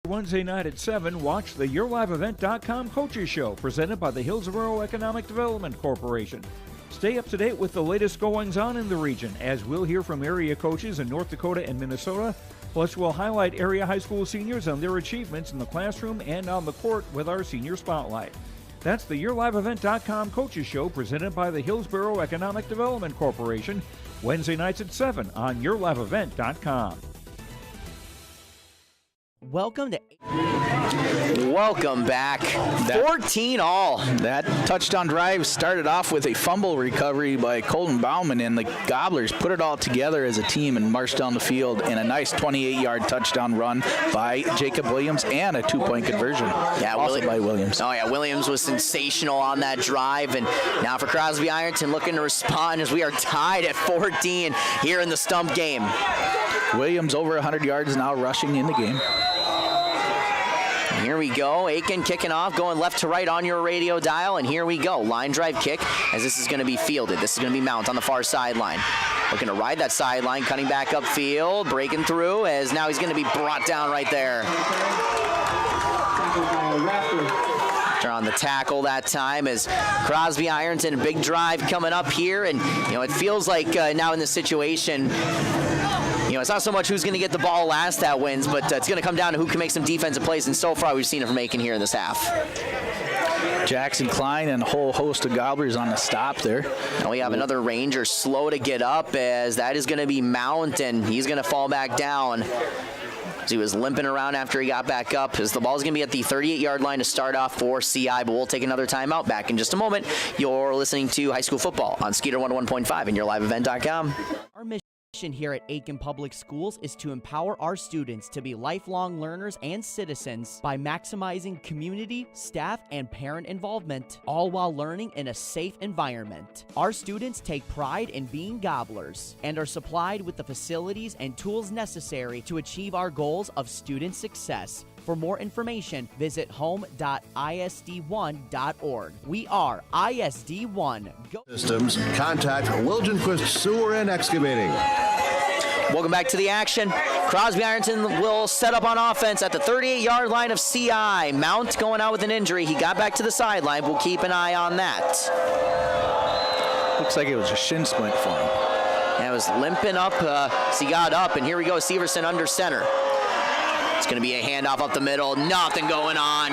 Speaker 5: Wednesday night at 7, watch the YourLiveEvent.com Coaches Show, presented by the Hillsborough Economic Development Corporation. Stay up to date with the latest goings-on in the region, as we'll hear from area coaches in North Dakota and Minnesota. Plus, we'll highlight area high school seniors and their achievements in the classroom and on the court with our Senior Spotlight. That's the YourLiveEvent.com Coaches Show, presented by the Hillsborough Economic Development Corporation, Wednesday nights at 7 on YourLiveEvent.com.
Speaker 14: Welcome back. 14 all.
Speaker 4: That touchdown drive started off with a fumble recovery by Colton Bauman, and the Gobblers put it all together as a team and marched down the field in a nice 28-yard touchdown run by Jacob Williams and a two-point conversion.
Speaker 3: Yeah,
Speaker 4: also by Williams.
Speaker 3: Oh yeah, Williams was sensational on that drive, and now for Crosby-Ironton looking to respond as we are tied at 14 here in the stump game.
Speaker 4: Williams over 100 yards now rushing in the game.
Speaker 3: Here we go. Aken kicking off, going left to right on your radio dial, and here we go. Line drive kick, as this is going to be fielded. This is going to be Mount on the far sideline. Looking to ride that sideline, cutting back upfield, breaking through, as now he's going to be brought down right there. On the tackle that time as Crosby-Ironton, big drive coming up here, and it feels like now in this situation, it's not so much who's going to get the ball last that wins, but it's going to come down to who can make some defensive plays, and so far we've seen it from Aken here in this half.
Speaker 4: Jackson Klein and a whole host of Gobblers on the stop there.
Speaker 3: And we have another Ranger slow to get up, as that is going to be Mount, and he's going to fall back down. As he was limping around after he got back up, as the ball's going to be at the 38-yard line to start off for CI, but we'll take another timeout. Back in just a moment. You're listening to High School Football on Skeeter 101.5 and YourLiveEvent.com.
Speaker 14: Our mission here at Aken Public Schools is to empower our students to be lifelong learners and citizens by maximizing community, staff, and parent involvement, all while learning in a safe environment. Our students take pride in being Gobblers and are supplied with the facilities and tools necessary to achieve our goals of student success. For more information, visit home.isd1.org. We are ISD1.
Speaker 18: Systems, contact Wilgenquist Sewer and Excavating.
Speaker 3: Welcome back to the action. Crosby-Ironton will set up on offense at the 38-yard line of CI. Mount going out with an injury. He got back to the sideline. We'll keep an eye on that.
Speaker 4: Looks like it was a shin splint for him.
Speaker 3: And it was limping up as he got up. And here we go, Severson under center. It's going to be a handoff up the middle. Nothing going on.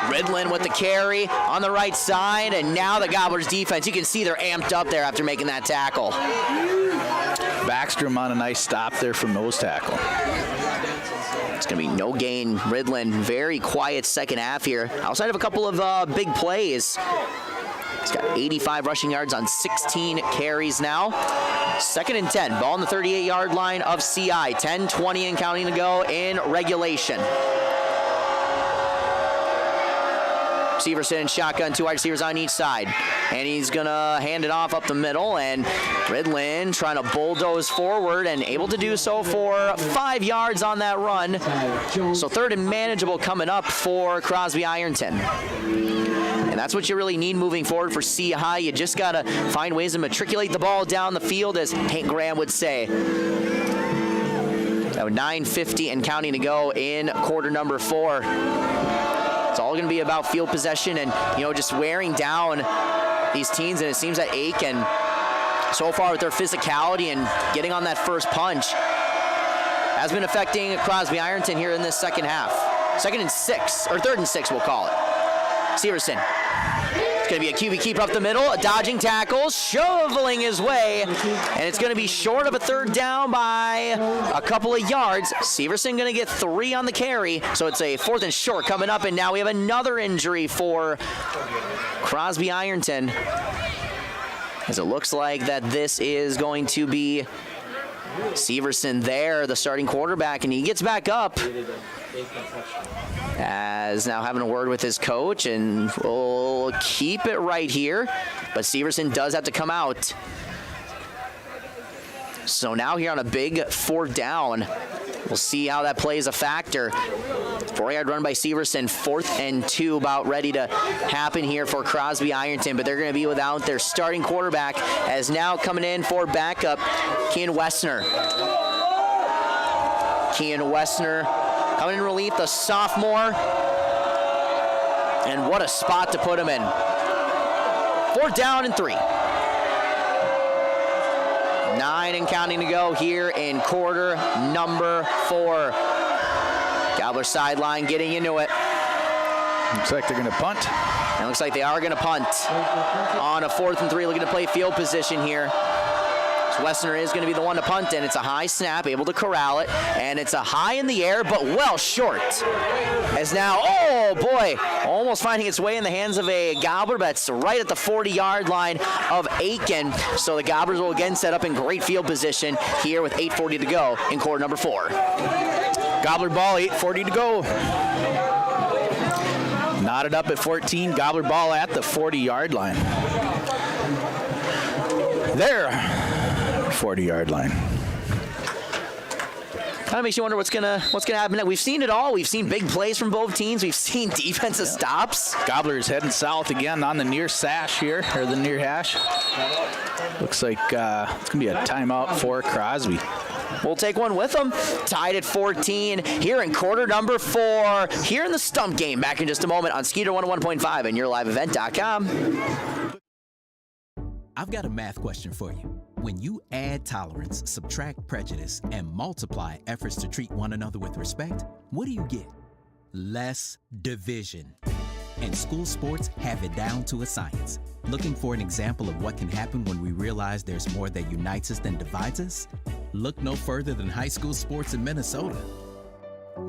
Speaker 3: Ridlin with the carry on the right side. And now the Gobblers defense, you can see they're amped up there after making that tackle.
Speaker 4: Backstrom on a nice stop there from nose tackle.
Speaker 3: It's going to be no gain. Ridlin, very quiet second half here. Outside of a couple of big plays. He's got 85 rushing yards on 16 carries now. 2nd and 10. Ball on the 38-yard line of CI. 10-20 and counting to go in regulation. Severson shotgun, 2 wide receivers on each side. And he's going to hand it off up the middle. And Ridlin trying to bulldoze forward and able to do so for 5 yards on that run. So 3rd and manageable coming up for Crosby-Ironton. And that's what you really need moving forward for CI. You just got to find ways to matriculate the ball down the field, as Hank Graham would say. So 9:50 and counting to go in quarter number 4. It's all going to be about field possession and, just wearing down these teams. And it seems that Aken, so far with their physicality and getting on that first punch, has been affecting Crosby-Ironton here in this second half. 3rd and 6, we'll call it. Severson. It's going to be a QB keeper up the middle, dodging tackles, shoveling his way, and it's going to be short of a 3rd down by a couple of yards. Severson going to get 3 on the carry, so it's a 4th and short coming up, and now we have another injury for Crosby-Ironton, as it looks like that this is going to be Severson there, the starting quarterback, and he gets back up. As now having a word with his coach, and we'll keep it right here. But Severson does have to come out. So now here on a big 4th down, we'll see how that plays a factor. 4-yard run by Severson, 4th and 2 about ready to happen here for Crosby-Ironton, but they're going to be without their starting quarterback, as now coming in for backup, Kean Wessner. Kean Wessner coming in relief, the sophomore, and what a spot to put him in. 4th down and 3. 9 and counting to go here in quarter number 4. Gobbler sideline getting into it.
Speaker 4: Looks like they're going to punt.
Speaker 3: It looks like they are going to punt on a 4th and 3, looking to play field position here. So Wessner is going to be the one to punt, and it's a high snap, able to corral it, and it's a high in the air, but well short. As now, oh boy, almost finding its way in the hands of a Gobbler, but it's right at the 40-yard line of Aken. So the Gobblers will again set up in great field position here with 8:40 to go in quarter number 4.
Speaker 4: Gobbler ball, 8:40 to go. Knotted up at 14, Gobbler ball at the 40-yard line. There, 40-yard line.
Speaker 3: Kind of makes you wonder what's gonna happen next. We've seen it all. We've seen big plays from both teams. We've seen defensive stops.
Speaker 4: Gobbler's heading south again on the near sash here, or the near hash. Looks like it's gonna be a timeout for Crosby.
Speaker 3: We'll take one with them. Tied at 14 here in quarter number 4. Here in the Stump Game. Back in just a moment on Skeeter 101.5 and YourLiveEvent.com.
Speaker 8: I've got a math question for you. When you add tolerance, subtract prejudice, and multiply efforts to treat one another with respect, what do you get? Less division. And school sports have it down to a science. Looking for an example of what can happen when we realize there's more that unites us than divides us? Look no further than high school sports in Minnesota.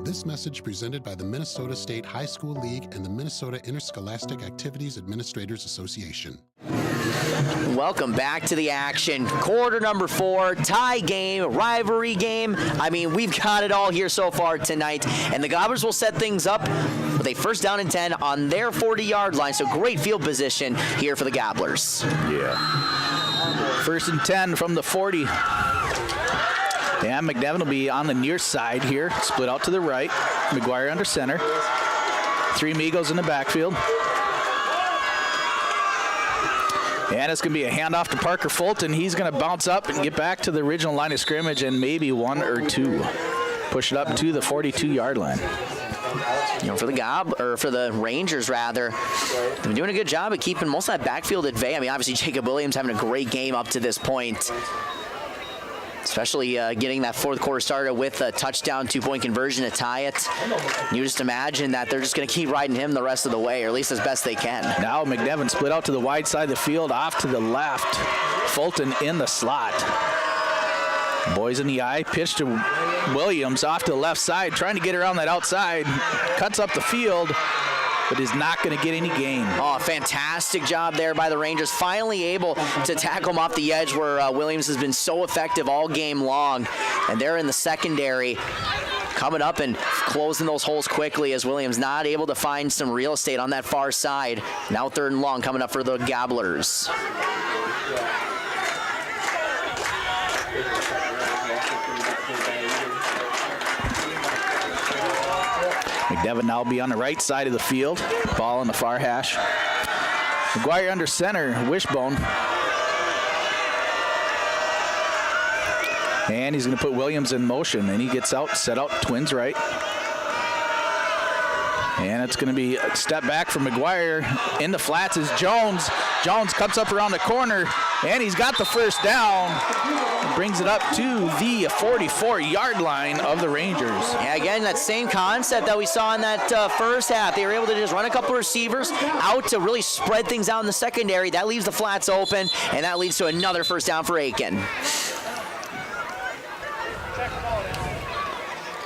Speaker 9: This message presented by the Minnesota State High School League and the Minnesota Interscholastic Activities Administrators Association.
Speaker 3: Welcome back to the action. Quarter number 4, tie game, rivalry game. I mean, we've got it all here so far tonight. And the Gobblers will set things up with a 1st down and 10 on their 40-yard line. So great field position here for the Gobblers.
Speaker 4: Yeah. 1st and 10 from the 40. And McNevin will be on the near side here, split out to the right. McGuire under center. 3 Migos in the backfield. And it's going to be a handoff to Parker Fulton. He's going to bounce up and get back to the original line of scrimmage and maybe 1 or 2. Push it up to the 42-yard line.
Speaker 3: For the Rangers, rather, they've been doing a good job of keeping most of that backfield at bay. I mean, obviously Jacob Williams having a great game up to this point. Especially getting that 4th quarter started with a touchdown, 2-point conversion to tie it. You just imagine that they're just going to keep riding him the rest of the way, or at least as best they can.
Speaker 4: Now McNevin split out to the wide side of the field, off to the left. Fulton in the slot. Boys in the eye, pitch to Williams off to the left side, trying to get around that outside. Cuts up the field. but is not going to get any gain.
Speaker 3: Oh, fantastic job there by the Rangers. Finally able to tackle him off the edge where Williams has been so effective all game long. And they're in the secondary coming up and closing those holes quickly as Williams not able to find some real estate on that far side. Now 3rd and long coming up for the Gobblers.
Speaker 4: McNevin now will be on the right side of the field. Ball in the far hash. McGuire under center, Wishbone. And he's going to put Williams in motion, and he gets out, set out, Twins right. And it's going to be a step back from McGuire. In the flats is Jones. Jones comes up around the corner, and he's got the first down. Brings it up to the 44-yard line of the Rangers.
Speaker 3: Yeah, again, that same concept that we saw in that first half. They were able to just run a couple of receivers out to really spread things out in the secondary. That leaves the flats open, and that leads to another first down for Aken.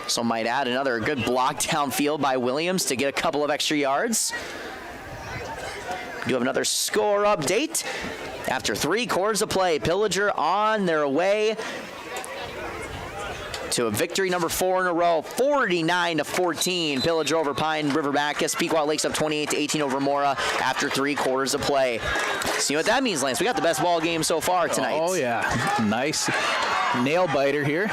Speaker 3: So might add another good block downfield by Williams to get a couple of extra yards. Do have another score update. After 3 quarters of play, Pillager on their way to a victory number 4 in a row, 49-14. Pillager over Pine River Bacchus. Pequot Lakes up 28-18 over Mora after 3 quarters of play. See what that means, Lance? We got the best ball game so far tonight.
Speaker 4: Oh yeah, nice nail biter here.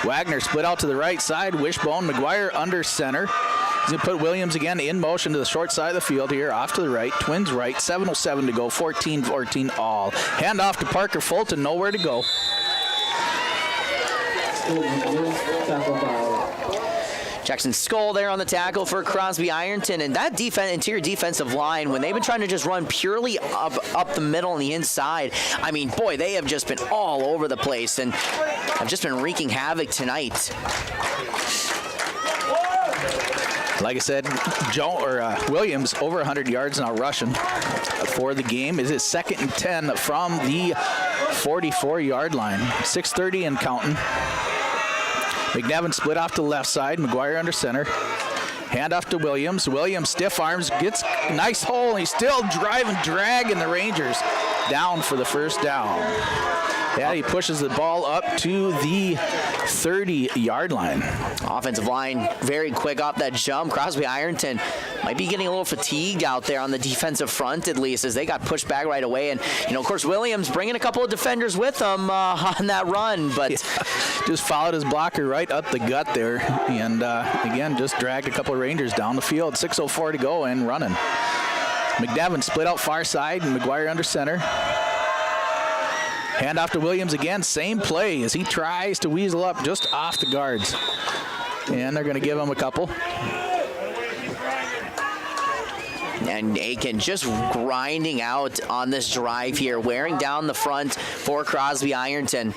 Speaker 4: Wagner split out to the right side. Wishbone, McGuire under center. He's going to put Williams again in motion to the short side of the field here, off to the right. Twins right, 7:07 to go, 14-14 all. Hand off to Parker Fulton, nowhere to go.
Speaker 3: Jackson Skull there on the tackle for Crosby-Ironton, and that interior defensive line, when they've been trying to just run purely up the middle and the inside, I mean, boy, they have just been all over the place and have just been wreaking havoc tonight.
Speaker 4: Like I said, Williams over 100 yards now rushing for the game. Is it 2nd and 10 from the 44-yard line. 6:30 and counting. McNevin split off to the left side. McGuire under center. Hand off to Williams. Williams stiff arms, gets a nice hole, and he's still dragging the Rangers down for the first down. Yeah, he pushes the ball up to the 30-yard line.
Speaker 3: Offensive line very quick off that jump. Crosby-Ironton might be getting a little fatigued out there on the defensive front, at least, as they got pushed back right away. And, of course, Williams bringing a couple of defenders with him on that run. But
Speaker 4: just followed his blocker right up the gut there. And, again, just dragged a couple of Rangers down the field. 6:04 to go and running. McNevin split out far side and McGuire under center. Hand off to Williams again. Same play as he tries to weasel up just off the guards. And they're going to give him a couple.
Speaker 3: And Aken just grinding out on this drive here, wearing down the front for Crosby-Ironton.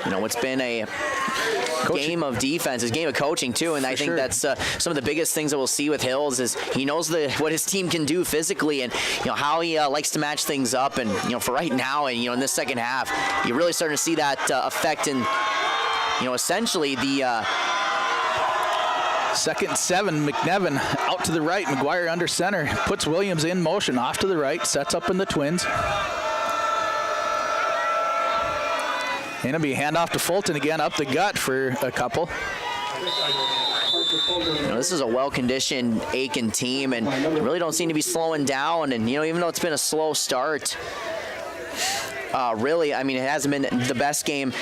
Speaker 3: It's been a game of defense, it's a game of coaching too, and I think that's some of the biggest things that we'll see with Hills is he knows what his team can do physically, and how he likes to match things up. And for right now, and in this second half, you're really starting to see that effect in essentially the
Speaker 4: 2nd and 7. McNevin out to the right. McGuire under center, puts Williams in motion off to the right, sets up in the Twins. And it'll be a handoff to Fulton again, up the gut for a couple.
Speaker 3: This is a well-conditioned Aken team, and they really don't seem to be slowing down. And, even though it's been a slow start, really, it hasn't been the best game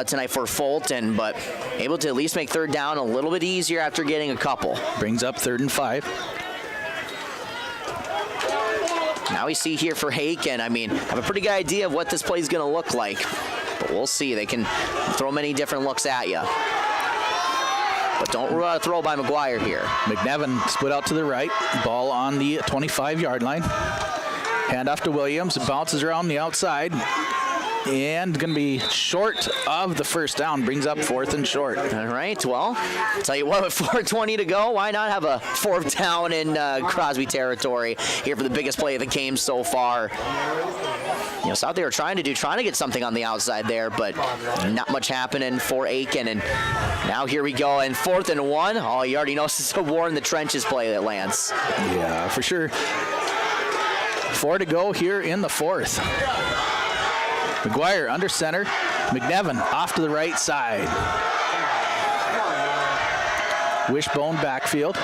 Speaker 3: tonight for Fulton, but able to at least make 3rd down a little bit easier after getting a couple.
Speaker 4: Brings up 3rd and 5.
Speaker 3: Now we see here for Aken, have a pretty good idea of what this play is going to look like. But we'll see. They can throw many different looks at you. But don't throw by McGuire here.
Speaker 4: McNevin split out to the right. Ball on the 25-yard line. Hand off to Williams. Bounces around the outside. And going to be short of the first down. Brings up 4th and short.
Speaker 3: All right. Well, tell you what, with 4:20 to go, why not have a 4th down in Crosby territory here for the biggest play of the game so far? saw what they were trying to get something on the outside there, but not much happening for Aken. And now here we go, and 4th and 1. Oh, you already know this is a war in the trenches play that Lance.
Speaker 4: Yeah, for sure. 4 to go here in the 4th. McGuire under center. McNevin off to the right side. Wishbone backfield.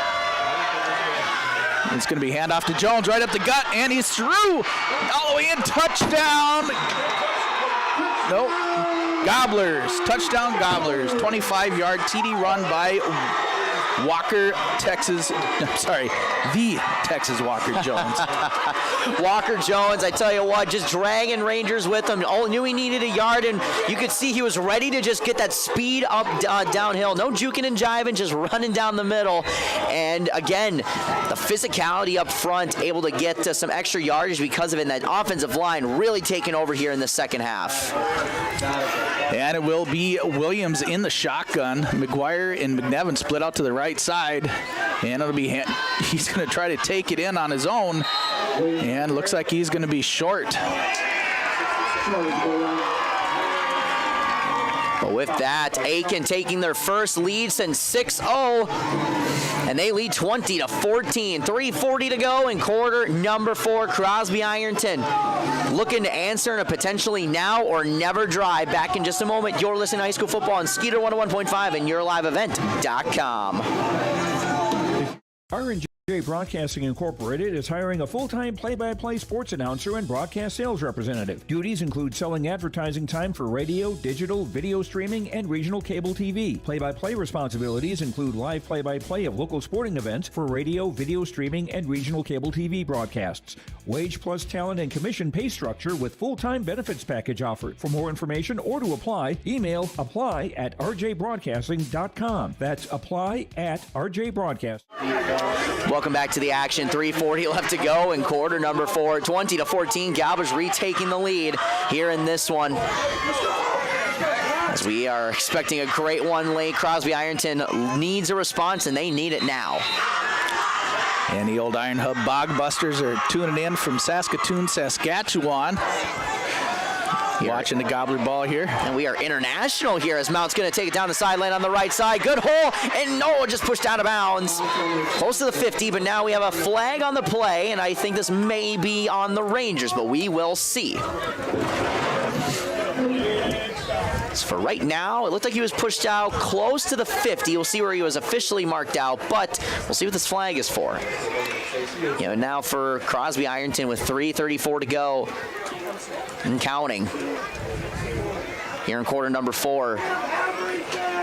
Speaker 4: It's going to be handoff to Jones, right up the gut, and he's through. All the way in, touchdown. Nope. Gobblers, touchdown Gobblers. 25-yard TD run by the Texas Walker Jones.
Speaker 3: Walker Jones, I tell you what, just dragging Rangers with him. Oh, knew he needed a yard, and you could see he was ready to just get that speed up downhill. No juking and jiving, just running down the middle. And again, the physicality up front, able to get some extra yardage because of it. And that offensive line really taking over here in the second half.
Speaker 4: And it will be Williams in the shotgun. McGuire and McNevin split out to the right side, and it'll be he's going to try to take it in on his own, and looks like he's going to be short.
Speaker 3: But with that, Aken taking their first lead since 6-0, and they lead 20-14. 3:40 to go in quarter number 4. Crosby-Ironton looking to answer in a potentially now or never drive. Back in just a moment. You're listening to High School Football on Skeeter 101.5 and YourLiveEvent.com.
Speaker 5: R&J Broadcasting Incorporated is hiring a full-time play-by-play sports announcer and broadcast sales representative. Duties include selling advertising time for radio, digital, video streaming, and regional cable TV. Play-by-play responsibilities include live play-by-play of local sporting events for radio, video streaming, and regional cable TV broadcasts. Wage plus talent and commission pay structure with full-time benefits package offered. For more information or to apply, email apply@rjbroadcasting.com. That's apply@rjbroadcasting.
Speaker 3: Welcome back to the action. 3:40 left to go in quarter number 4. 20-14. Gobblers retaking the lead here in this one. As we are expecting a great one late. Crosby-Ironton needs a response, and they need it now.
Speaker 4: And the old Iron Hub Bogbusters are tuning in from Saskatoon, Saskatchewan. Watching the Gobbler ball here.
Speaker 3: And we are international here as Mount's going to take it down the sideline on the right side. Good hole, and no, just pushed out of bounds. Close to the 50, but now we have a flag on the play, and I think this may be on the Rangers, but we will see. So for right now, it looked like he was pushed out close to the 50. We'll see where he was officially marked out, but we'll see what this flag is for. Now for Crosby-Ironton with 3:34 to go. And counting here in quarter number 4.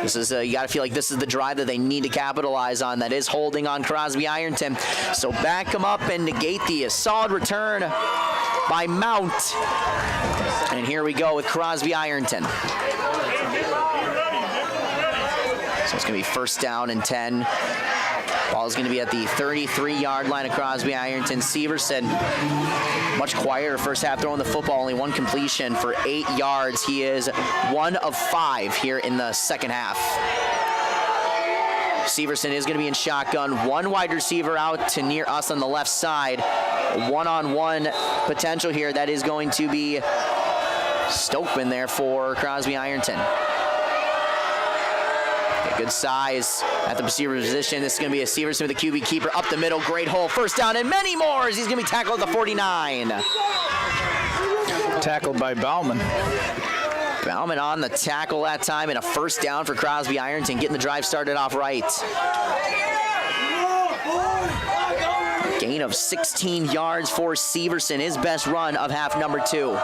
Speaker 3: This is you got to feel like this is the drive that they need to capitalize on. That is holding on Crosby-Ironton. So back them up and negate the solid return by Mount. And here we go with Crosby-Ironton. So it's going to be first down and 10. Ball is going to be at the 33-yard line of Crosby-Ironton. Severson, much quieter first half throwing the football, only one completion for 8 yards. He is 1 of 5 here in the second half. Severson is going to be in shotgun. One wide receiver out to near us on the left side. One-on-one potential here. That is going to be Stokman there for Crosby-Ironton. Good size at the receiver position. This is going to be a Severson with a QB keeper up the middle. Great hole. First down and many more. He's going to be tackled at the 49.
Speaker 4: Tackled by Bauman.
Speaker 3: Bauman on the tackle that time, and a first down for Crosby-Ironton, getting the drive started off right. Gain of 16 yards for Severson, his best run of half number 2.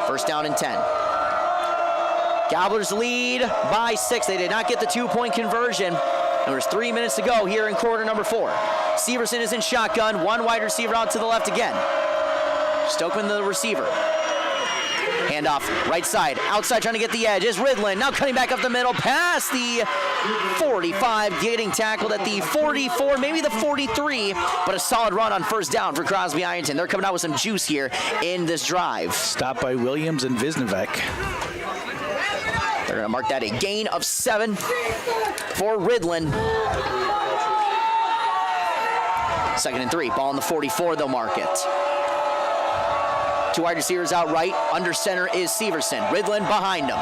Speaker 3: First down and 10. Gobblers lead by 6. They did not get the 2-point conversion. And there's 3 minutes to go here in quarter number 4. Severson is in shotgun. One wide receiver out to the left again. Stokman the receiver. Handoff right side. Outside trying to get the edge is Ridlin. Now cutting back up the middle past the 45. Getting tackled at the 44, maybe the 43. But a solid run on first down for Crosby-Ironton. They're coming out with some juice here in this drive.
Speaker 4: Stopped by Williams and Visnovec.
Speaker 3: They're going to mark that a gain of 7 for Ridlin. Second and 3. Ball on the 44, they'll mark it. Two wide receivers out right. Under center is Severson. Ridlin behind him.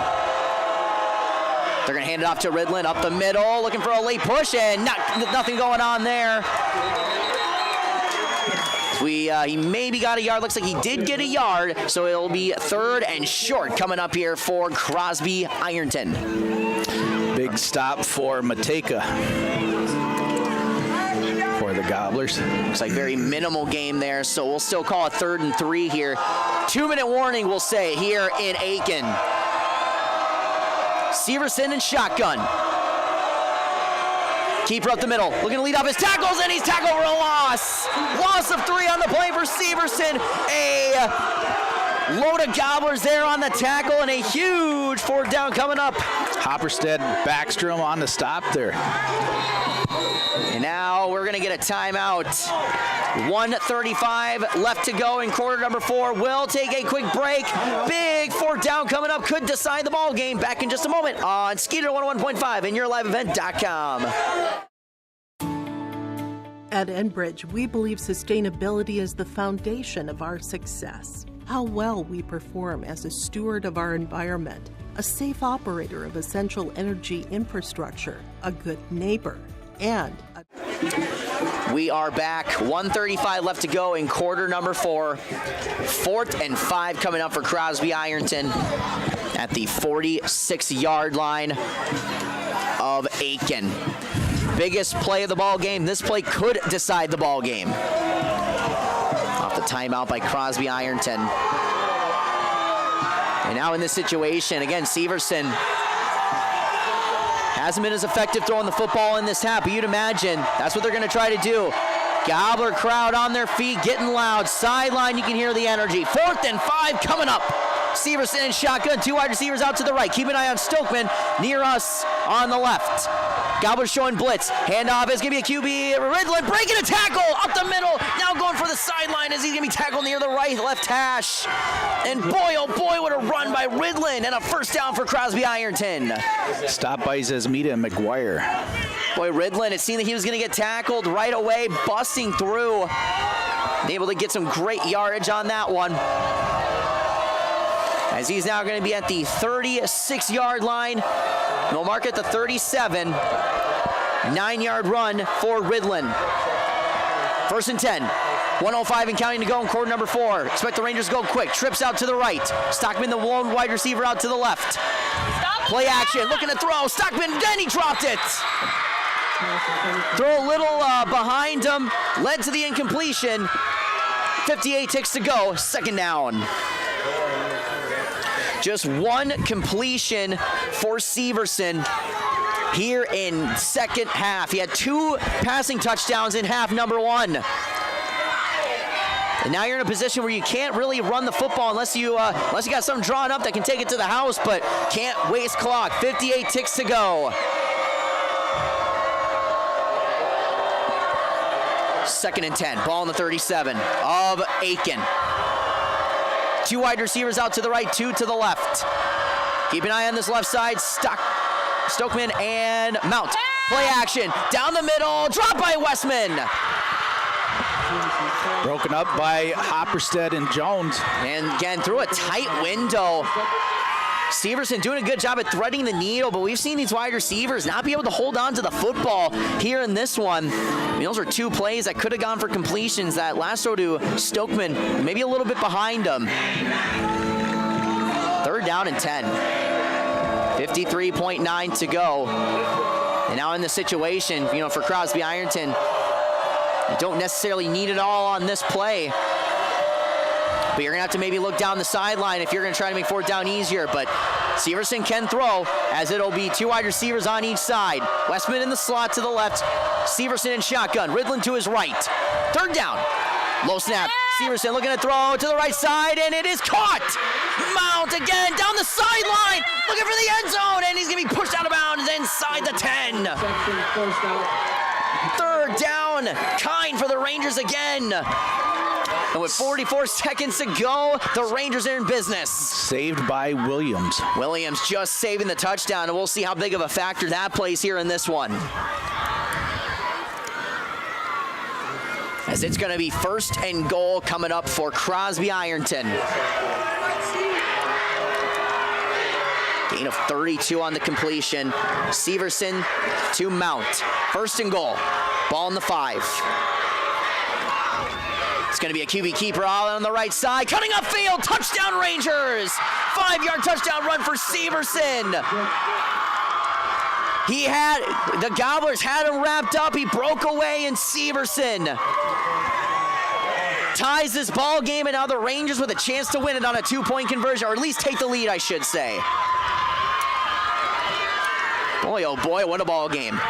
Speaker 3: They're going to hand it off to Ridlin up the middle, looking for a late push, and nothing going on there. He maybe got a yard. Looks like he did get a yard, so it'll be 3rd and short coming up here for Crosby-Ironton.
Speaker 4: Big stop for Mateka for the Gobblers.
Speaker 3: Looks like very minimal game there, so we'll still call it 3rd and 3 here. 2-minute warning, we'll say, here in Aken. Severson in shotgun. Keeper up the middle, looking to lead off his tackles, and he's tackled for a loss. Loss of 3 on the play for Severson. A load of Gobblers there on the tackle, and a huge 4th down coming up.
Speaker 4: Hopperstead Backstrom on the stop there.
Speaker 3: And now we're going to get a timeout. 1:35 left to go in quarter number 4. We'll take a quick break. Big 4th down coming up. Could decide the ball game. Back in just a moment on Skeeter 101.5 and yourliveevent.com.
Speaker 10: At Enbridge, we believe sustainability is the foundation of our success. How well we perform as a steward of our environment, a safe operator of essential energy infrastructure, a good neighbor, and
Speaker 3: we are back. 1:35 left to go in quarter number 4. 4th and 5 coming up for Crosby-Ironton at the 46-yard line of Aken. Biggest play of the ball game. This play could decide the ball game. Off the timeout by Crosby-Ironton. And now in this situation, again, Severson hasn't been as effective throwing the football in this half, but you'd imagine that's what they're going to try to do. Gobbler crowd on their feet, getting loud. Sideline, you can hear the energy. 4th and 5 coming up. Severson in shotgun, 2 wide receivers out to the right. Keep an eye on Stokeman near us on the left. Gobbler showing blitz. Handoff is going to be a QB. Ridlin breaking a tackle up the middle. Now going for the sideline as he's going to be tackled near the left hash. And boy, oh boy, what a run by Ridlin and a 1st down for Crosby-Ironton.
Speaker 4: Stop by Zazmita and McGuire.
Speaker 3: Boy, Ridlin, it seemed that he was going to get tackled right away, busting through. Able to get some great yardage on that one. As he's now going to be at the 36-yard line. We'll mark at the 37. 9-yard run for Ridlin. 1st and 10. 1:05 and counting to go in quarter number 4. Expect the Rangers to go quick. Trips out to the right. Stockman, the lone wide receiver, out to the left. Play action, looking to throw. Stockman, then he dropped it. Throw a little behind him. Led to the incompletion. 58 ticks to go. 2nd down. Just 1 completion for Severson here in 2nd half. He had 2 passing touchdowns in half number 1. And now you're in a position where you can't really run the football unless you got something drawn up that can take it to the house, but can't waste clock. 58 ticks to go. 2nd and 10. Ball on the 37 of Aken. 2 wide receivers out to the right, 2 to the left. Keep an eye on this left side. Stokeman and Mount. Play action. Down the middle. Drop by Westman.
Speaker 4: Broken up by Hopperstead and Jones.
Speaker 3: And again, through a tight window. Severson doing a good job at threading the needle, but we've seen these wide receivers not be able to hold on to the football here in this one. I mean, those are 2 plays that could have gone for completions. That last throw to Stokeman, maybe a little bit behind him. 3rd down and 10. 53.9 to go. And now in the situation, for Crosby-Ironton, you don't necessarily need it all on this play. But you're going to have to maybe look down the sideline if you're going to try to make 4th down easier. But Severson can throw, as it'll be 2 wide receivers on each side. Westman in the slot to the left. Severson in shotgun. Ridlin to his right. 3rd down. Low snap. Severson looking to throw to the right side, and it is caught. Mount again down the sideline. Looking for the end zone, and he's going to be pushed out of bounds inside the 10. 3rd down. Kind for the Rangers again. And with 44 seconds to go, the Rangers are in business.
Speaker 4: Saved by Williams.
Speaker 3: Williams just saving the touchdown, and we'll see how big of a factor that plays here in this one. as it's going to be 1st and goal coming up for Crosby-Ironton. Gain of 32 on the completion. Severson to Mount. 1st and goal. Ball in the 5. It's going to be a QB keeper all on the right side. Cutting upfield. Touchdown Rangers. 5-yard touchdown run for Severson. The Gobblers had him wrapped up. He broke away, and Severson ties this ball game, and now the Rangers with a chance to win it on a 2-point conversion, or at least take the lead, I should say. Boy, oh boy, what a ball game.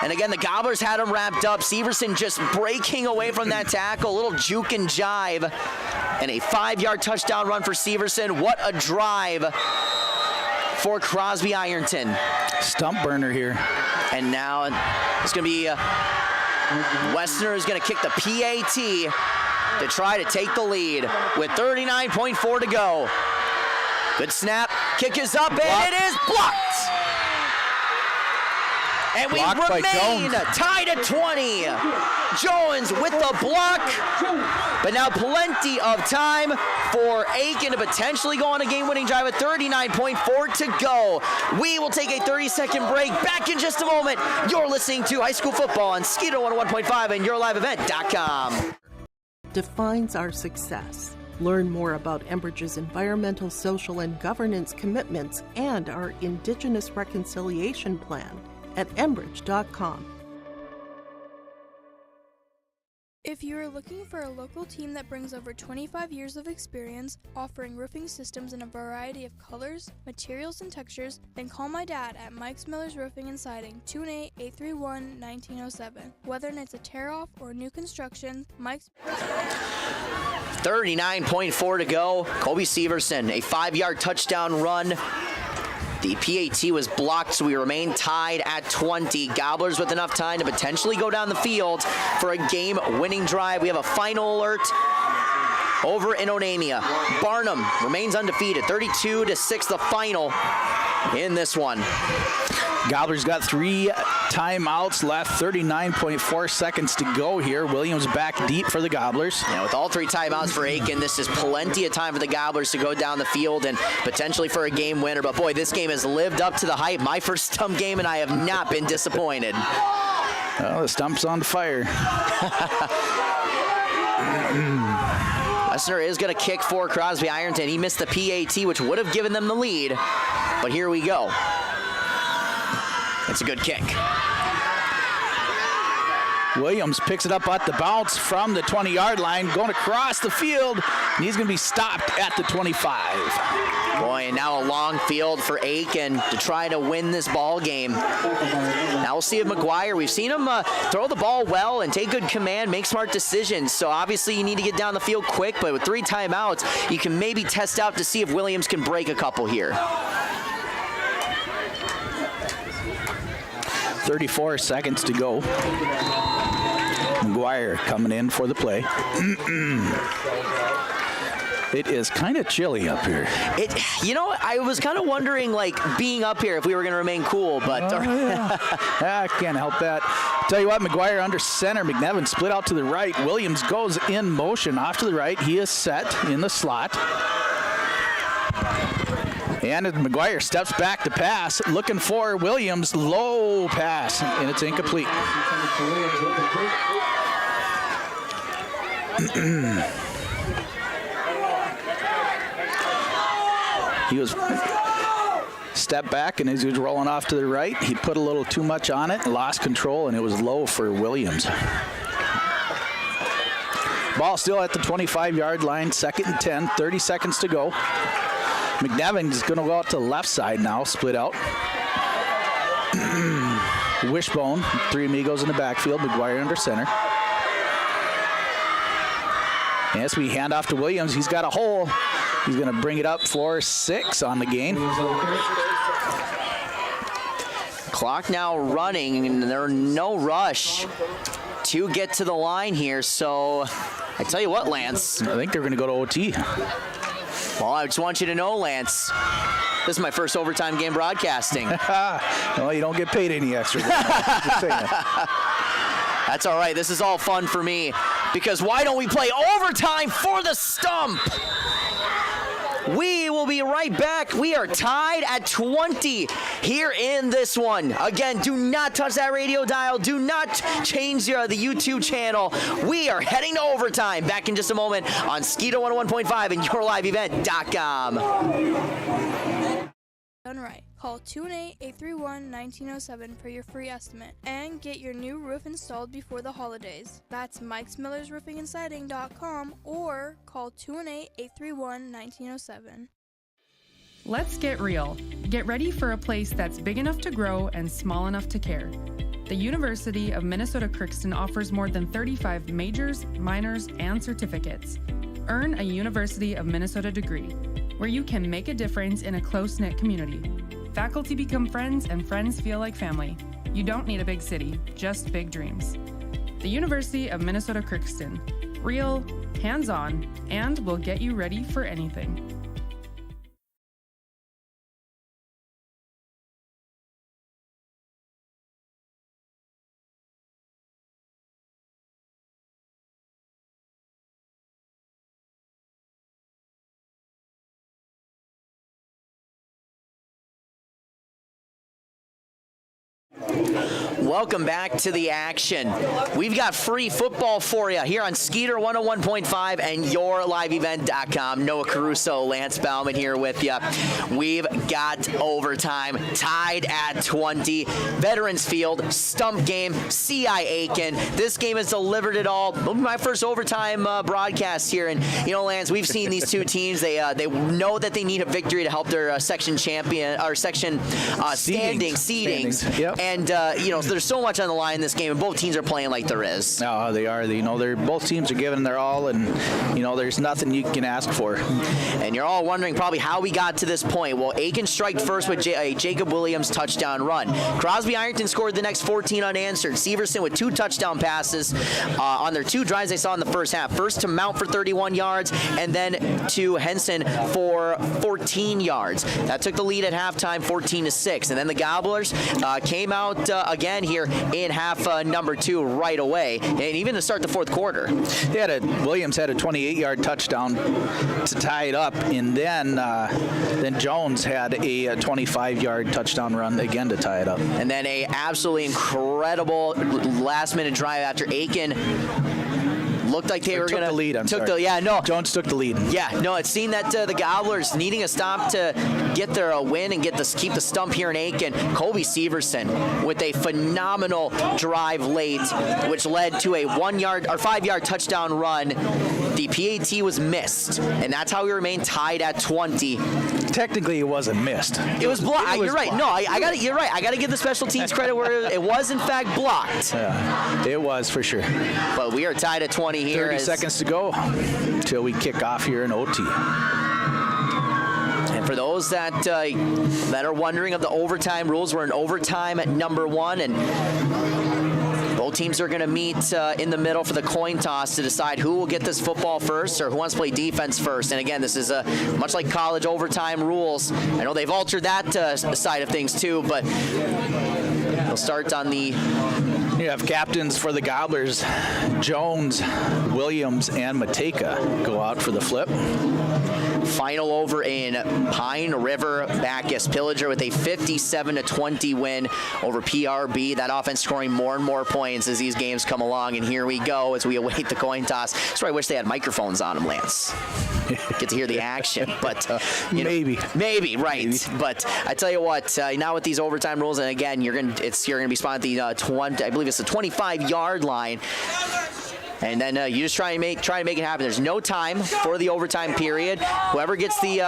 Speaker 3: And again, the Gobblers had him wrapped up. Severson just breaking away from that tackle, a little juke and jive, and a 5-yard touchdown run for Severson. What a drive for Crosby-Ironton.
Speaker 4: Stump burner here.
Speaker 3: And now it's going to be Westner is going to kick the PAT to try to take the lead with 39.4 to go. Good snap. Kick is up, and it is blocked. And we remain tied at 20. Jones with the block, but now plenty of time for Aken to potentially go on a game-winning drive with 39.4 to go. We will take a 30-second break. Back in just a moment. You're listening to High School Football on Skeeter 101.5 and YourLiveEvent.com.
Speaker 10: Defines our success. Learn more about Enbridge's environmental, social, and governance commitments and our Indigenous Reconciliation Plan at Enbridge.com.
Speaker 11: If you are looking for a local team that brings over 25 years of experience, offering roofing systems in a variety of colors, materials, and textures, then call my dad at Mike's Miller's Roofing and Siding, 218-831-1907. Whether it's a tear-off or new construction, Mike's...
Speaker 3: 39.4 to go. Kobe Severson, a 5-yard touchdown run. The PAT was blocked, so we remain tied at 20. Gobblers with enough time to potentially go down the field for a game-winning drive. We have a final alert over in Onamia. Barnum remains undefeated, 32-6 the final in this one.
Speaker 4: Gobblers got 3 timeouts left, 39.4 seconds to go here. Williams back deep for the Gobblers.
Speaker 3: Yeah, with all 3 timeouts for Aken, this is plenty of time for the Gobblers to go down the field and potentially for a game winner. But boy, this game has lived up to the hype. My first stump game, and I have not been disappointed.
Speaker 4: Well, the stump's on fire.
Speaker 3: Westner is going to kick for Crosby-Ironton. He missed the PAT, which would have given them the lead. But here we go. It's a good kick.
Speaker 4: Williams picks it up at the bounce from the 20-yard line, going across the field, and he's going to be stopped at the 25.
Speaker 3: Boy, and now a long field for Aken to try to win this ball game. Now we'll see if McGuire, we've seen him throw the ball well and take good command, make smart decisions. So obviously you need to get down the field quick, but with 3 timeouts, you can maybe test out to see if Williams can break a couple here.
Speaker 4: 34 seconds to go. McGuire coming in for the play. It is kind of chilly up here.
Speaker 3: I was kind of wondering, like, being up here if we were going to remain cool, but...
Speaker 4: I can't help that. Tell you what, McGuire under center. McNevin split out to the right. Williams goes in motion off to the right. He is set in the slot. And McGuire steps back to pass, looking for Williams. Low pass, and it's incomplete. He was stepped back, and as he was rolling off to the right, he put a little too much on it, lost control, and it was low for Williams. Ball still at the 25-yard line, 2nd and 10, 30 seconds to go. McNevin is going to go out to the left side now, split out. Wishbone, 3 amigos in the backfield, McGuire under center. As we hand off to Williams, he's got a hole. He's going to bring it up for 6 on the gain.
Speaker 3: Clock now running, and there's no rush to get to the line here. So I tell you what, Lance.
Speaker 4: I think they're going to go to OT.
Speaker 3: Well, I just want you to know, Lance, this is my first overtime game broadcasting.
Speaker 4: Well, you don't get paid any extra. Just saying.
Speaker 3: That's all right. This is all fun for me. because why don't we play overtime for the stump? We will be right back. We are tied at 20 here in this one. Again, do not touch that radio dial. Do not change the YouTube channel. We are heading to overtime. Back in just a moment on Skeeter 101.5 and YourLiveEvent.com.
Speaker 11: Done right. Call 218-831-1907 for your free estimate and get your new roof installed before the holidays. That's Mike'sMillersRoofingandSiding.com or call 218-831-1907.
Speaker 12: Let's get real. Get ready for a place that's big enough to grow and small enough to care. The University of Minnesota Crookston offers more than 35 majors, minors, and certificates. Earn a University of Minnesota degree, where you can make a difference in a close-knit community. Faculty become friends and friends feel like family. You don't need a big city, just big dreams. The University of Minnesota Crookston. Real, hands-on, and will get you ready for anything.
Speaker 3: Welcome back to the action. We've got free football for you here on Skeeter 101.5 and YourLiveEvent.com. Noah Caruso, Lance Bauman here with you. We've got overtime, tied at 20. Veterans Field, stump game, CI Aken. This game has delivered it all. My first overtime broadcast here, and Lance, we've seen these two teams. They know that they need a victory to help their section champion or section seedings.
Speaker 4: Yep.
Speaker 3: And there's so much on the line in this game, and both teams are playing like there is.
Speaker 4: No, they are. They're both teams are giving their all, and there's nothing you can ask for.
Speaker 3: And you're all wondering probably how we got to this point. Well, Aken striked first with a Jacob Williams touchdown run. Crosby-Ironton scored the next 14 unanswered. Severson with 2 touchdown passes on their 2 drives they saw in the first half. First to Mount for 31 yards, and then to Henson for 14 yards. That took the lead at halftime, 14-6. And then the Gobblers came out again here in half number 2 right away, and even to start the fourth quarter.
Speaker 4: Williams had a 28-yard touchdown to tie it up, and then Jones had a 25-yard touchdown run again to tie it up.
Speaker 3: And then a absolutely incredible last-minute drive after Aken looked like they were going to...
Speaker 4: Took the lead, Jones took the lead.
Speaker 3: Yeah, no, it seemed that the Gobblers needing a stop to get their win and keep the stump here in Aken. Colby Severson with a phenomenal drive late, which led to a 5-yard touchdown run. The PAT was missed, and that's how we remain tied at 20.
Speaker 4: Technically, it wasn't missed.
Speaker 3: It was blocked. You're right. No, you're right. I got to give the special teams credit where it was, in fact, blocked.
Speaker 4: Yeah, it was for sure.
Speaker 3: But we are tied at 20 here.
Speaker 4: 30 seconds to go until we kick off here in OT.
Speaker 3: And for those that are wondering of the overtime rules, we're in overtime at number 1, and both teams are going to meet in the middle for the coin toss to decide who will get this football first or who wants to play defense first. And again, this is much like college overtime rules. I know they've altered that side of things too, but we'll start on the...
Speaker 4: You have captains for the Gobblers. Jones, Williams, and Mateka go out for the flip.
Speaker 3: Final over in Pine River. Bacchus Pillager with a 57-20 win over PRB. That offense scoring more and more points as these games come along. And here we go as we await the coin toss. That's why I wish they had microphones on them, Lance. Get to hear the action. But
Speaker 4: maybe,
Speaker 3: right? Maybe. But I tell you what, now with these overtime rules, and again, you're gonna be spotted at the 20. I believe it's the 25-yard line. And then you just try to make it happen. There's no time for the overtime period. Whoever gets the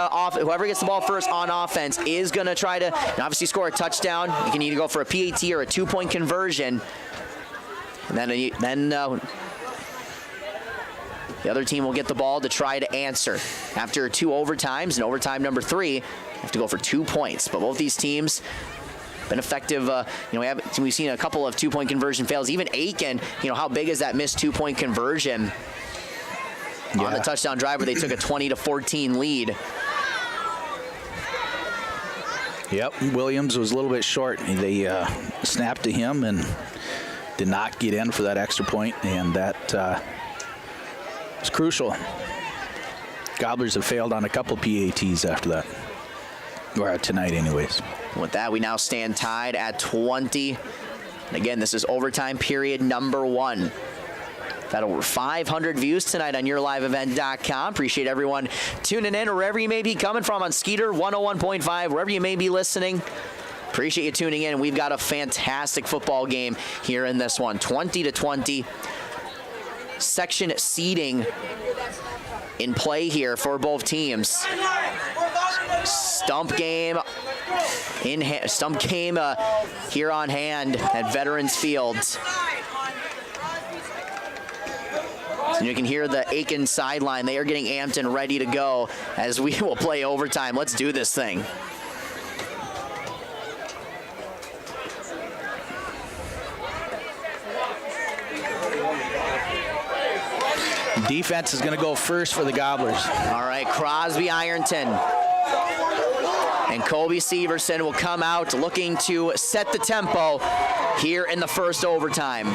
Speaker 3: ball first on offense is going to try to obviously score a touchdown. You can either go for a PAT or a 2-point conversion. And then the other team will get the ball to try to answer. After 2 overtimes, and overtime number 3, you have to go for 2 points. But both these teams been effective. We've seen a couple of 2-point conversion fails. Even Aken, how big is that missed 2-point conversion on the touchdown drive where they took a 20-14 lead?
Speaker 4: Yep, Williams was a little bit short. They snapped to him and did not get in for that extra point, and that It's crucial. Gobblers have failed on a couple PATs after that. Or tonight anyways.
Speaker 3: With that, we now stand tied at 20. And again, this is overtime period number 1. Got over 500 views tonight on YourLiveEvent.com. Appreciate everyone tuning in wherever you may be coming from on Skeeter 101.5, wherever you may be listening. Appreciate you tuning in. We've got a fantastic football game here in this one. 20-20. Section seeding in play here for both teams. Stump game here on hand at Veterans Field. And you can hear the Aken sideline. They are getting amped and ready to go as we will play overtime. Let's do this thing.
Speaker 4: Defense is going to go first for the Gobblers.
Speaker 3: All right, Crosby-Ironton and Colby Severson will come out looking to set the tempo here in the first overtime.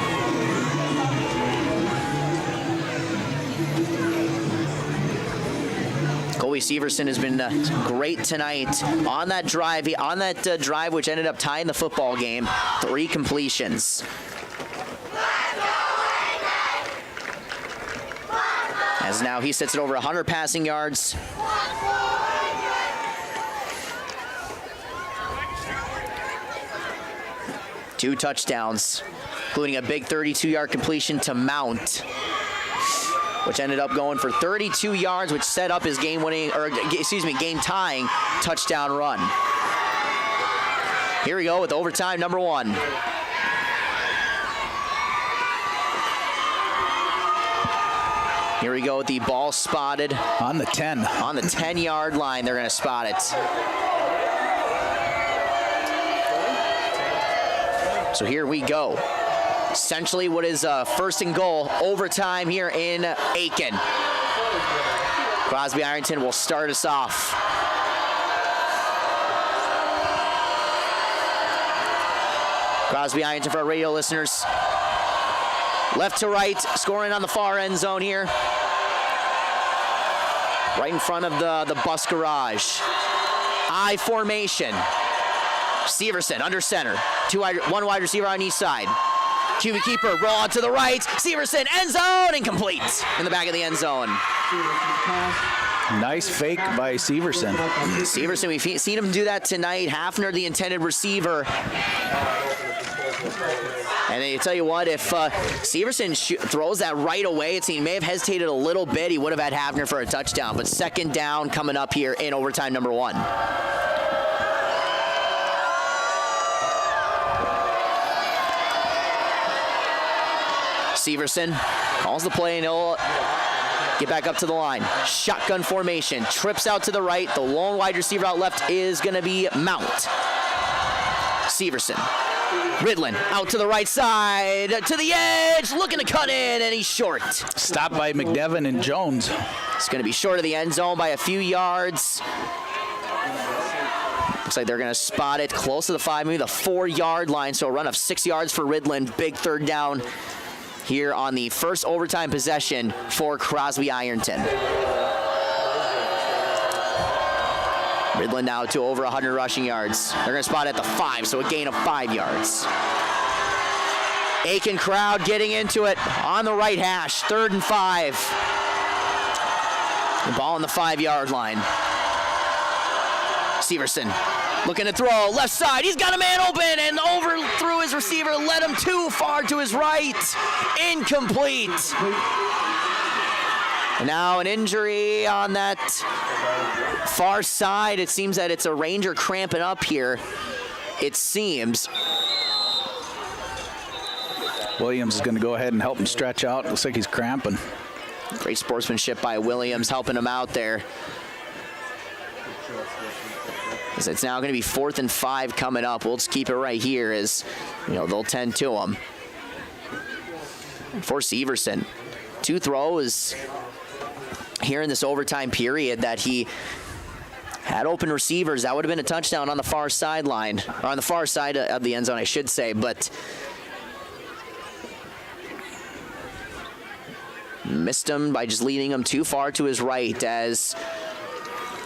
Speaker 3: Colby Severson has been great tonight on that drive. Drive which ended up tying the football game. 3 completions. As now he sits at over 100 passing yards. Two touchdowns, including a big 32-yard completion to Mount, which ended up going for 32 yards, which set up his game-tying touchdown run. Here we go with overtime number 1. Here we go with the ball spotted.
Speaker 4: On the 10.
Speaker 3: On the 10-yard line, they're going to spot it. So here we go. Essentially what is first and goal, overtime here in Aken. Crosby-Ironton will start us off. Crosby-Ironton for our radio listeners. Left to right, scoring on the far end zone here. Right in front of the bus garage. I formation. Severson under center. One wide receiver on each side. QB keeper, roll out to the right. Severson, end zone, incomplete. In the back of the end zone.
Speaker 4: Nice fake by Severson.
Speaker 3: Severson, we've seen him do that tonight. Hafner, the intended receiver. And I tell you what, if Severson throws that right away, he may have hesitated a little bit. He would have had Hafner for a touchdown. But second down coming up here in overtime number 1. Severson calls the play and he'll get back up to the line. Shotgun formation, trips out to the right. The lone wide receiver out left is going to be Mount. Severson. Ridlin out to the right side, to the edge, looking to cut in, and he's short.
Speaker 4: Stopped by McDevitt and Jones.
Speaker 3: It's going to be short of the end zone by a few yards. Looks like they're going to spot it close to the 5, maybe the 4-yard line, so a run of 6 yards for Ridlin. Big third down here on the first overtime possession for Crosby-Ironton. Ridlin now to over 100 rushing yards. They're going to spot at the 5, so a gain of 5 yards. Aken crowd getting into it on the right hash. 3rd and 5. The ball on the 5-yard line. Severson looking to throw. Left side. He's got a man open and overthrew his receiver. Led him too far to his right. Incomplete. And now an injury on that far side. It seems that it's a Ranger cramping up here. It seems.
Speaker 4: Williams is going to go ahead and help him stretch out. Looks like he's cramping.
Speaker 3: Great sportsmanship by Williams helping him out there. It's now going to be 4th and 5 coming up. We'll just keep it right here as they'll tend to him. For Severson, 2 throws here in this overtime period that he had open receivers. That would have been a touchdown on the far sideline, or on the far side of the end zone, I should say. But Missed him by just leading him too far to his right, as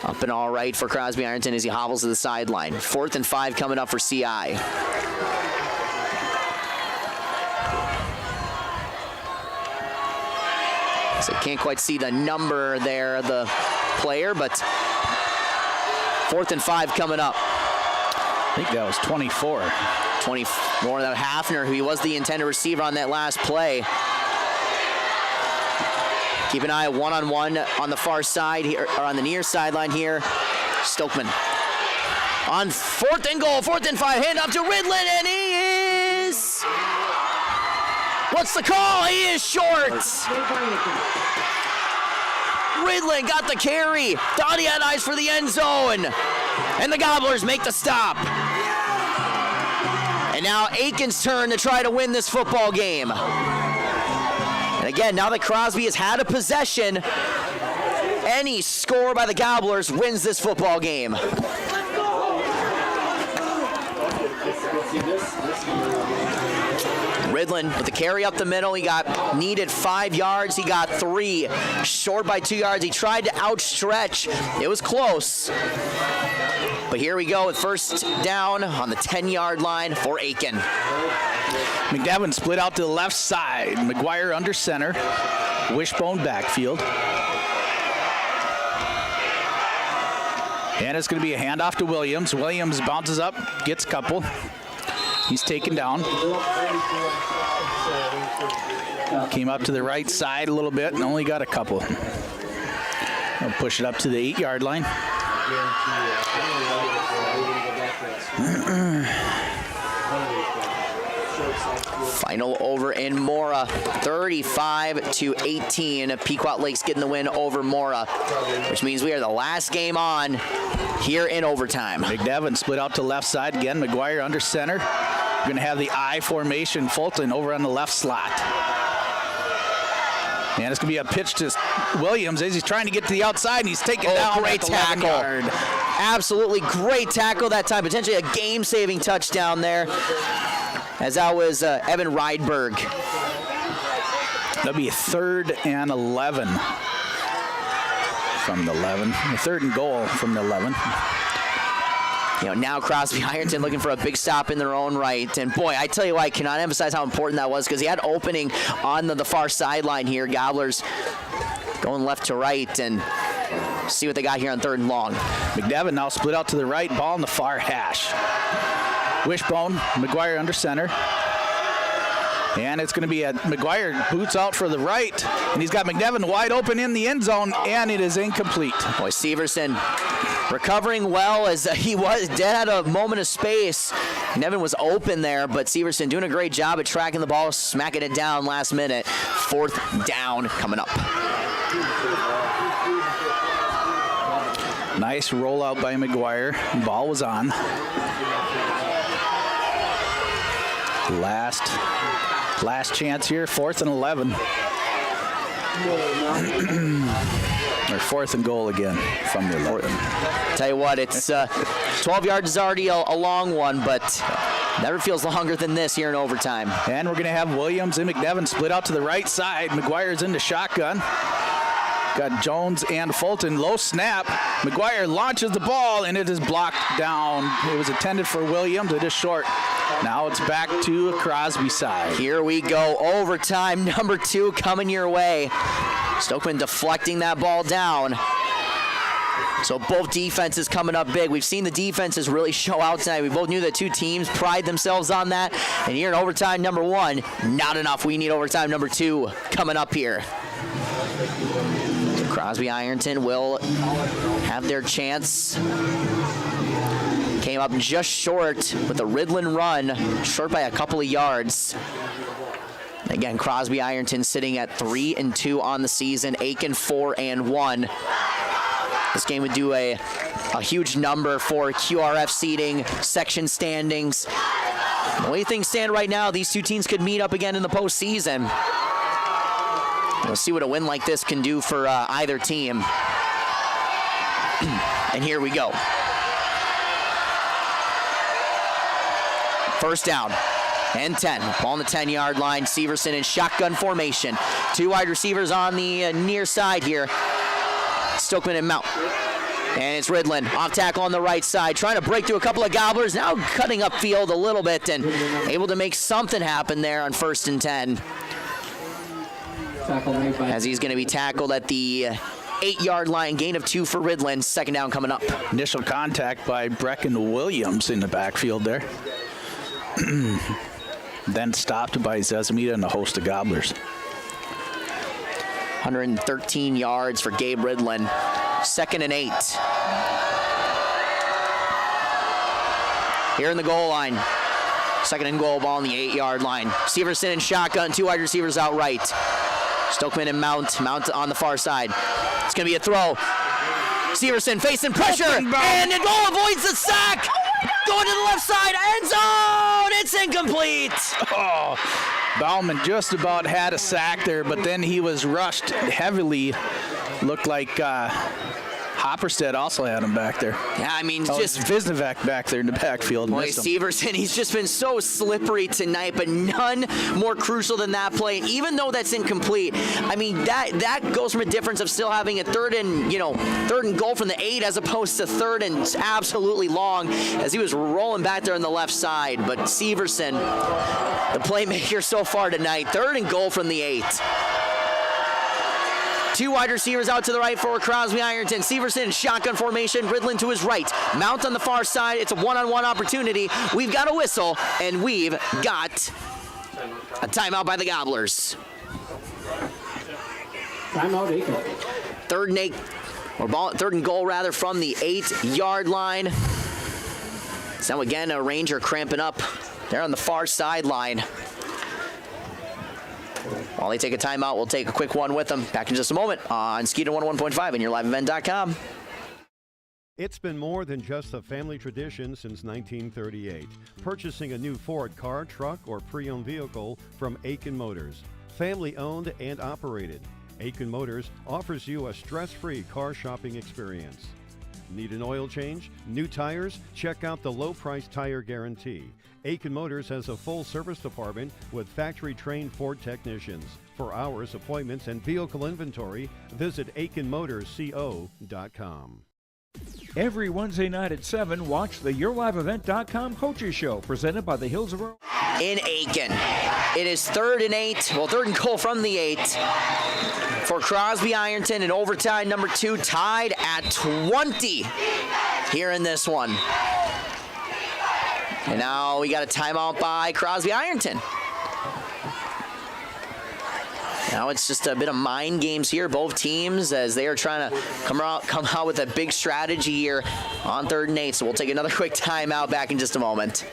Speaker 3: up and all right for Crosby-Ironton as he hobbles to the sideline. 4th and 5 coming up for CI. So can't quite see the number there, the player, but 4th and 5 coming up.
Speaker 4: I think that was 24.
Speaker 3: 24, that Hafner, who was the intended receiver on that last play. Keep an eye one-on-one on the far side here, or on the near sideline here. Stokeman on 4th and goal, 4th and 5, hand off to Ridlin, and he is... What's the call? He is short. Ridlin got the carry. Thought he had eyes for the end zone. And the Gobblers make the stop. And now Aken's turn to try to win this football game. And again, now that Crosby has had a possession, any score by the Gobblers wins this football game. Ridlin with the carry up the middle. He got needed 5 yards. He got 3. Short by 2 yards. He tried to outstretch. It was close. But here we go with 1st down on the 10-yard line for Aken.
Speaker 4: McDevitt split out to the left side. McGuire under center. Wishbone backfield. And it's going to be a handoff to Williams. Williams bounces up, gets a couple. He's taken down. Came up to the right side a little bit and only got a couple. I'll push it up to the 8-yard line.
Speaker 3: Final over in Mora, 35-18. Pequot Lakes getting the win over Mora, which means we are the last game on here in overtime.
Speaker 4: McDevitt split out to left side again. McGuire under center. We're going to have the I formation. Fulton over on the left slot. And it's going to be a pitch to Williams as he's trying to get to the outside, and he's taken down.
Speaker 3: Great tackle. Absolutely great tackle that time. Potentially a game-saving touchdown there, as that was Evan Rydberg.
Speaker 4: That'll be a 3rd and 11 from the 11. 3rd and goal from the 11.
Speaker 3: You know, now Crosby-Ironton looking for a big stop in their own right. And boy, I tell you what, I cannot emphasize how important that was, because he had opening on the far sideline here. Gobblers going left to right, and see what they got here on 3rd and long.
Speaker 4: McDevitt now split out to the right, ball in the far hash. Wishbone, McGuire under center. And it's going to be a McGuire boots out for the right, and he's got McDevitt wide open in the end zone, and it is incomplete.
Speaker 3: Boy, Severson recovering well, as he had a moment of space. Nevin was open there, but Severson doing a great job at tracking the ball, smacking it down last minute. 4th down coming up.
Speaker 4: Nice rollout by McGuire. Ball was on. Last chance here, 4th and 11. Or 4th and goal again from the 11.
Speaker 3: Tell you what, it's 12 yards is already a long one, but never feels longer than this here in overtime.
Speaker 4: And we're going to have Williams and McDevitt split out to the right side. McGuire's into shotgun. Got Jones and Fulton. Low snap. McGuire launches the ball, and it is blocked down. It was intended for Williams. It is short. Now it's back to Crosby side.
Speaker 3: Here we go. Overtime number 2 coming your way. Stokeman deflecting that ball down. So both defenses coming up big. We've seen the defenses really show out tonight. We both knew that 2 teams pride themselves on that. And here in overtime number 1, not enough. We need overtime number 2 coming up here. Crosby-Ironton will have their chance. Came up just short with a Ridlin run, short by a couple of yards. Again, Crosby-Ironton sitting at 3-2 on the season, Aken 4-1. This game would do a huge number for QRF seeding, section standings. The way things stand right now, these 2 teams could meet up again in the postseason. We'll see what a win like this can do for either team. And here we go. 1st down. and 10. Ball on the 10-yard line. Severson in shotgun formation. 2 wide receivers on the near side here. Stokeman and Mount. And it's Ridlin, off tackle on the right side, trying to break through a couple of Gobblers, now cutting up field a little bit and able to make something happen there on 1st and 10. As he's going to be tackled at the 8-yard line, gain of 2 for Ridlin. 2nd down coming up.
Speaker 4: Initial contact by Brecken Williams in the backfield there. Then stopped by Zezamita and a host of Gobblers.
Speaker 3: 113 yards for Gabe Ridlin. 2nd and 8. Here in the goal line. 2nd and goal, ball on the 8-yard line. Severson in shotgun, 2 wide receivers out right. Stokeman and Mount on the far side. It's going to be a throw. Severson facing pressure, and it avoids the sack. Going to the left side, end zone. It's incomplete.
Speaker 4: Oh, Bauman just about had a sack there, but then he was rushed heavily. Looked like Hopperstead also had him back there.
Speaker 3: Yeah, I mean,
Speaker 4: just Visnovac back there in the backfield.
Speaker 3: Boy, Severson, he's just been so slippery tonight, but none more crucial than that play. Even though that's incomplete, I mean, that goes from a difference of still having a 3rd and goal from the 8 as opposed to 3rd and absolutely long as he was rolling back there on the left side. But Severson, the playmaker so far tonight, 3rd and goal from the 8. 2 wide receivers out to the right for Crosby-Ironton. Severson in shotgun formation. Ridlin to his right. Mount on the far side. It's a one-on-one opportunity. We've got a whistle, and we've got a timeout by the Gobblers.
Speaker 13: Timeout, Aken.
Speaker 3: 3rd and 8, or 3rd and goal rather, from the 8-yard line. So again, a Ranger cramping up there on the far sideline. While they take a timeout, we'll take a quick one with them. Back in just a moment on Skeeter 101.5 and yourliveevent.com.
Speaker 2: It's been more than just a family tradition since 1938. Purchasing a new Ford car, truck, or pre-owned vehicle from Aken Motors. Family owned and operated. Aken Motors offers you a stress-free car shopping experience. Need an oil change? New tires? Check out the low-price tire guarantee. Aken Motors has a full service department with factory-trained Ford technicians. For hours, appointments, and vehicle inventory, visit AkenMotorsCO.com.
Speaker 5: Every Wednesday night at 7, watch the YourLiveEvent.com Coaches Show, presented by the Hillsborough
Speaker 3: in Aken. It is 3rd and 8, well, 3rd and goal from the 8 for Crosby-Ironton in overtime number 2, tied at 20 here in this one. And now we got a timeout by Crosby-Ironton. Now it's just a bit of mind games here, both teams, as they are trying to come out with a big strategy here on 3rd and 8. So we'll take another quick timeout. Back in just a moment.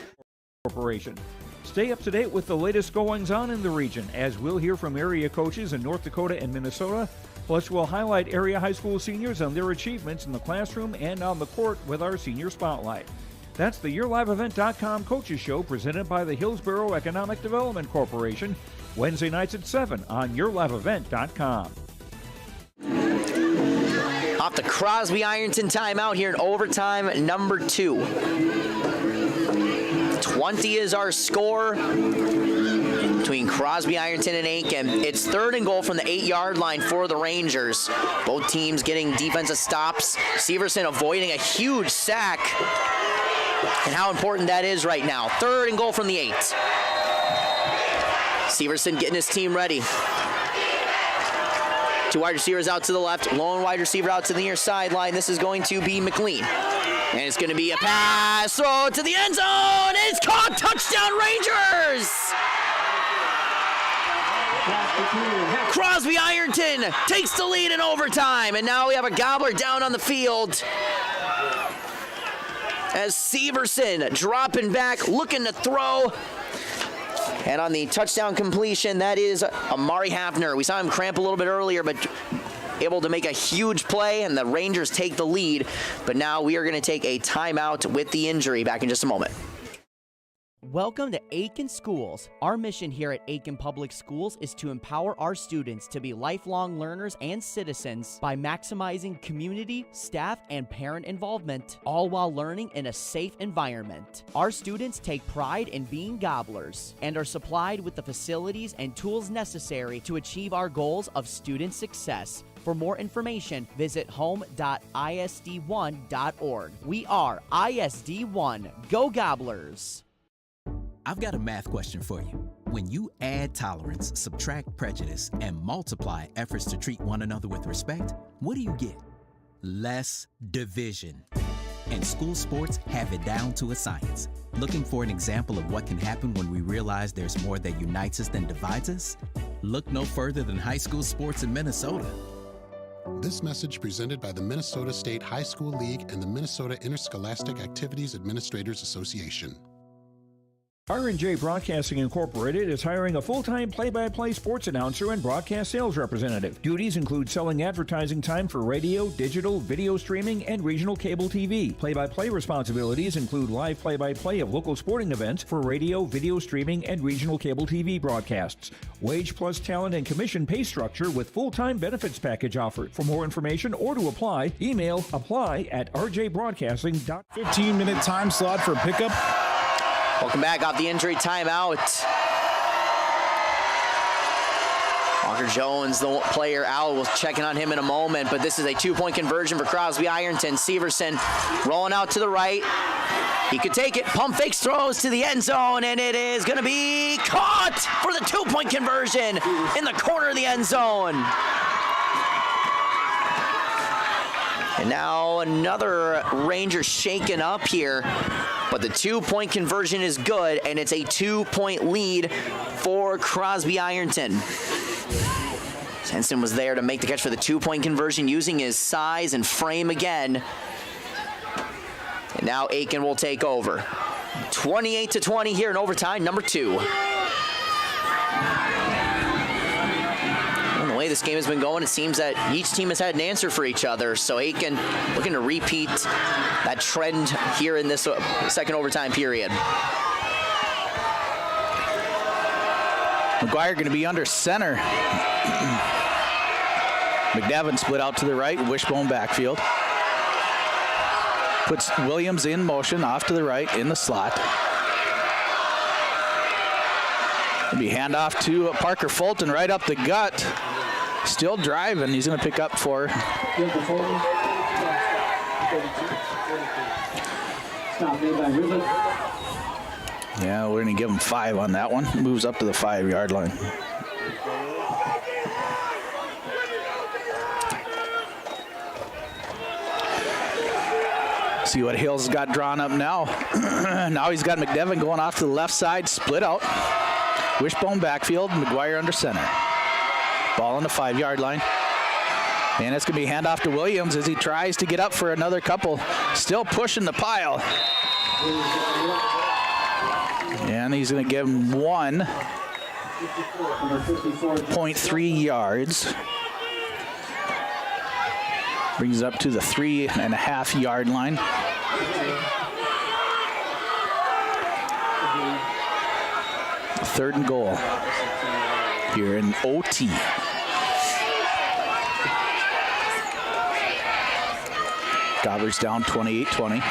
Speaker 5: Corporation. Stay up to date with the latest goings-on in the region, as we'll hear from area coaches in North Dakota and Minnesota. Plus, we'll highlight area high school seniors and their achievements in the classroom and on the court with our Senior Spotlight. That's the YourLiveEvent.com Coaches Show, presented by the Hillsborough Economic Development Corporation, Wednesday nights at 7 on YourLiveEvent.com.
Speaker 3: Off the Crosby-Ironton timeout here in overtime number 2. 20 is our score between Crosby-Ironton and Aken. It's 3rd and goal from the 8-yard line for the Rangers. Both teams getting defensive stops. Severson avoiding a huge sack. And how important that is right now. 3rd and goal from the 8. Severson getting his team ready. 2 wide receivers out to the left. Lone wide receiver out to the near sideline. This is going to be McLean. And it's going to be a pass throw to the end zone. It's caught. Touchdown Rangers! Crosby-Ironton takes the lead in overtime. And now we have a Gobbler down on the field. As Severson dropping back, looking to throw. And on the touchdown completion, that is Amari Hafner. We saw him cramp a little bit earlier, but able to make a huge play, and the Rangers take the lead. But now we are going to take a timeout with the injury. Back in just a moment.
Speaker 14: Welcome to Aken Schools. Our mission here at Aken Public Schools is to empower our students to be lifelong learners and citizens by maximizing community, staff, and parent involvement, all while learning in a safe environment. Our students take pride in being gobblers and are supplied with the facilities and tools necessary to achieve our goals of student success. For more information, visit home.isd1.org. We are ISD1. Go Gobblers!
Speaker 8: I've got a math question for you. When you add tolerance, subtract prejudice, and multiply efforts to treat one another with respect, what do you get? Less division. And school sports have it down to a science. Looking for an example of what can happen when we realize there's more that unites us than divides us? Look no further than high school sports in Minnesota.
Speaker 9: This message presented by the Minnesota State High School League and the Minnesota Interscholastic Activities Administrators Association.
Speaker 5: R&J Broadcasting Incorporated is hiring a full-time play-by-play sports announcer and broadcast sales representative. Duties include selling advertising time for radio, digital, video streaming, and regional cable TV. Play-by-play responsibilities include live play-by-play of local sporting events for radio, video streaming, and regional cable TV broadcasts. Wage plus talent and commission pay structure with full-time benefits package offered. For more information or to apply, email apply@rjbroadcasting.com.
Speaker 17: 15-minute time slot for pickup.
Speaker 3: Welcome back off the injury timeout. Walker Jones, the player out. We'll check in on him in a moment, but this is a two-point conversion for Crosby-Ironton. Severson rolling out to the right. He could take it. Pump fakes, throws to the end zone, and it is going to be caught for the two-point conversion in the corner of the end zone. And now another Ranger shaken up here. But the two-point conversion is good, and it's a two-point lead for Crosby-Ironton. Henson was there to make the catch for the two-point conversion using his size and frame again. And now Aken will take over. 28-20 here in overtime, number 2. And the way this game has been going, it seems that each team has had an answer for each other. So Aken looking to repeat that trend here in this second overtime period.
Speaker 4: McGuire going to be under center. McDevitt split out to the right, wishbone backfield. Puts Williams in motion off to the right in the slot. It'll be handoff to Parker Fulton right up the gut. Still driving. He's going to pick up for yeah, we're going to give him 5 on that one. Moves up to the 5-yard line. See what Hill's got drawn up now. Now he's got McDevitt going off to the left side, split out. Wishbone backfield, McGuire under center. Ball on the 5-yard line. And it's going to be handoff to Williams as he tries to get up for another couple. Still pushing the pile. And he's going to give him 1.3 yards. Brings it up to the 3.5-yard line. Third and goal here in OT. Gobblers down 28-20.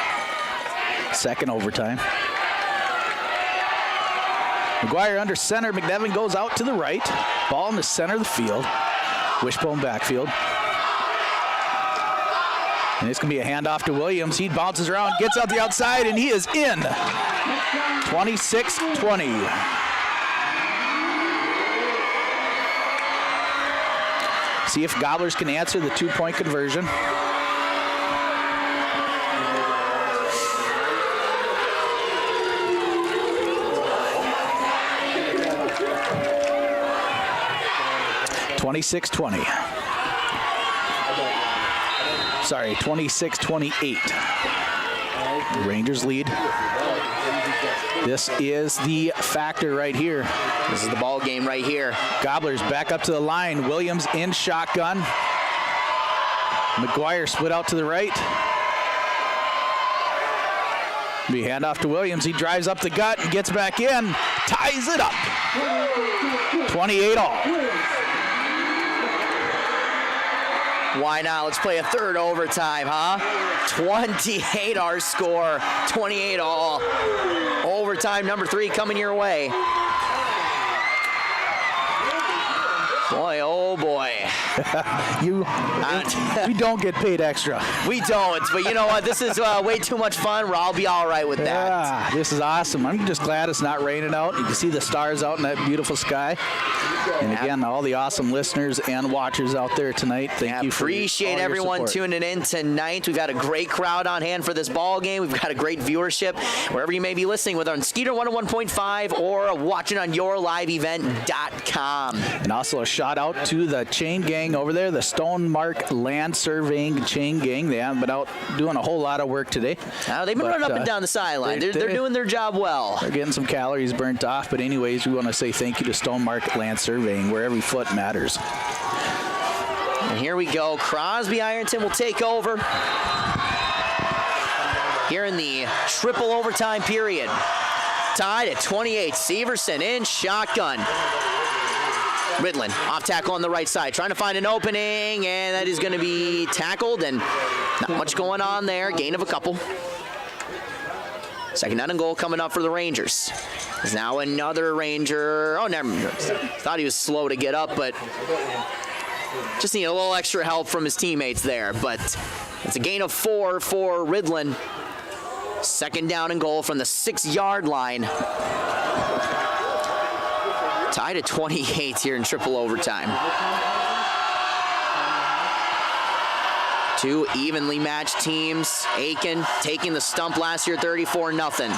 Speaker 4: Second overtime. McGuire under center. McDevitt goes out to the right. Ball in the center of the field. Wishbone backfield. And it's going to be a handoff to Williams. He bounces around, gets out the outside, and he is in. 26-20. See if Gobblers can answer the two-point conversion. Sorry, 26-28. Rangers lead. This is the factor right here.
Speaker 3: This is the ball game right here.
Speaker 4: Gobblers back up to the line. Williams in shotgun. McGuire split out to the right. Be handoff to Williams. He drives up the gut and gets back in. Ties it up. 28 all.
Speaker 3: Why not? Let's play a third overtime, huh? 28 our score. 28 all. Overtime number 3 coming your way. Boy, oh boy.
Speaker 4: We don't get paid extra.
Speaker 3: We don't, but you know what? This is way too much fun. I'll be all right with that.
Speaker 4: Yeah, this is awesome. I'm just glad it's not raining out. You can see the stars out in that beautiful sky. And again, all the awesome listeners and watchers out there tonight, thank you for
Speaker 3: appreciate everyone tuning in tonight. We've got a great crowd on hand for this ball game. We've got a great viewership wherever you may be listening, whether on Skeeter 101.5 or watching on yourliveevent.com.
Speaker 4: And also a shout out to the chain gang over there, the Stone Mark Land Surveying chain gang. They haven't been out doing a whole lot of work today.
Speaker 3: They've been running up and down the sideline. They're doing their job well.
Speaker 4: They're getting some calories burnt off. But anyways, we want to say thank you to Stone Mark Land Surveying, where every foot matters.
Speaker 3: And here we go. Crosby-Ironton will take over here in the triple overtime period. Tied at 28. Severson in shotgun. Ridlin off tackle on the right side, trying to find an opening, and that is going to be tackled, and not much going on there. Gain of a couple. Second down and goal coming up for the Rangers. There's now another Ranger. Oh, never mind. Thought he was slow to get up, but just need a little extra help from his teammates there. But it's a gain of 4 for Ridlin. Second down and goal from the 6-yard line. Tied at 28 here in triple overtime. Two evenly matched teams. Aken taking the stump last year, 34-0.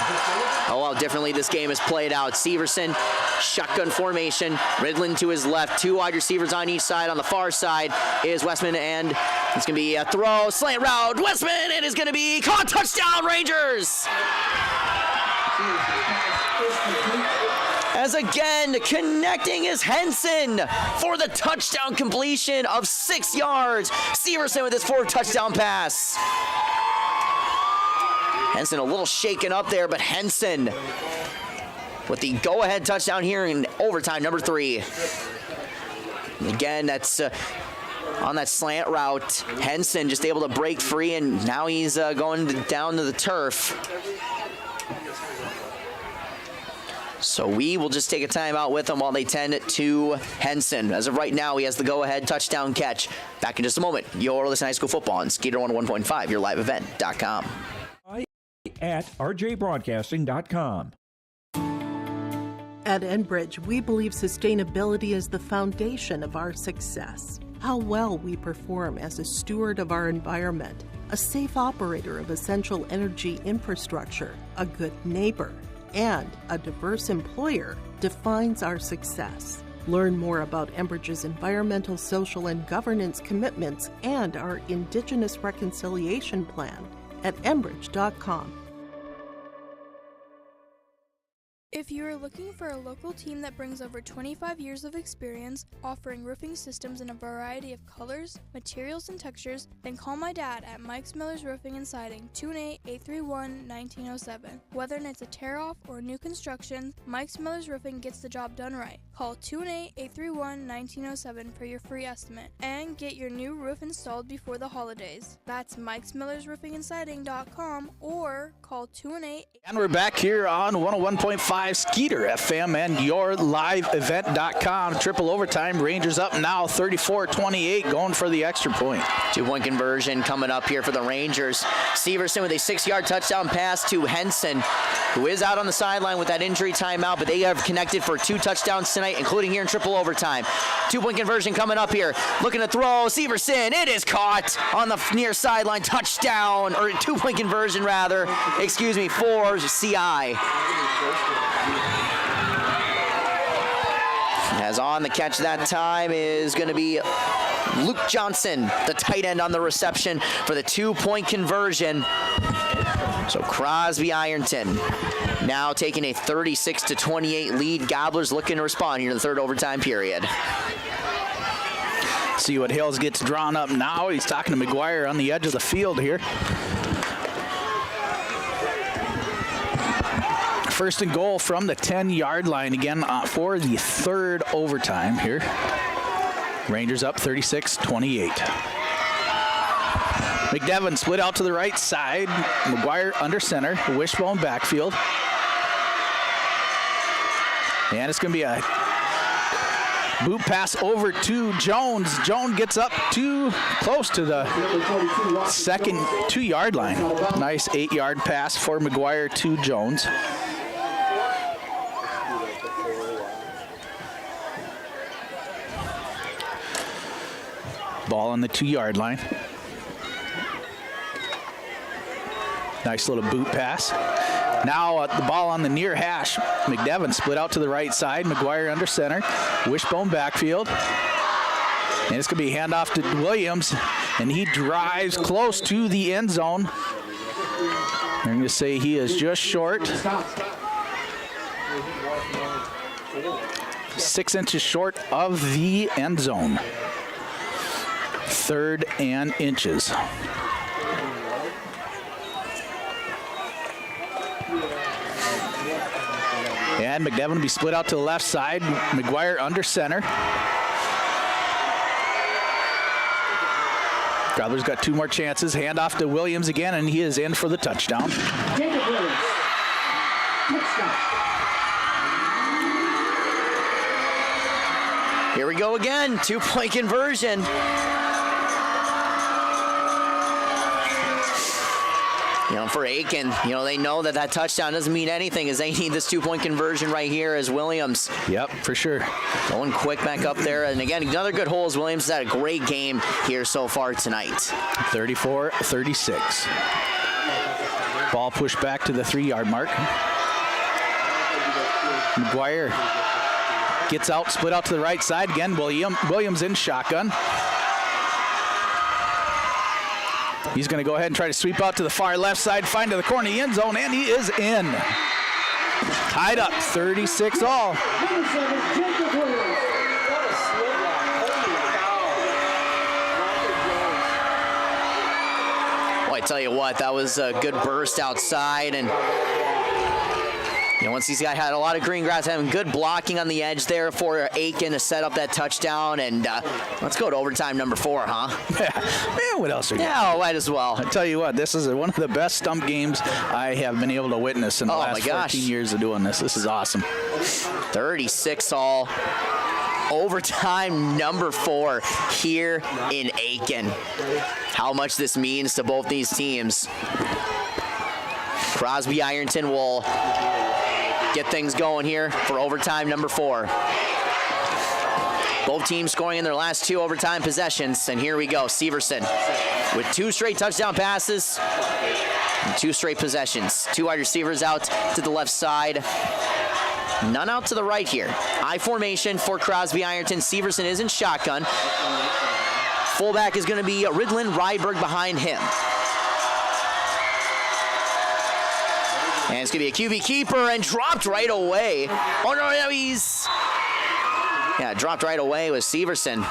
Speaker 3: Oh, how differently this game has played out. Severson, shotgun formation. Ridlin to his left. 2 wide receivers on each side. On the far side is Westman, and it's going to be a throw, slant route. Westman, it is going to be caught. Touchdown, Rangers! As again, connecting is Henson for the touchdown completion of 6 yards. Severson with his 4th touchdown pass. Henson a little shaken up there, but Henson with the go-ahead touchdown here in overtime number 3. Again, that's on that slant route. Henson just able to break free, and now he's going down to the turf. So we will just take a timeout with him while they tend to Henson. As of right now, he has the go-ahead touchdown catch. Back in just a moment. You're listening to High School Football on Skeeter 101.5, yourliveevent.com.
Speaker 5: At rjbroadcasting.com.
Speaker 10: At Enbridge, we believe sustainability is the foundation of our success. How well we perform as a steward of our environment, a safe operator of essential energy infrastructure, a good neighbor, and a diverse employer defines our success. Learn more about Enbridge's environmental, social, and governance commitments and our Indigenous Reconciliation Plan at enbridge.com.
Speaker 11: If you are looking for a local team that brings over 25 years of experience, offering roofing systems in a variety of colors, materials, and textures, then call my dad at Mike's Miller's Roofing and Siding, 218-831-1907. Whether it's a tear-off or new construction, Mike's Miller's Roofing gets the job done right. Call 218-831-1907 for your free estimate and get your new roof installed before the holidays. That's Mike's Miller's Roofing and Siding.com or call 218.
Speaker 4: And we're back here on 101.5 Skeeter FM and yourliveevent.com. Triple overtime. Rangers up now 34-28, going for the extra point.
Speaker 3: 2-point conversion coming up here for the Rangers. Severson with a 6-yard touchdown pass to Henson, who is out on the sideline with that injury timeout, but they have connected for 2 touchdowns tonight, including here in triple overtime. 2-point conversion coming up here. Looking to throw. Severson, it is caught on the near sideline. Touchdown, or 2-point conversion rather. Excuse me, for CI. As on the catch that time is going to be Luke Johnson, the tight end on the reception for the 2-point conversion. So Crosby-Ironton now taking a 36-28 lead. Gobblers looking to respond here in the third overtime period.
Speaker 4: See what Hills gets drawn up now. He's talking to McGuire on the edge of the field here. first and goal from the 10-yard line again for the third overtime here. Rangers up 36-28. McDevitt split out to the right side. McGuire under center, wishbone backfield. And it's going to be a boot pass over to Jones. Jones gets up too close to the second 2-yard line. Nice 8-yard pass for McGuire to Jones. Ball on the 2-yard line. Nice little boot pass. Now the ball on the near hash. McDevitt split out to the right side. McGuire under center. Wishbone backfield. And it's going to be a handoff to Williams. And he drives close to the end zone. I'm going to say he is just short. 6 inches short of the end zone. 3rd and inches. And McDevitt will be split out to the left side. McGuire under center. Growler's got 2 more chances. Handoff to Williams again, and he is in for the touchdown.
Speaker 13: Jacob Williams. Touchdown.
Speaker 3: Here we go again, 2-point conversion. You know, for Aken, you know, they know that that touchdown doesn't mean anything as they need this 2-point conversion right here as Williams.
Speaker 4: Yep, for sure.
Speaker 3: Going quick back up there. And again, another good hole as Williams has had a great game here so far tonight.
Speaker 4: 34-36. Ball pushed back to the 3-yard mark. McGuire gets out, split out to the right side. Again, Williams in shotgun. He's going to go ahead and try to sweep out to the far left side, find to the corner of the end zone, and he is in. Tied up, 36 all.
Speaker 3: Well, I tell you what, that was a good burst outside, and you know, once these guys had a lot of green grass, having good blocking on the edge there for Aken to set up that touchdown. And let's go to overtime number 4, huh?
Speaker 4: Yeah, what else are you?
Speaker 3: Yeah, might as well.
Speaker 4: I tell you what, this is one of the best stump games I have been able to witness in the last 14 years of doing this. This is awesome.
Speaker 3: 36 all. Overtime number 4 here in Aken. How much this means to both these teams. Crosby-Ironton will get things going here for overtime number 4. Both teams scoring in their last 2 overtime possessions. And here we go, Severson with 2 straight touchdown passes and 2 straight possessions. 2 wide receivers out to the left side. None out to the right here. I formation for Crosby-Ironton. Severson is in shotgun. Fullback is going to be Ridlin Ryberg behind him. And it's going to be a QB keeper and dropped right away. Oh, no, he's... Yeah, dropped right away with Severson.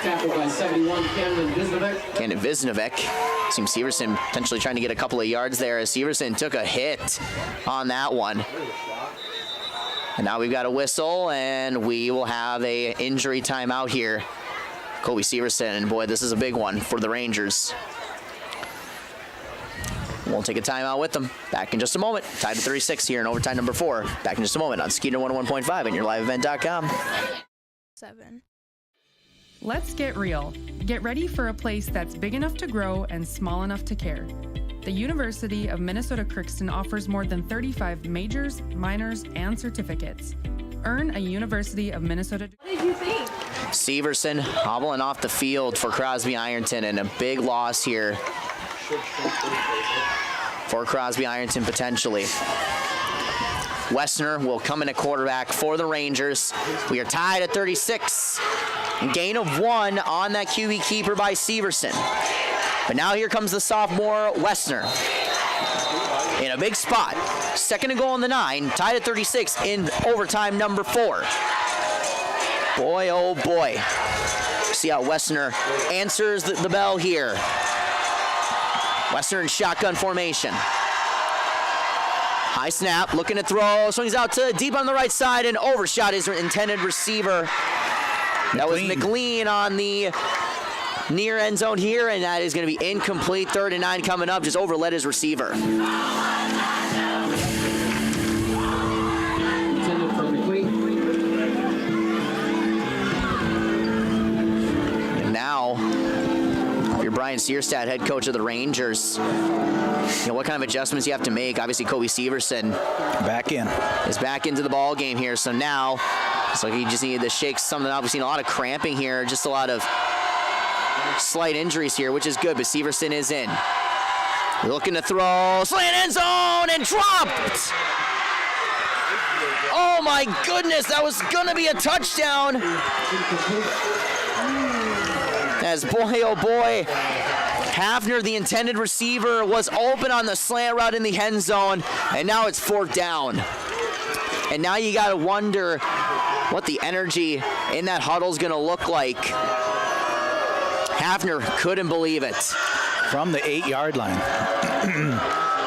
Speaker 13: Tackled by 71, Camden
Speaker 3: Visnovic. Seems Severson potentially trying to get a couple of yards there as Severson took a hit on that one. And now we've got a whistle, and we will have a injury timeout here. Kobe Severson, and boy, this is a big one for the Rangers. We'll take a timeout with them. Back in just a moment. Tied to 36 here in overtime number 4. Back in just a moment on Skeeter 101.5 and yourliveevent.com.
Speaker 11: 7.
Speaker 12: Let's get real. Get ready for a place that's big enough to grow and small enough to care. The University of Minnesota Crookston offers more than 35 majors, minors, and certificates. Earn a University of Minnesota degree.
Speaker 11: What did you think?
Speaker 3: Severson hobbling off the field for Crosby-Ironton, and a big loss here for Crosby-Ironton potentially. Wessner will come in at quarterback for the Rangers. We are tied at 36. Gain of 1 on that QB keeper by Severson. But now here comes the sophomore Wessner in a big spot. 2nd and goal on the 9, tied at 36 in overtime number 4. Boy, oh boy. See how Wessner answers the bell here. Wessner in shotgun formation. High snap, looking to throw, swings out to deep on the right side, and overshot his intended receiver. That was McLean on the near end zone here, and that is going to be incomplete. 3rd and 9 coming up, just overled his receiver. And now, you're Brian Searstad, head coach of the Rangers. What kind of adjustments you have to make? Obviously, Kobe Severson is back into the ball game here. So now, it's like he just needed to shake something up. We've seen a lot of cramping here, just a lot of slight injuries here, which is good. But Severson is in, looking to throw, slant end zone, and dropped. Oh my goodness, that was gonna be a touchdown. As boy, oh boy, Hafner, the intended receiver, was open on the slant route in the end zone, and now it's 4th down. And now you got to wonder what the energy in that huddle is going to look like. Hafner couldn't believe it.
Speaker 4: From the 8-yard line.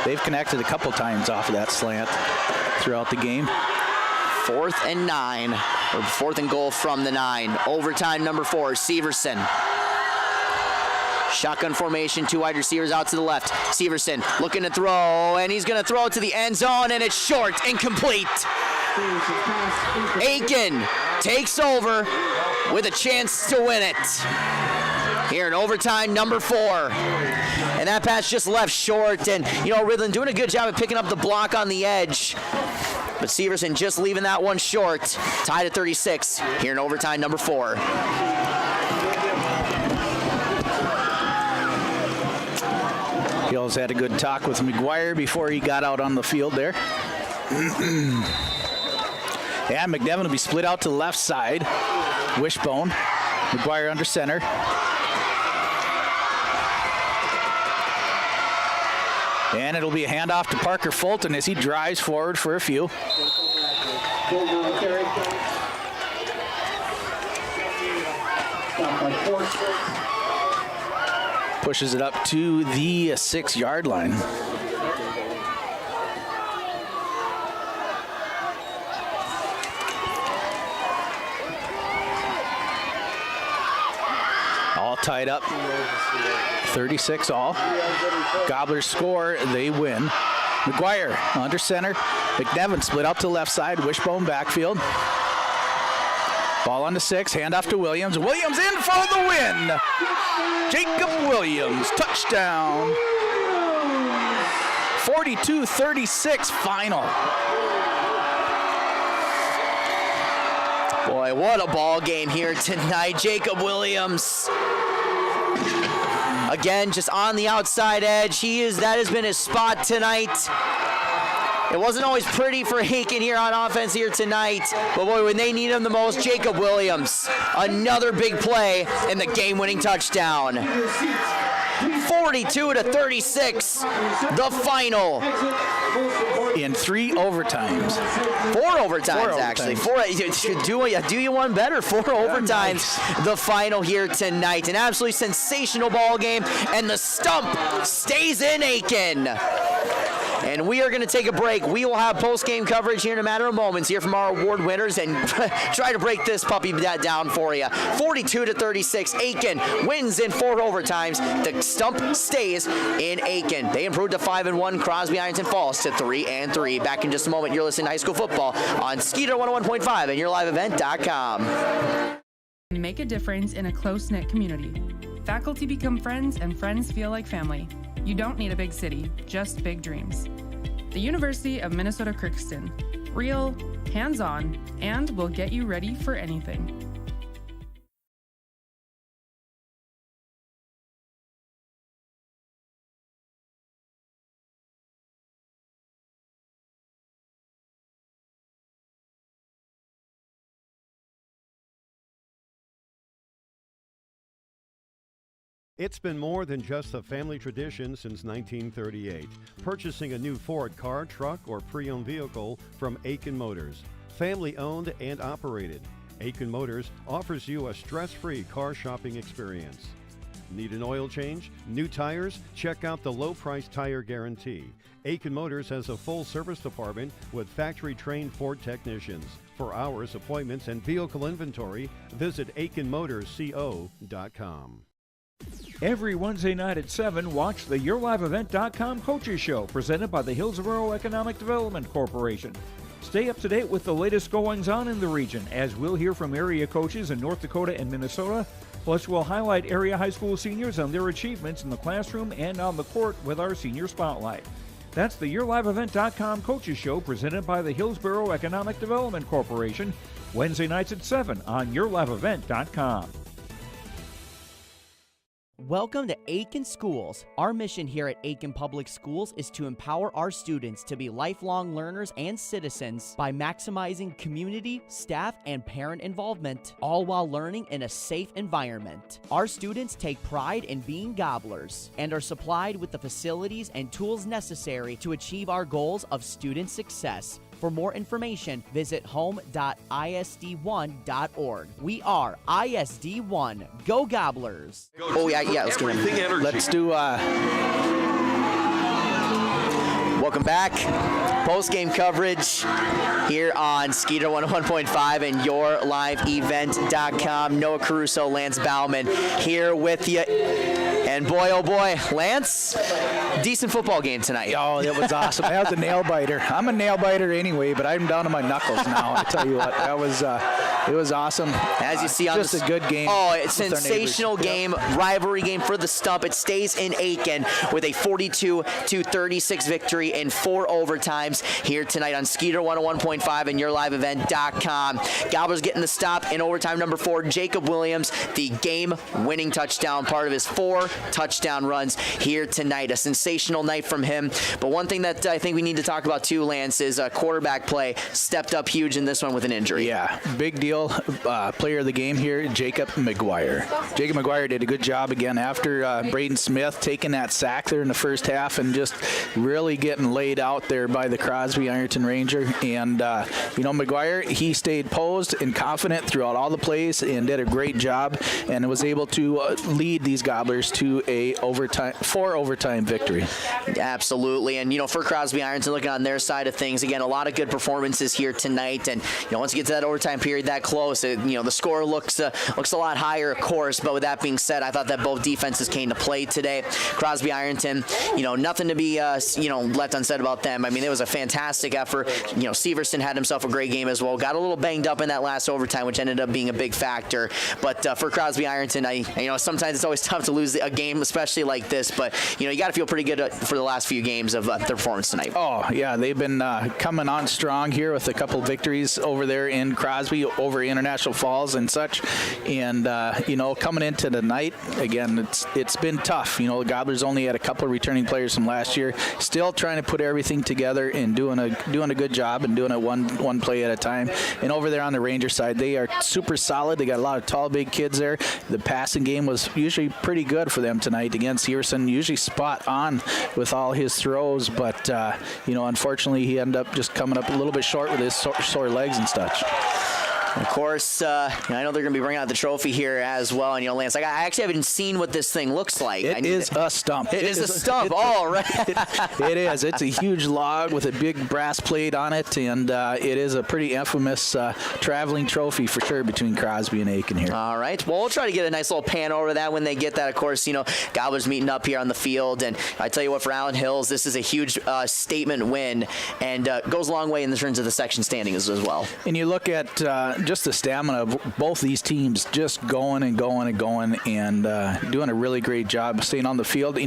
Speaker 4: They've connected a couple times off of that slant throughout the game.
Speaker 3: 4th and 9, or 4th and goal from the 9. Overtime number 4, Severson. Shotgun formation, 2 wide receivers out to the left. Severson looking to throw, and he's going to throw it to the end zone, and it's short, incomplete. Aken takes over with a chance to win it. Here in overtime number 4. And that pass just left short, and, Ridland doing a good job of picking up the block on the edge. But Severson just leaving that one short. Tied at 36 here in overtime number 4.
Speaker 4: Hills had a good talk with McGuire before he got out on the field there. And McNevin will be split out to the left side. Wishbone. McGuire under center. And it'll be a handoff to Parker Fulton as he drives forward for a few. Pushes it up to the 6-yard line. All tied up. 36 all. Gobblers score, they win. McGuire under center. McNevin split out to the left side. Wishbone backfield. Ball on the 6, handoff to Williams. Williams in for the win. Jacob Williams, touchdown. 42-36 final.
Speaker 3: Boy, what a ball game here tonight. Jacob Williams. Again, just on the outside edge. That has been his spot tonight. It wasn't always pretty for Aken here on offense here tonight, but boy, when they need him the most, Jacob Williams, another big play in the game-winning touchdown. 42-36, the final.
Speaker 4: In 3 overtimes.
Speaker 3: 4 overtimes, actually. Do you one better? 4 overtimes, the final here tonight. An absolutely sensational ball game, and the stump stays in Aken. And we are going to take a break. We will have post-game coverage here in a matter of moments here from our award winners and try to break this puppy down for you. 42-36, Aken wins in 4 overtimes. The stump stays in Aken. They improved to 5-1. Crosby-Ironton falls to 3-3. Back in just a moment. You're listening to High School Football on Skeeter 101.5 and YourLiveEvent.com.
Speaker 12: Make a difference in a close-knit community. Faculty become friends and friends feel like family. You don't need a big city, just big dreams. The University of Minnesota Crookston. Real, hands-on, and will get you ready for anything.
Speaker 2: It's been more than just a family tradition since 1938. Purchasing a new Ford car, truck, or pre-owned vehicle from Aken Motors. Family owned and operated. Aken Motors offers you a stress-free car shopping experience. Need an oil change? New tires? Check out the low price tire guarantee. Aken Motors has a full service department with factory-trained Ford technicians. For hours, appointments, and vehicle inventory, visit AkenMotorsCO.com.
Speaker 5: Every Wednesday night at 7, watch the YourLiveEvent.com Coaches Show, presented by the Hillsborough Economic Development Corporation. Stay up to date with the latest goings-on in the region, as we'll hear from area coaches in North Dakota and Minnesota. Plus, we'll highlight area high school seniors on their achievements in the classroom and on the court with our Senior Spotlight. That's the YourLiveEvent.com Coaches Show, presented by the Hillsborough Economic Development Corporation, Wednesday nights at 7 on YourLiveEvent.com.
Speaker 14: Welcome to Aken Schools. Our mission here at Aken Public Schools is to empower our students to be lifelong learners and citizens by maximizing community, staff, and parent involvement, all while learning in a safe environment. Our students take pride in being gobblers and are supplied with the facilities and tools necessary to achieve our goals of student success. For more information, visit home.isd1.org. We are ISD1. Go Gobblers!
Speaker 3: Oh, yeah, let's get him.
Speaker 4: Let's do
Speaker 3: Welcome back. Post-game coverage here on Skeeter 101.5 and YourLiveEvent.com. Noah Caruso, Lance Bauman here with you. And boy, oh boy, Lance, decent football game tonight.
Speaker 4: Oh, that was awesome. That was a nail biter. I'm a nail biter anyway, but I'm down to my knuckles now. I tell you what, that was it was awesome.
Speaker 3: As you see on
Speaker 4: just a good game.
Speaker 3: Oh, it's a sensational game, rivalry game for the Stump. It stays in Aken with a 42-36 victory in 4 overtimes here tonight on Skeeter 101.5 and YourLiveEvent.com. Gobblers getting the stop in overtime number 4. Jacob Williams, the game-winning touchdown, part of his 4 touchdown runs here tonight. A sensational night from him. But one thing that I think we need to talk about too, Lance, is quarterback play. Stepped up huge in this one with an injury.
Speaker 4: Yeah, big deal. Player of the game here, Jacob McGuire. Jacob McGuire did a good job again after Braden Smith taking that sack there in the first half and just really getting laid out there by the Crosby-Ironton Ranger. And, McGuire, he stayed posed and confident throughout all the plays and did a great job and was able to lead these Gobblers to a 4 overtime victory.
Speaker 3: Absolutely. And, for Crosby-Ironton, looking on their side of things, again, a lot of good performances here tonight. And, once you get to that overtime period that close, the score looks a lot higher, of course. But with that being said, I thought that both defenses came to play today. Crosby-Ironton, nothing to be, left unsaid about them. I mean, it was a fantastic effort. Severson had himself a great game as well. Got a little banged up in that last overtime, which ended up being a big factor. But for Crosby-Ironton, sometimes it's always tough to lose a game, especially like this. But, you got to feel pretty good for the last few games of their performance tonight.
Speaker 4: Oh, yeah. They've been coming on strong here with a couple victories over there in Crosby, over International Falls and such. And, coming into the night, again, it's been tough. The Gobblers only had a couple of returning players from last year. Still trying to put everything together and doing a good job and doing it one play at a time. And over there on the Ranger side, they are super solid. They got a lot of tall, big kids there. The passing game was usually pretty good for them tonight against Severson. Usually spot on with all his throws, but unfortunately he ended up just coming up a little bit short with his sore legs and such.
Speaker 3: Of course, I know they're going to be bringing out the trophy here as well. And, Lance, I actually haven't seen what this thing looks like.
Speaker 4: It is a stump.
Speaker 3: It is a stump. Oh, right.
Speaker 4: It is. It's a huge log with a big brass plate on it, and it is a pretty infamous traveling trophy for sure between Crosby and Aken here.
Speaker 3: All right. Well, we'll try to get a nice little pan over that when they get that. Of course, Gobblers meeting up here on the field. And I tell you what, for Allen Hills, this is a huge statement win and goes a long way in terms of the section standings as well.
Speaker 4: And you look at just the stamina of both these teams just going and going and going and doing a really great job staying on the field.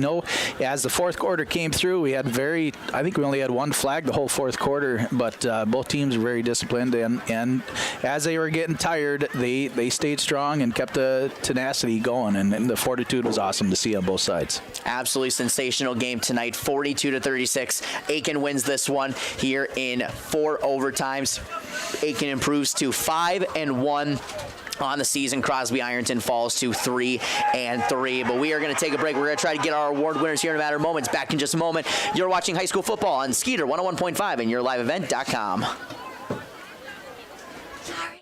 Speaker 4: As the fourth quarter came through, we had I think we only had one flag the whole fourth quarter, but both teams were very disciplined and as they were getting tired, they stayed strong and kept the tenacity going, and the fortitude was awesome to see on both sides.
Speaker 3: Absolutely sensational game tonight, 42-36. Aken wins this one here in 4 overtimes. Aken improves to 5-1 on the season. Crosby-Ironton falls to 3-3. But we are going to take a break. We're going to try to get our award winners here in a matter of moments. Back in just a moment. You're watching high school football on Skeeter 101.5 and YourLiveEvent.com.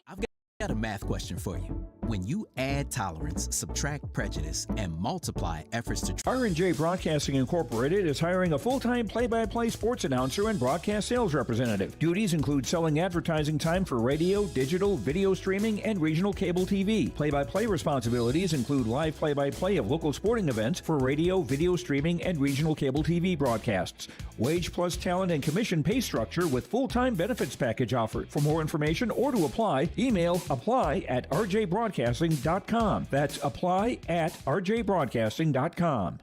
Speaker 8: I've got a math question for you. When you add tolerance, subtract prejudice, and multiply efforts to...
Speaker 5: R&J Broadcasting Incorporated is hiring a full-time play-by-play sports announcer and broadcast sales representative. Duties include selling advertising time for radio, digital, video streaming, and regional cable TV. Play-by-play responsibilities include live play-by-play of local sporting events for radio, video streaming, and regional cable TV broadcasts. Wage plus talent and commission pay structure with full-time benefits package offered. For more information or to apply, email apply@rjbroadcasting.com. That's apply@rjbroadcasting.com.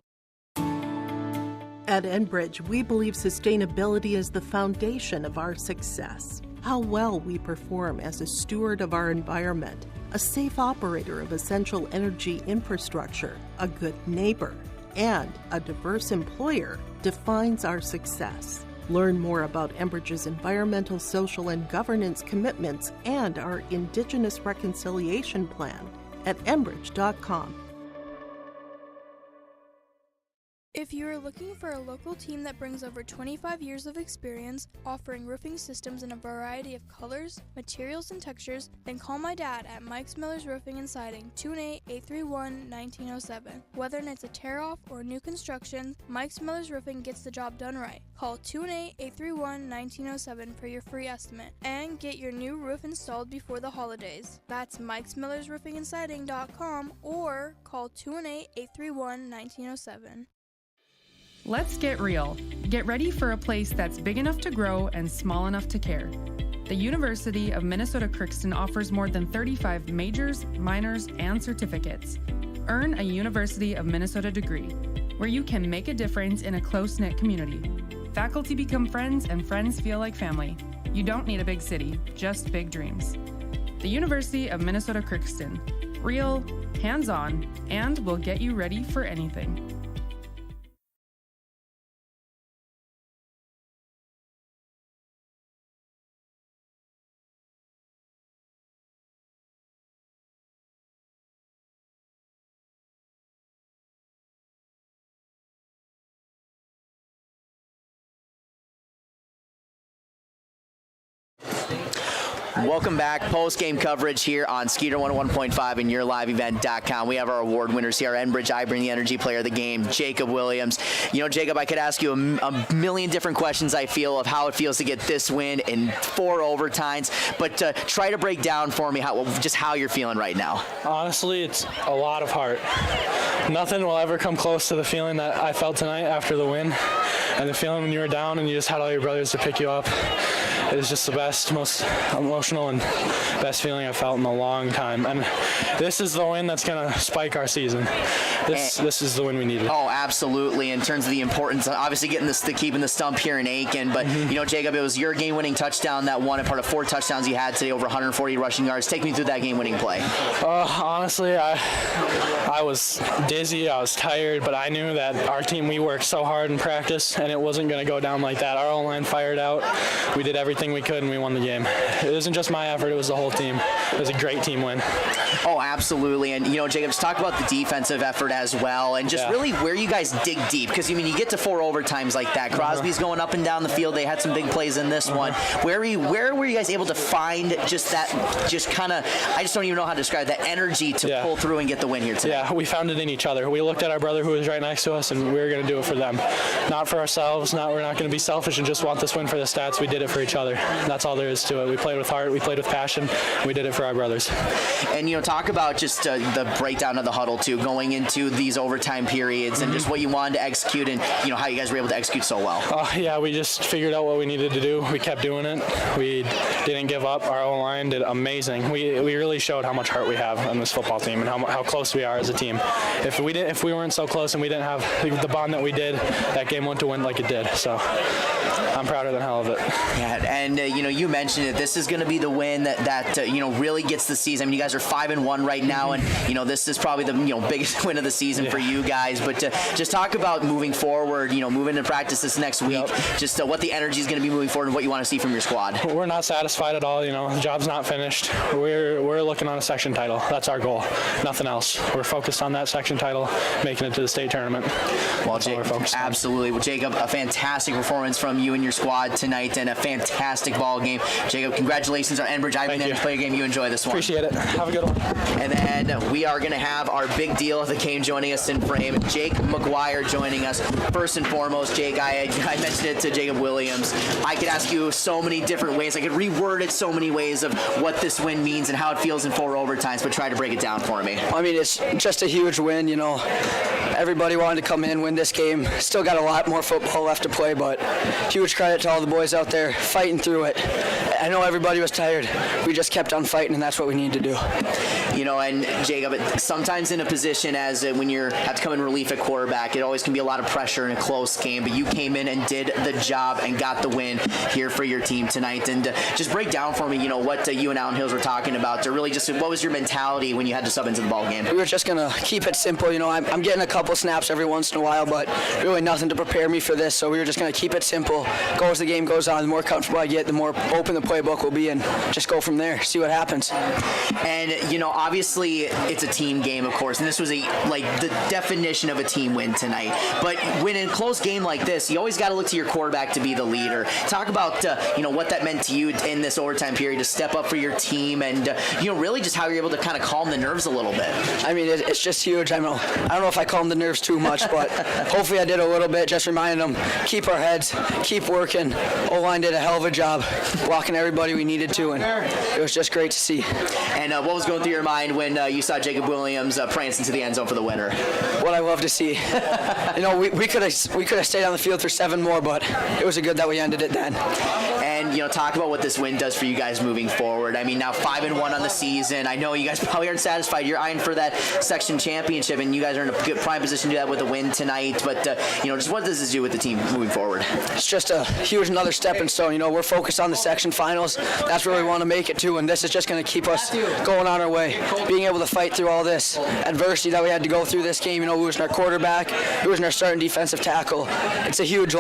Speaker 10: At Enbridge, we believe sustainability is the foundation of our success. How well we perform as a steward of our environment, a safe operator of essential energy infrastructure, a good neighbor, and a diverse employer defines our success. Learn more about Enbridge's environmental, social, and governance commitments and our Indigenous Reconciliation Plan at enbridge.com.
Speaker 11: If you are looking for a local team that brings over 25 years of experience, offering roofing systems in a variety of colors, materials, and textures, then call my dad at Mike's Miller's Roofing and Siding, 218-831-1907. Whether it's a tear-off or new construction, Mike's Miller's Roofing gets the job done right. Call 218-831-1907 for your free estimate and get your new roof installed before the holidays. That's Mike's Miller's Roofing and Siding.com or call 218-831-1907.
Speaker 12: Let's get real. Get ready for a place that's big enough to grow and small enough to care. The University of Minnesota Crookston offers more than 35 majors, minors, and certificates. Earn a University of Minnesota degree, where you can make a difference in a close-knit community. Faculty become friends, and friends feel like family. You don't need a big city, just big dreams. The University of Minnesota Crookston. Real, hands-on, and will get you ready for anything.
Speaker 3: Welcome back. Post-game coverage here on Skeeter 101.5 and YourLiveEvent.com. We have our award winners here. Enbridge, I Bring the Energy Player of the Game, Jacob Williams. You know, Jacob, I could ask you a million different questions, I feel, of how it feels to get this win in 4 overtimes. But try to break down for me how you're feeling right now.
Speaker 19: Honestly, it's a lot of heart. Nothing will ever come close to the feeling that I felt tonight after the win. And the feeling when you were down and you just had all your brothers to pick you up. It was just the best, most emotional and best feeling I've felt in a long time. And this is the win that's going to spike our season. This is the win we needed.
Speaker 3: Oh, absolutely. In terms of the importance, obviously keeping the stump here in Aken. But, you know, Jacob, it was your game-winning touchdown that won, a part of 4 touchdowns you had today, over 140 rushing yards. Take me through that game-winning play.
Speaker 19: Honestly, I was dizzy. I was tired. But I knew that our team, we worked so hard in practice, and it wasn't going to go down like that. Our O-line fired out. We did everything we could, and we won the game. It wasn't just my effort, it was the whole team. It was a great team win.
Speaker 3: Oh, absolutely. And, you know, Jacob, let's talk about the defensive effort as well, and just really where you guys dig deep, because, I mean, you get to 4 overtimes like that. Crosby's going up and down the field. They had some big plays in this one. Where were you guys able to find just that, just kind of, I just don't even know how to describe that energy to pull through and get the win here today?
Speaker 19: Yeah, we found it in each other. We looked at our brother who was right next to us, and we were going to do it for them. Not for ourselves. We're not going to be selfish and just want this win for the stats. We did it for each other. That's all there is to it. We played with heart. We played with passion. We did it for our brothers.
Speaker 3: And, you know, talk about just the breakdown of the huddle, too, going into these overtime periods and just what you wanted to execute and, you know, how you guys were able to execute so well.
Speaker 19: Yeah, we just figured out what we needed to do. We kept doing it. We didn't give up. Our O-line did amazing. We really showed how much heart we have on this football team and how close we are as a team. If we weren't so close and we didn't have the bond that we did, that game went to win like it did. So I'm prouder than hell of it.
Speaker 3: Yeah, and you know, you mentioned it. This is going to be the win that you know, really gets the season. I mean, you guys are 5-1 right now, and you know, this is probably the biggest win of the season for you guys. But just talk about moving forward. You know, moving to practice this next week. Just what the energy is going to be moving forward and what you want to see from your squad.
Speaker 19: We're not satisfied at all. You know, the job's not finished. We're looking on a section title. That's our goal. Nothing else. We're focused on that section title, making it to the state tournament.
Speaker 3: Well, Jacob, absolutely. Well, Jacob, a fantastic performance from you and your squad tonight, and a fantastic fantastic ball game. Jacob, congratulations on Enbridge Ivy Managed Player Game. You enjoy this one.
Speaker 19: Appreciate it. Have a good one.
Speaker 3: And then we are going to have our big deal of the game joining us in frame. Jake McGuire joining us. First and foremost, Jake, I mentioned it to Jacob Williams. I could ask you so many different ways. I could reword it so many ways of what this win means and how it feels in 4 overtimes, but try to break it down for me.
Speaker 20: I mean, it's just a huge win, you know. Everybody wanted to come in, win this game. Still got a lot more football left to play, but huge credit to all the boys out there fighting through it. I know everybody was tired. We just kept on fighting, and that's what we need to do.
Speaker 3: You know, and Jacob, sometimes in a position as when you have to come in relief at quarterback, it always can be a lot of pressure in a close game, but you came in and did the job and got the win here for your team tonight. And just break down for me, you know, what you and Allen Hills were talking about. To really just, what was your mentality when you had to sub into the ball game?
Speaker 20: We were just going to keep it simple. You know, I'm getting a couple snaps every once in a while, but really nothing to prepare me for this, so we were just going to keep it simple. Go as the game goes on, the more comfortable I get, the more open the playbook will be, and just go from there, see what happens.
Speaker 3: And, you know, obviously it's a team game, of course, and this was the definition of a team win tonight. But when in a close game like this, you always got to look to your quarterback to be the leader. Talk about, you know, what that meant to you in this overtime period to step up for your team and, you know, really just how you're able to kind of calm the nerves a little bit.
Speaker 20: I mean, it's just huge. I don't know if I calmed the nerves too much, but hopefully I did a little bit, just reminding them, keep our heads, keep working. O-line did a hell of a job blocking everybody we needed to, and it was just great to see.
Speaker 3: And what was going through your mind when you saw Jacob Williams prance into the end zone for the winner?
Speaker 20: What I love to see. You know, we could have stayed on the field for 7 more, but it was good that we ended it then.
Speaker 3: And, you know, talk about what this win does for you guys moving forward. I mean, now 5-1 on the season. I know you guys probably aren't satisfied. You're eyeing for that section championship, and you guys are in a good prime position to do that with a win tonight. But, you know, just what does this do with the team moving forward?
Speaker 20: It's just a huge another stepping stone. You know, we're focused on the section finals. That's where we want to make it to, and this is just going to keep us going on our way. Being able to fight through all this adversity that we had to go through this game, you know, losing our quarterback, losing our starting defensive tackle. It's a huge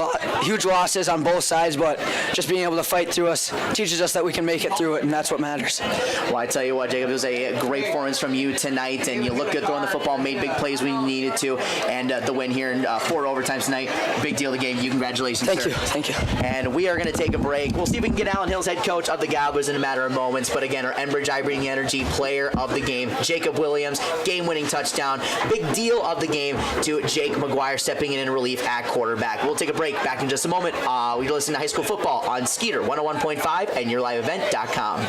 Speaker 20: losses on both sides, but just being able to fight through us teaches us that we can make it through it, and that's what matters.
Speaker 3: Well, I tell you what, Jacob, it was a great performance from you tonight, and you looked good throwing the football, made big plays when you needed to, and the win here in 4 overtimes tonight, big deal of the game. You congratulations,
Speaker 20: Thank
Speaker 3: sir.
Speaker 20: you. Thank you.
Speaker 3: And we are going to take a break. We'll see if we can get Allen Hills, head coach of the Gobblers, in a matter of moments. But again, our Enbridge Ivy Energy player of the game, Jacob Williams, game-winning touchdown. Big deal of the game to Jake McGuire stepping in relief at quarterback. We'll take a break. Back in just a moment. We listen to high school football on Skeeter 101.5 and yourliveevent.com.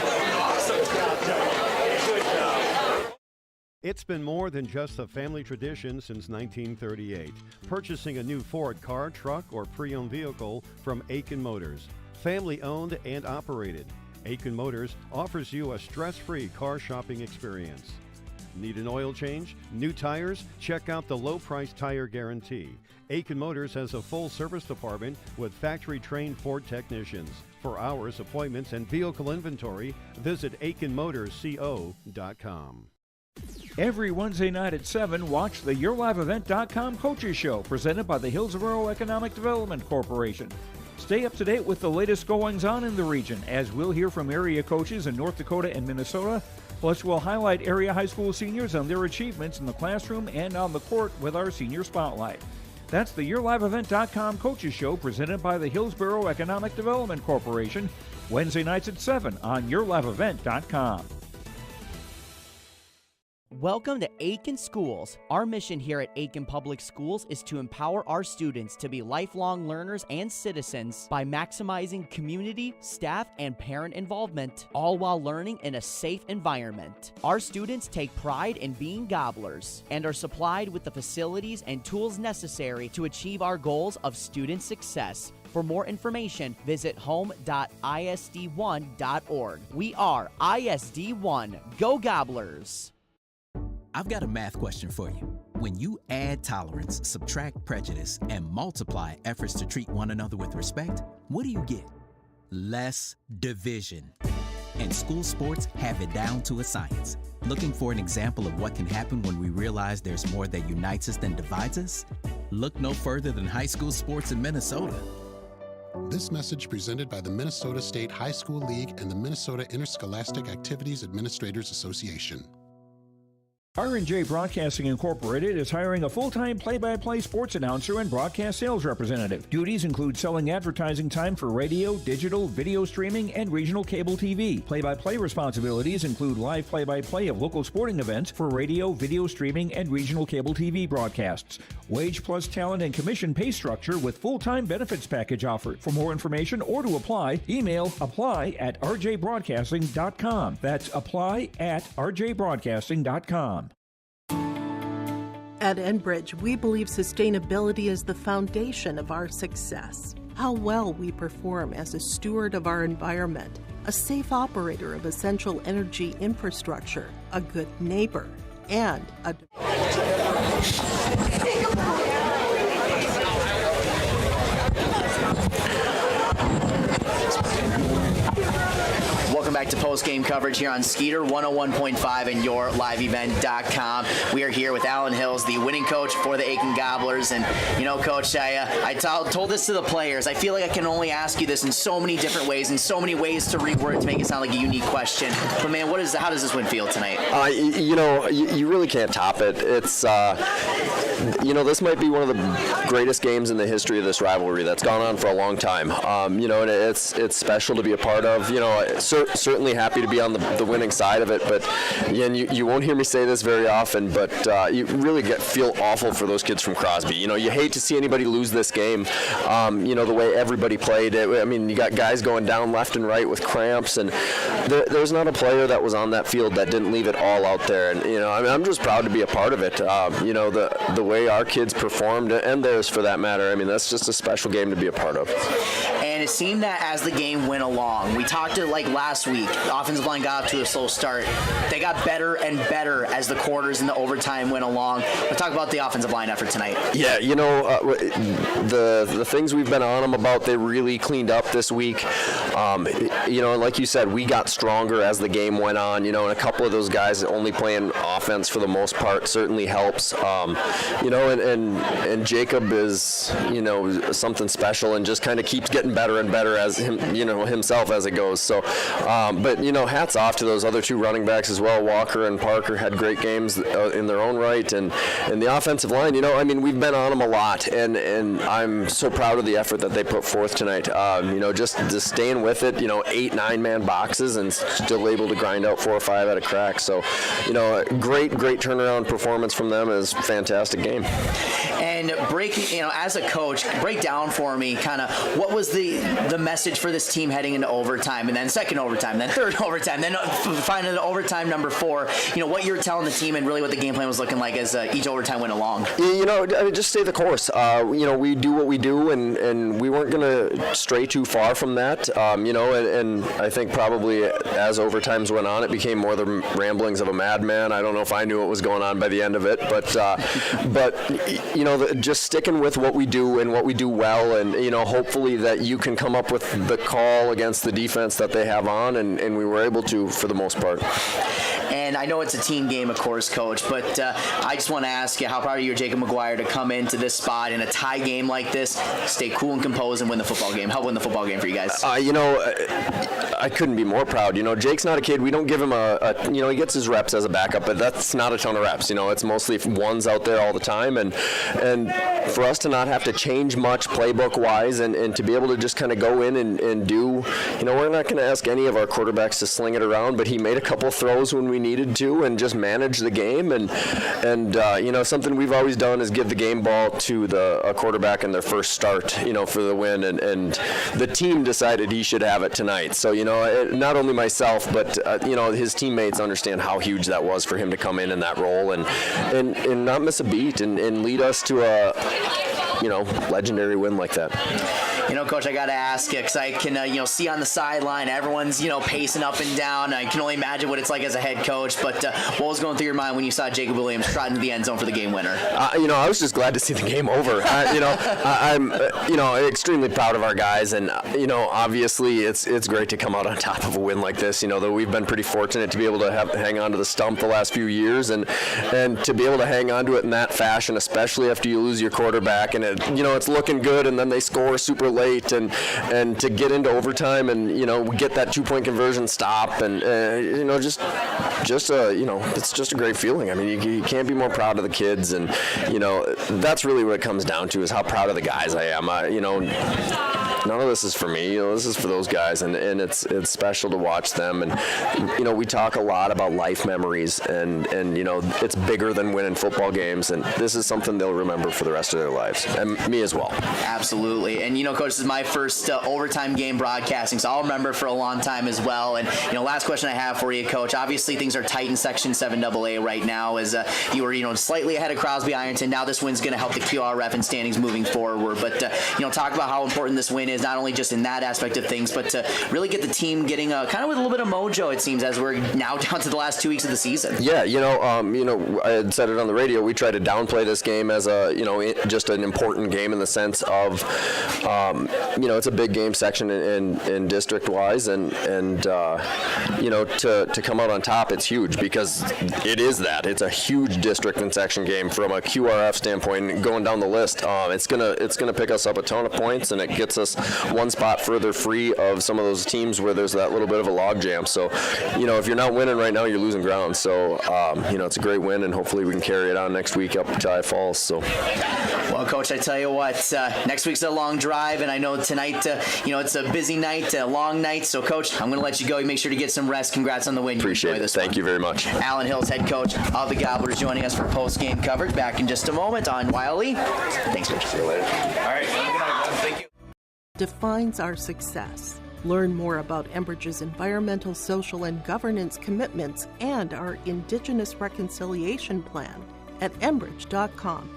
Speaker 2: It's been more than just a family tradition since 1938. Purchasing a new Ford car, truck, or pre-owned vehicle from Aken Motors. Family owned and operated. Aken Motors offers you a stress-free car shopping experience. Need an oil change? New tires? Check out the low-price tire guarantee. Aken Motors has a full service department with factory-trained Ford technicians. For hours, appointments, and vehicle inventory, visit AkenMotorsCO.com.
Speaker 5: Every Wednesday night at 7, watch the YourLiveEvent.com Coaches Show, presented by the Hillsborough Economic Development Corporation. Stay up to date with the latest goings-on in the region, as we'll hear from area coaches in North Dakota and Minnesota. Plus, we'll highlight area high school seniors and their achievements in the classroom and on the court with our Senior Spotlight. That's the YourLiveEvent.com Coaches Show, presented by the Hillsborough Economic Development Corporation, Wednesday nights at 7 on YourLiveEvent.com.
Speaker 14: Welcome to Aken Schools. Our mission here at Aken Public Schools is to empower our students to be lifelong learners and citizens by maximizing community, staff, and parent involvement, all while learning in a safe environment. Our students take pride in being gobblers and are supplied with the facilities and tools necessary to achieve our goals of student success. For more information, visit home.isd1.org. We are ISD1. Go Gobblers!
Speaker 8: I've got a math question for you. When you add tolerance, subtract prejudice, and multiply efforts to treat one another with respect, what do you get? Less division. And school sports have it down to a science. Looking for an example of what can happen when we realize there's more that unites us than divides us? Look no further than high school sports in Minnesota.
Speaker 9: This message presented by the Minnesota State High School League and the Minnesota Interscholastic Activities Administrators Association.
Speaker 5: R&J Broadcasting Incorporated is hiring a full-time play-by-play sports announcer and broadcast sales representative. Duties include selling advertising time for radio, digital, video streaming, and regional cable TV. Play-by-play responsibilities include live play-by-play of local sporting events for radio, video streaming, and regional cable TV broadcasts. Wage plus talent and commission pay structure with full-time benefits package offered. For more information or to apply, email apply@rjbroadcasting.com. That's apply@rjbroadcasting.com.
Speaker 10: At Enbridge, we believe sustainability is the foundation of our success. How well we perform as a steward of our environment, a safe operator of essential energy infrastructure, a good neighbor, and a...
Speaker 3: Welcome back to Postgame coverage here on Skeeter 101.5 and YourLiveEvent.com. We are here with Alan Hills, the winning coach for the Aken Gobblers. And, you know, Coach, I told this to the players. I feel like I can only ask you this in so many different ways, and so many ways to reword it to make it sound like a unique question. But, man, how does this win feel tonight?
Speaker 21: You really can't top it. It's, this might be one of the greatest games in the history of this rivalry that's gone on for a long time. And it's special to be a part of. Certainly happy to be on the winning side of it, but you won't hear me say this very often, but you really feel awful for those kids from Crosby. You hate to see anybody lose this game. The way everybody played it. I mean, you got guys going down left and right with cramps, and there's not a player that was on that field that didn't leave it all out there. And I'm just proud to be a part of it. The way our kids performed, and theirs for that matter. I mean, that's just a special game to be a part of.
Speaker 3: And it seemed that as the game went along, we talked to last week, the offensive line got off to a slow start. They got better and better as the quarters and the overtime went along. We'll talk about the offensive line effort tonight. Yeah,
Speaker 21: the things we've been on them about, they really cleaned up this week. And like you said, we got stronger as the game went on. And a couple of those guys only playing offense for the most part certainly helps. And Jacob is, something special and just kind of keeps getting better and better as himself as it goes. So, but hats off to those other two running backs as well. Walker and Parker had great games in their own right, and the offensive line. We've been on them a lot, and I'm so proud of the effort that they put forth tonight. Just staying with it. 8, 9-man boxes and still able to grind out 4 or 5 at a crack. So, great turnaround performance from them. Is a fantastic game.
Speaker 3: And as a coach, break down for me kind of what was the message for this team heading into overtime, and then second overtime, then third overtime, then finally overtime number 4. What you were telling the team and really what the game plan was looking like as each overtime went along.
Speaker 21: Just stay the course. We do what we do, and we weren't going to stray too far from that. And I think probably as overtimes went on, it became more the ramblings of a madman. I don't know if I knew what was going on by the end of it, but just sticking with what we do and what we do well, and hopefully that you can come up with the call against the defense that they have on, and we were able to for the most part.
Speaker 3: And I know it's a team game, of course, Coach, but I just want to ask you, how proud are you, Jacob McGuire, to come into this spot in a tie game like this, stay cool and composed, and win the football game? Help win the football game for you guys.
Speaker 21: I couldn't be more proud. Jake's not a kid. We don't give him he gets his reps as a backup, but that's not a ton of reps. It's mostly ones out there all the time, and for us to not have to change much playbook-wise and to be able to just kind of go in and do, we're not going to ask any of our quarterbacks to sling it around, but he made a couple throws when we needed to and just manage the game. And something we've always done is give the game ball to a quarterback in their first start, for the win. And the team decided he should have it tonight. So, not only myself, but, his teammates understand how huge that was for him to come in that role and not miss a beat and lead us to a legendary win like that.
Speaker 3: Coach, I got to ask you, because I can, see on the sideline, everyone's, pacing up and down. I can only imagine what it's like as a head coach, but what was going through your mind when you saw Jacob Williams trot into the end zone for the game winner?
Speaker 21: I was just glad to see the game over. I'm, extremely proud of our guys, and, obviously it's great to come out on top of a win like this. Though we've been pretty fortunate to be able to hang on to the stump the last few years, and to be able to hang on to it in that fashion, especially after you lose your quarterback, and it's looking good, and then they score super late. late, and to get into overtime and get that 2-point conversion stop, and just it's just a great feeling. I mean, you can't be more proud of the kids, and that's really what it comes down to, is how proud of the guys I am. None of this is for me. This is for those guys, and it's special to watch them. And we talk a lot about life memories, and it's bigger than winning football games, and this is something they'll remember for the rest of their lives, and me as well.
Speaker 3: Absolutely. And Coach, this is my first overtime game broadcasting, so I'll remember for a long time as well. And last question I have for you, Coach. Obviously, things are tight in Section 7AA right now, as you were slightly ahead of Crosby-Ironton. Now this win's going to help the QRF and standings moving forward. But talk about how important this win is, not only just in that aspect of things, but to really get the team getting kind of with a little bit of mojo, it seems, as we're now down to the last 2 weeks of the season.
Speaker 21: Yeah, I had said it on the radio. We try to downplay this game as just an important game in the sense of, it's a big game section in district-wise, and to come out on top, it's huge, because it is that. It's a huge district and section game from a QRF standpoint. Going down the list, it's gonna pick us up a ton of points, and it gets us one spot further free of some of those teams where there's that little bit of a log jam. So, if you're not winning right now, you're losing ground. So, it's a great win, and hopefully we can carry it on next week up to High Falls. So,
Speaker 3: well, Coach, I tell you what, next week's a long drive, and I know tonight, it's a busy night, a long night. So, Coach, I'm going to let you go. You make sure to get some rest. Congrats on the win.
Speaker 21: Appreciate it. Thank you very much.
Speaker 3: Alan Hills, head coach of the Gobblers, joining us for post-game coverage. Back in just a moment on Wiley. Thanks, Coach.
Speaker 21: See you later.
Speaker 3: All right. Thank you.
Speaker 10: Defines our success. Learn more about Enbridge's environmental, social, and governance commitments and our Indigenous Reconciliation Plan at enbridge.com.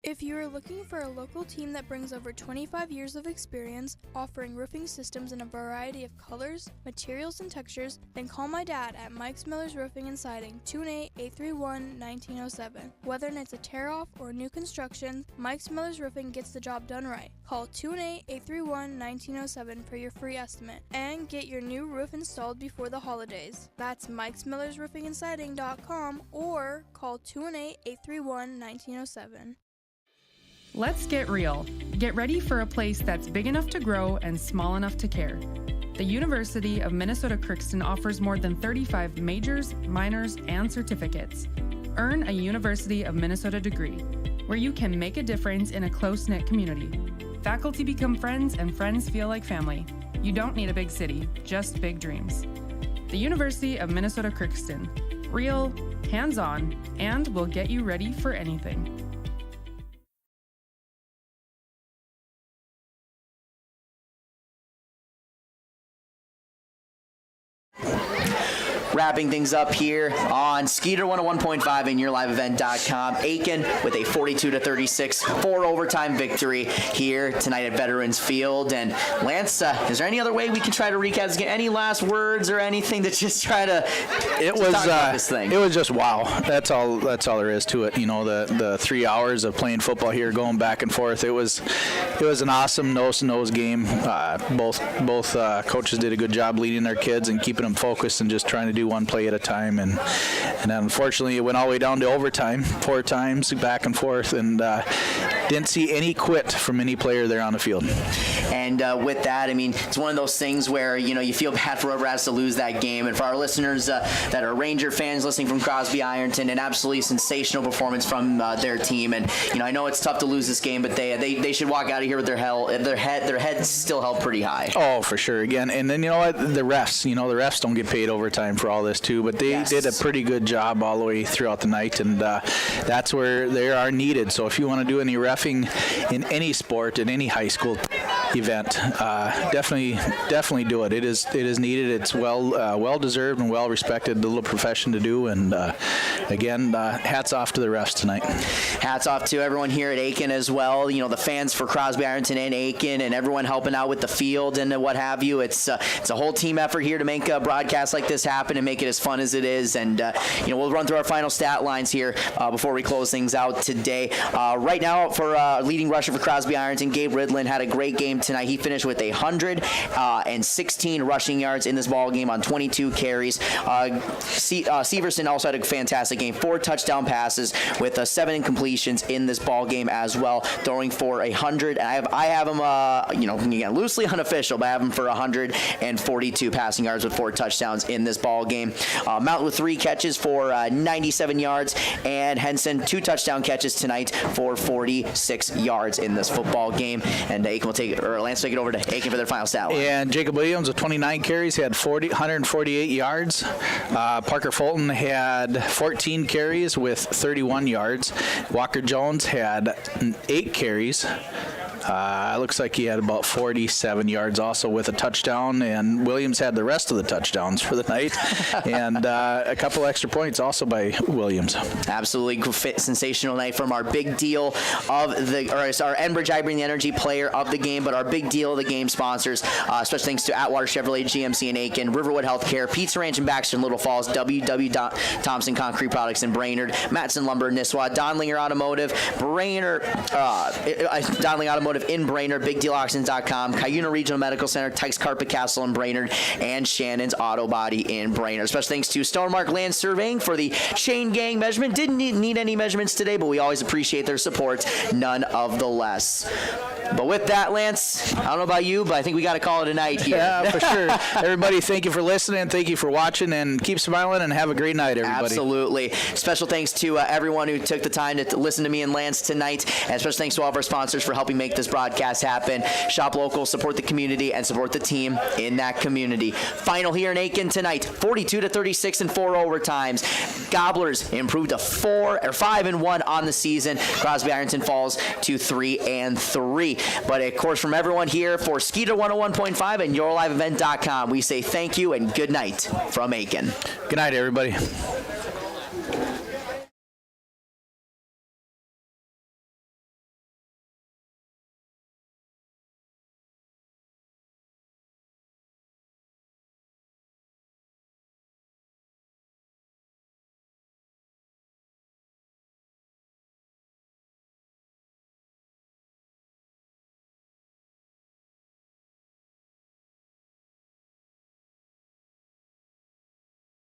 Speaker 11: If you are looking for a local team that brings over 25 years of experience, offering roofing systems in a variety of colors, materials, and textures, then call my dad at Mike's Miller's Roofing and Siding, 218-831-1907. Whether it's a tear-off or new construction, Mike's Miller's Roofing gets the job done right. Call 218-831-1907 for your free estimate and get your new roof installed before the holidays. That's Mike's Miller's Roofing and Siding.com or call 218-831-1907.
Speaker 12: Let's get real. Get ready for a place that's big enough to grow and small enough to care. The University of Minnesota Crookston offers more than 35 majors, minors, and certificates. Earn a University of Minnesota degree, where you can make a difference in a close-knit community. Faculty become friends, and friends feel like family. You don't need a big city, just big dreams. The University of Minnesota Crookston. Real, hands-on, and will get you ready for anything.
Speaker 3: Wrapping things up here on Skeeter 101.5 and YourLiveEvent.com. Aken with a 42-36 4-overtime victory here tonight at Veterans Field. And Lance, is there any other way we can try to recap this game? Any last words or anything to just try to talk about this thing?
Speaker 4: It was just wow. That's all there is to it. The 3 hours of playing football here, going back and forth. It was an awesome nose-to-nose game. Both coaches did a good job leading their kids and keeping them focused and just trying to do one play at a time, and unfortunately it went all the way down to overtime 4 times back and forth, and didn't see any quit from any player there on the field.
Speaker 3: And with that, I mean, it's one of those things where you feel bad for whoever has to lose that game. And for our listeners that are Ranger fans listening from Crosby-Ironton, an absolutely sensational performance from their team. And I know it's tough to lose this game, but they should walk out of here with their heads still held pretty high.
Speaker 4: Oh, for sure. Again, and then the refs. The refs don't get paid overtime for all this too, but they did a pretty good job all the way throughout the night, and that's where they are needed. So if you want to do any reffing in any sport, in any high school event, definitely do it. It is needed. It's well deserved and well respected, the little profession to do. And again, hats off to the refs tonight.
Speaker 3: Hats off to everyone here at Aken as well. The fans for Crosby-Ironton and Aken, and everyone helping out with the field and what have you. It's a whole team effort here to make a broadcast like this happen and make it as fun as it is. And we'll run through our final stat lines here before we close things out today. Right now, for leading rusher for Crosby-Ironton, Gabe Ridlin had a great game tonight. He finished with 116 rushing yards in this ball game on 22 carries. Severson also had a fantastic game, 4 touchdown passes with 7 incompletions in this ball game as well, throwing for 100. I have him, again, loosely unofficial, but I have him for 142 passing yards with 4 touchdowns in this ball game. Mountain with 3 catches for 97 yards, and Henson 2 touchdown catches tonight for 46 yards in this football game. And Aken will Lance will take it over to Aken for their final stat line.
Speaker 4: And Jacob Williams with 29 carries, he had 148 yards. Parker Fulton had 14 carries with 31 yards. Walker Jones had 8 carries. Looks like he had about 47 yards also with a touchdown, and Williams had the rest of the touchdowns for the night, and a couple extra points also by Williams.
Speaker 3: Absolutely sensational night from our big deal of our Enbridge I Bring the Energy player of the game, but our big deal of the game sponsors. Special thanks to Atwater Chevrolet GMC in Aken, Riverwood Healthcare, Pizza Ranch in Baxter and Little Falls, W.W. Thompson Concrete Products in Brainerd, Matson Lumber in Nisswa, Donlinger Automotive, Donlinger Automotive in Brainerd, BigDealAuctions.com, Cuyuna Regional Medical Center, Tykes Carpet Castle in Brainerd, and Shannon's Auto Body in Brainerd. Special thanks to Stonemark Land Surveying for the chain gang measurement. Didn't need any measurements today, but we always appreciate their support, none of the less. But with that, Lance, I don't know about you, but I think we got to call it a night here.
Speaker 4: Yeah, for sure. Everybody, thank you for listening. Thank you for watching, and keep smiling, and have a great night, everybody.
Speaker 3: Absolutely. Special thanks to everyone who took the time to listen to me and Lance tonight, and special thanks to all of our sponsors for helping make this broadcast happen. Shop local, support the community, and support the team in that community. Final here in Aken tonight, 42-36 in 4 overtimes. Gobblers improved to 5-1 on the season. Crosby-Ironton falls to 3-3. But of course, from everyone here for Skeeter 101.5 and YourLiveEvent.com, we say thank you and good night from Aken.
Speaker 4: Good night, everybody.